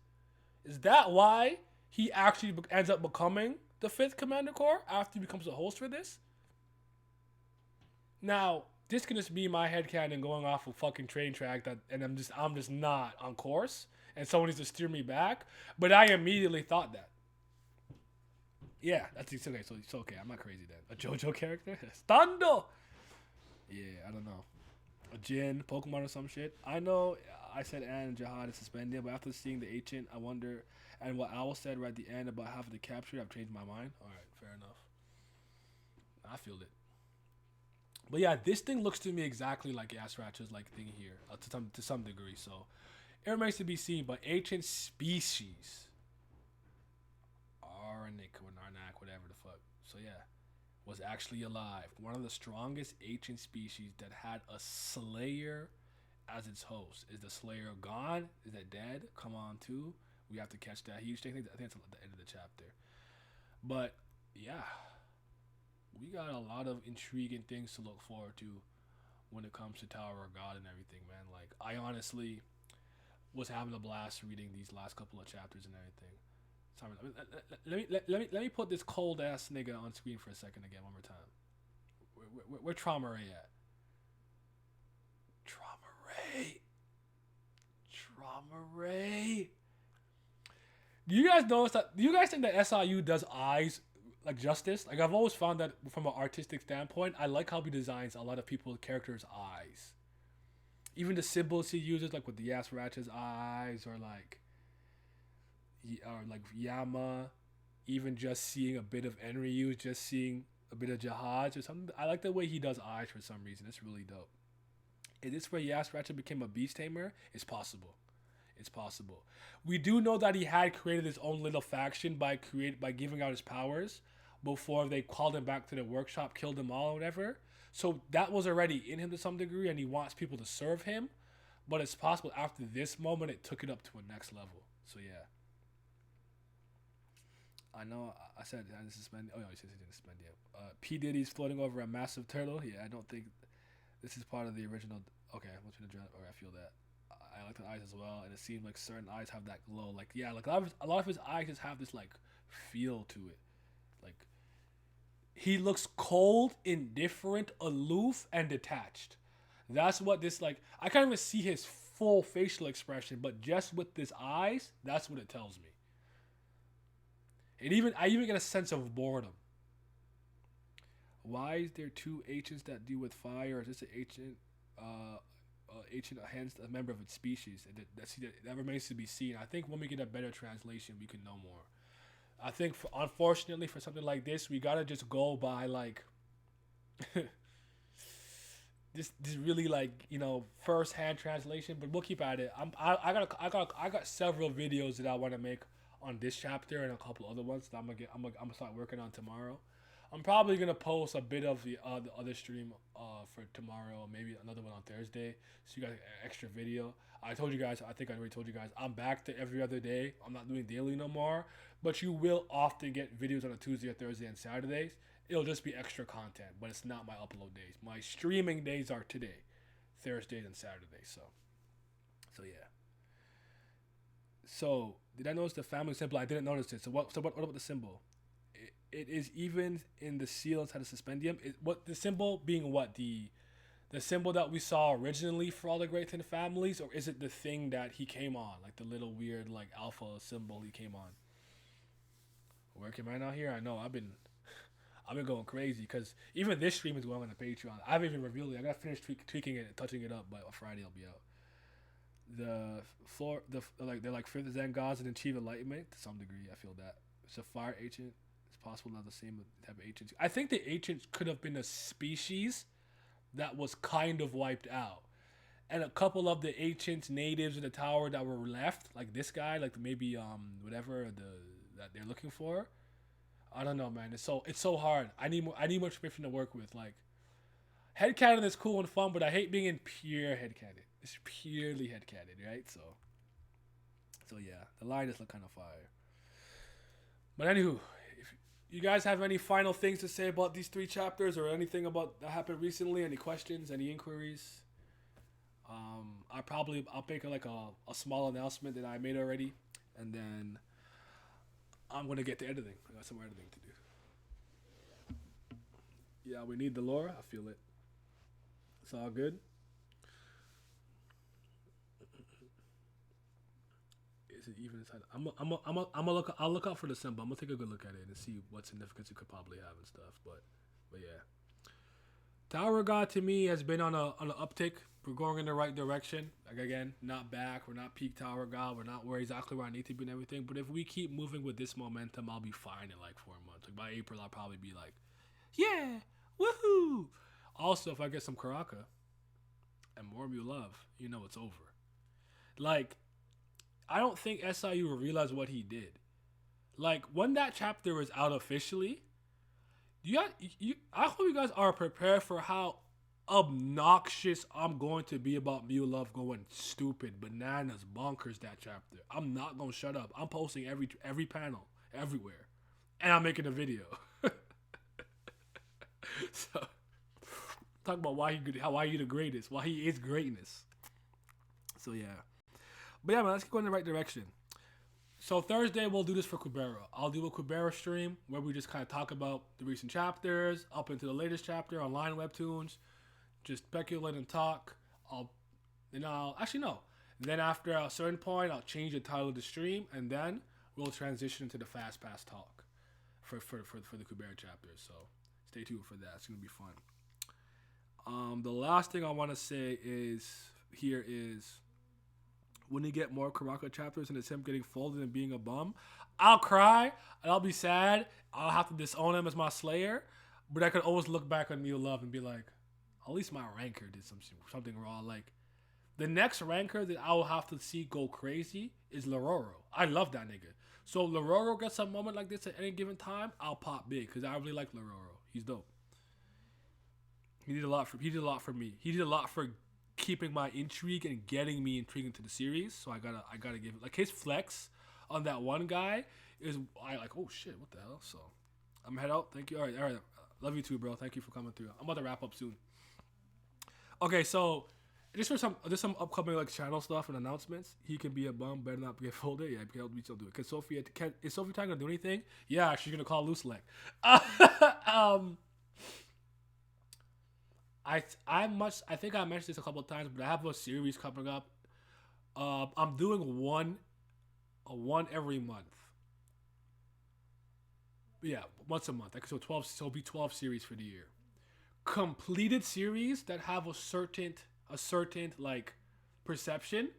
Is that why he actually ends up becoming the 5th Commander Corps after he becomes a host for this? Now, this can just be my headcanon going off a fucking train track and I'm just not on course, and someone needs to steer me back. But I immediately thought that. Yeah, that's okay. So it's okay. I'm not crazy then. A JoJo character? Stando! Yeah, I don't know. A Jin, Pokemon or some shit. I know I said and Jihad is suspended, but after seeing the ancient, I wonder, and what Owl said right at the end about half of the capture, I've changed my mind. Alright, fair enough. I feel it. But yeah, this thing looks to me exactly like Yasracha's like thing here, to some degree. So it remains to be seen. But ancient species, Arnik or Narnak, whatever the fuck. So yeah, was actually alive. One of the strongest ancient species that had a Slayer as its host. Is the Slayer gone? Is that dead? Come on, too. We have to catch that huge thing. I think it's at the end of the chapter. But yeah, we got a lot of intriguing things to look forward to when it comes to Tower of God and everything, man. Like, I honestly was having a blast reading these last couple of chapters and everything. Let me put this cold ass nigga on screen for a second again, one more time. Where Traumerei at? Traumerei. Do you guys notice that? Do you guys think that SIU does eyes like justice? Like, I've always found that from an artistic standpoint, I like how he designs a lot of people's characters' eyes. Even the symbols he uses, like with the Yasracha's eyes, or like Yama, even just seeing a bit of Enryu, just seeing a bit of Jihad or something. I like the way he does eyes for some reason. It's really dope. Is this where Yasracha became a beast tamer? It's possible. It's possible. We do know that he had created his own little faction by giving out his powers, before they called him back to the workshop, killed them all, or whatever. So that was already in him to some degree, and he wants people to serve him. But it's possible after this moment, it took it up to a next level. So yeah. I know I said I didn't suspend. Oh, no, he said he didn't suspend yet. P. Diddy's floating over a massive turtle. Yeah, I don't think this is part of the original. Okay, I'm trying to. I feel that. I like the eyes as well, and it seems like certain eyes have that glow. Like yeah, like a lot of his eyes just have this like feel to it. Like he looks cold, indifferent, aloof, and detached. That's what this like. I can't even see his full facial expression, but just with his eyes, that's what it tells me. I even get a sense of boredom. Why is there two agents that deal with fire? Is this an agent? Ancient hence a member of its species. That remains to be seen. I think when we get a better translation, we can know more. I think, unfortunately, for something like this, we gotta just go by like this really like first hand translation. But we'll keep at it. I got several videos that I want to make on this chapter and a couple other ones that I'm gonna start working on tomorrow. I'm probably gonna post a bit of the other stream for tomorrow, maybe another one on Thursday, so you guys get an extra video. I told you guys, I think I already told you guys, I'm back to every other day. I'm not doing daily no more, but you will often get videos on a Tuesday or Thursday and Saturdays. It'll just be extra content, but it's not my upload days. My streaming days are today, Thursdays and Saturdays. So yeah. So did I notice the family symbol? I didn't notice it. So what about the symbol? It is even in the seal inside the suspendium. What the symbol being what the symbol that we saw originally for all the great 10 families, or is it the thing that he came on, like the little weird like alpha symbol he came on? Working right now here. I know I've been going crazy because even this stream is going on the Patreon. I haven't even revealed it. I gotta finish tweaking it and touching it up, but Friday it'll be out. They're like fifth Zen gods and achieve enlightenment to some degree. I feel that it's a fire agent. Possible not the same type of ancients. I think the ancients could have been a species that was kind of wiped out, and a couple of the ancient natives of the tower that were left, like this guy, like maybe whatever that they're looking for. I don't know, man. It's so hard. I need more information to work with. Like headcanon is cool and fun, but I hate being in pure headcanon. It's purely headcanon, right? So yeah, the line is kind of fire. But anywho. You guys have any final things to say about these 3 chapters or anything about that happened recently? Any questions? Any inquiries? I'll make a small announcement that I made already, and then I'm gonna get to editing. I got some more editing to do. Yeah, we need the lore. I feel it. It's all good. Is it even inside? I'll look out for the symbol. I'm gonna take a good look at it and see what significance it could probably have and stuff. But yeah, Tower God to me has been on an uptick. We're going in the right direction. Like again, not back. We're not peak Tower God. We're not where exactly where I need to be and everything. But if we keep moving with this momentum, I'll be fine in like 4 months. Like by April, I'll probably be like, yeah, woohoo. Also, if I get some Karaka and more you love, it's over. Like. I don't think SIU will realize what he did. Like, when that chapter was out officially, I hope you guys are prepared for how obnoxious I'm going to be about Mew Love going stupid, bananas, bonkers that chapter. I'm not going to shut up. I'm posting every panel, everywhere. And I'm making a video. So, talk about why he the greatest, why he is greatness. So, yeah. But yeah, man, let's go in the right direction. So Thursday, we'll do this for Kubera. I'll do a Kubera stream where we just kind of talk about the recent chapters, up into the latest chapter, online webtoons, just speculate and talk. Actually, no. Then after a certain point, I'll change the title of the stream, and then we'll transition into the Fast Pass talk for the Kubera chapters. So stay tuned for that. It's going to be fun. The last thing I want to say is when you get more Karaka chapters and it's him getting folded and being a bum, I'll cry and I'll be sad. I'll have to disown him as my slayer, but I could always look back on Mew Love and be like, at least my ranker did something wrong. Like, The next ranker that I will have to see go crazy is Lororo. I love that nigga. So Lororo gets a moment like this at any given time, I'll pop big because I really like Lororo. He's dope. He did a lot for me. He did a lot for keeping my intrigue and getting me intrigued into the series. So I gotta give it like his flex on that one guy is I like, oh shit, what the hell? So I'm head out. Thank you. All right. Love you too, bro. Thank you for coming through. I'm about to wrap up soon. Okay, so just for some upcoming like channel stuff and announcements. He can be a bum, better not get folded. Yeah, we still do it. Is Sophie Tang gonna do anything? Yeah, she's gonna call loose leg. I think I mentioned this a couple of times, but I have a series coming up. I'm doing one every month. Yeah, once a month. So 12. So it'll be 12 series for the year. Completed series that have a certain like perception,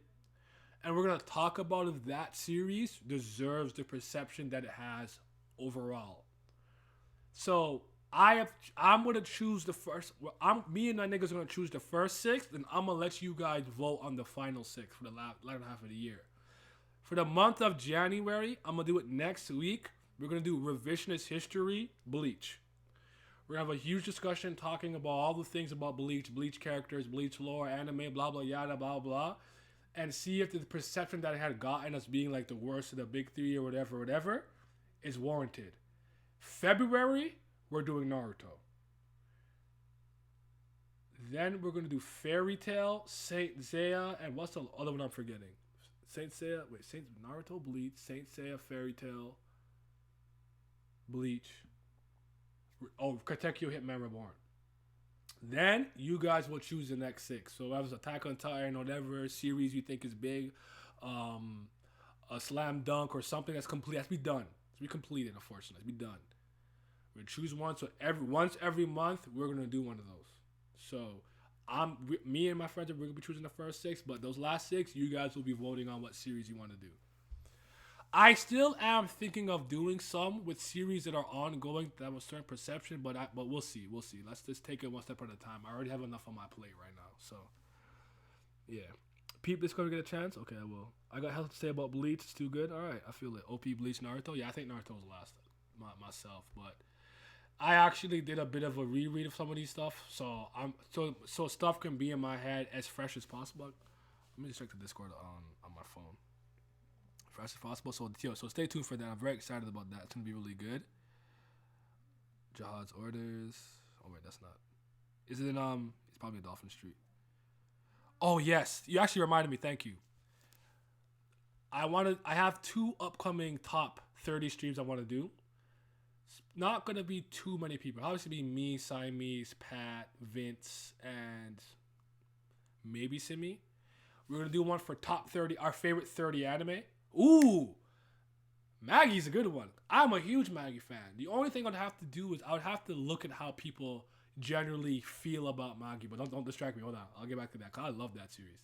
and we're gonna talk about if that series deserves the perception that it has overall. So I'm gonna choose the first. Me and my niggas are gonna choose the first six, and I'm gonna let you guys vote on the final six for the latter half of the year. For the month of January, I'm gonna do it next week. We're gonna do revisionist history, Bleach. We're gonna have a huge discussion talking about all the things about Bleach characters, Bleach lore, anime, blah blah yada blah blah, and see if the perception that it had gotten as being like the worst of the big three or whatever, is warranted. February, we're doing Naruto. Then we're gonna do Fairy Tail, Saint Seiya, and what's the other one I'm forgetting? Saint Naruto, Bleach, Saint Seiya, Fairy Tail, Bleach. Oh, Katekyo Hitman Reborn. Then you guys will choose the next six. So that was Attack on Titan, whatever series you think is big, a slam dunk or something that's complete. That's be done. It's be completed, unfortunately. It's be done. We're gonna choose one. So once every month, we're gonna do one of those. So me and my friends are gonna be choosing the first six, but those last six, you guys will be voting on what series you want to do. I still am thinking of doing some with series that are ongoing that have a certain perception, but we'll see. Let's just take it one step at a time. I already have enough on my plate right now, so yeah. Peep, this gonna get a chance? Okay, I will. I got hell to say about Bleach. It's too good. All right, I feel it. OP Bleach Naruto. Yeah, I think Naruto was last myself, but I actually did a bit of a reread of some of these stuff, so so stuff can be in my head as fresh as possible. Let me just check the Discord on my phone. Fresh as possible. So stay tuned for that. I'm very excited about that. It's gonna be really good. Jihad's orders. Oh wait, that's not. Is it in It's probably Dolphin Street. Oh yes, you actually reminded me. Thank you. I have two upcoming top 30 streams I want to do. It's not gonna be too many people. Obviously, be me, Siamese, Pat, Vince, and maybe Simi. We're gonna do one for top 30, our favorite 30 anime. Ooh, Maggie's a good one. I'm a huge Maggie fan. The only thing I'd have to do is I would have to look at how people generally feel about Maggie. But don't distract me. Hold on, I'll get back to that. Cause I love that series.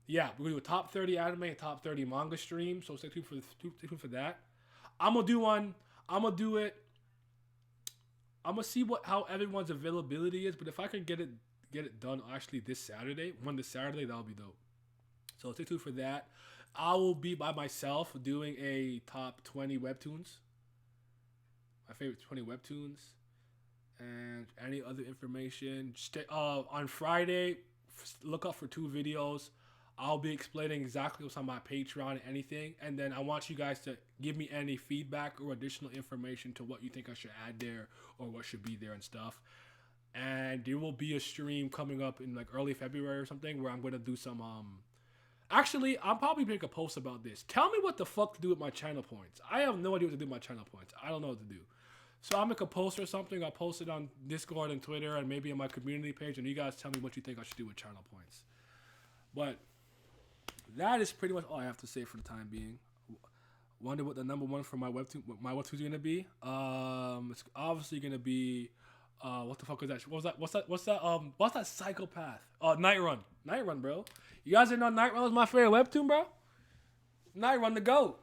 Yeah, we're gonna do a top 30 anime and top 30 manga stream. So stay tuned for that. I'm gonna do one. I'm gonna do it. I'm gonna see how everyone's availability is. But if I can get it done actually this Saturday, that'll be dope. So stay tuned for that. I will be by myself doing a top 20 webtoons. My favorite 20 webtoons. And any other information. On Friday, look up for 2 videos. I'll be explaining exactly what's on my Patreon and anything. And then I want you guys to give me any feedback or additional information to what you think I should add there or what should be there and stuff. And there will be a stream coming up in like early February or something where I'm going to do some... Actually, I'll probably make a post about this. Tell me what the fuck to do with my channel points. I have no idea what to do with my channel points. I don't know what to do. So I'll make a post or something. I'll post it on Discord and Twitter and maybe on my community page. And you guys tell me what you think I should do with channel points. But that is pretty much all I have to say for the time being. Wonder what the number one for my webtoon is gonna be. It's obviously gonna be what the fuck is that? What's that psychopath? Night Run, bro. You guys didn't know Night Run was my favorite webtoon, bro? Night Run the GOAT.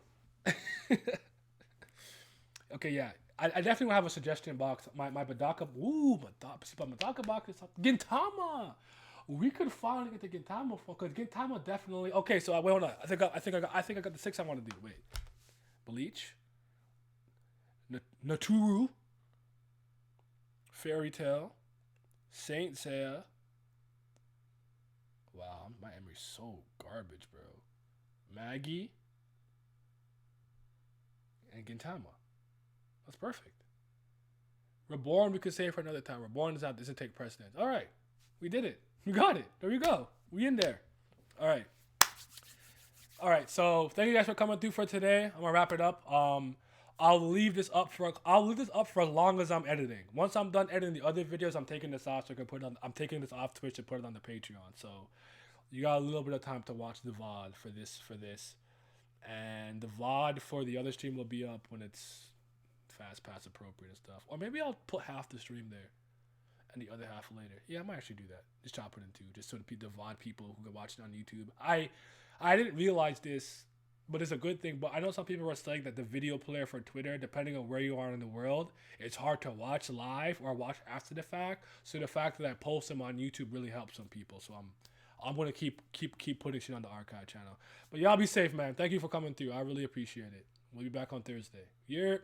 Okay, yeah. I definitely will have a suggestion box. My Badaka. Ooh, Badaka box is Gintama. We could finally get the Gintama phone because Gintama definitely. Okay, so wait, hold on. I think I got the 6 I want to do. Wait, Bleach, Naturu, Fairy Tale, Saint Seiya. Wow, my memory's so garbage, bro. Maggie and Gintama. That's perfect. Reborn, we could save for another time. Reborn is out. Doesn't take precedence. All right, we did it. We got it. There we go. We in there. All right. All right. So thank you guys for coming through for today. I'm gonna wrap it up. I'll leave this up for as long as I'm editing. Once I'm done editing the other videos, I'm taking this off so I can put it on. I'm taking this off Twitch to put it on the Patreon. So you got a little bit of time to watch the VOD for this, and the VOD for the other stream will be up when it's fast pass appropriate and stuff. Or maybe I'll put half the stream there and the other half later. Yeah, I might actually do that. Just chop it in two, just so the VOD people who can watch it on YouTube. I didn't realize this, but it's a good thing. But I know some people were saying that the video player for Twitter, depending on where you are in the world, it's hard to watch live or watch after the fact. So the fact that I post them on YouTube really helps some people. So I'm gonna keep putting shit on the archive channel. But y'all be safe, man. Thank you for coming through. I really appreciate it. We'll be back on Thursday. Yeah.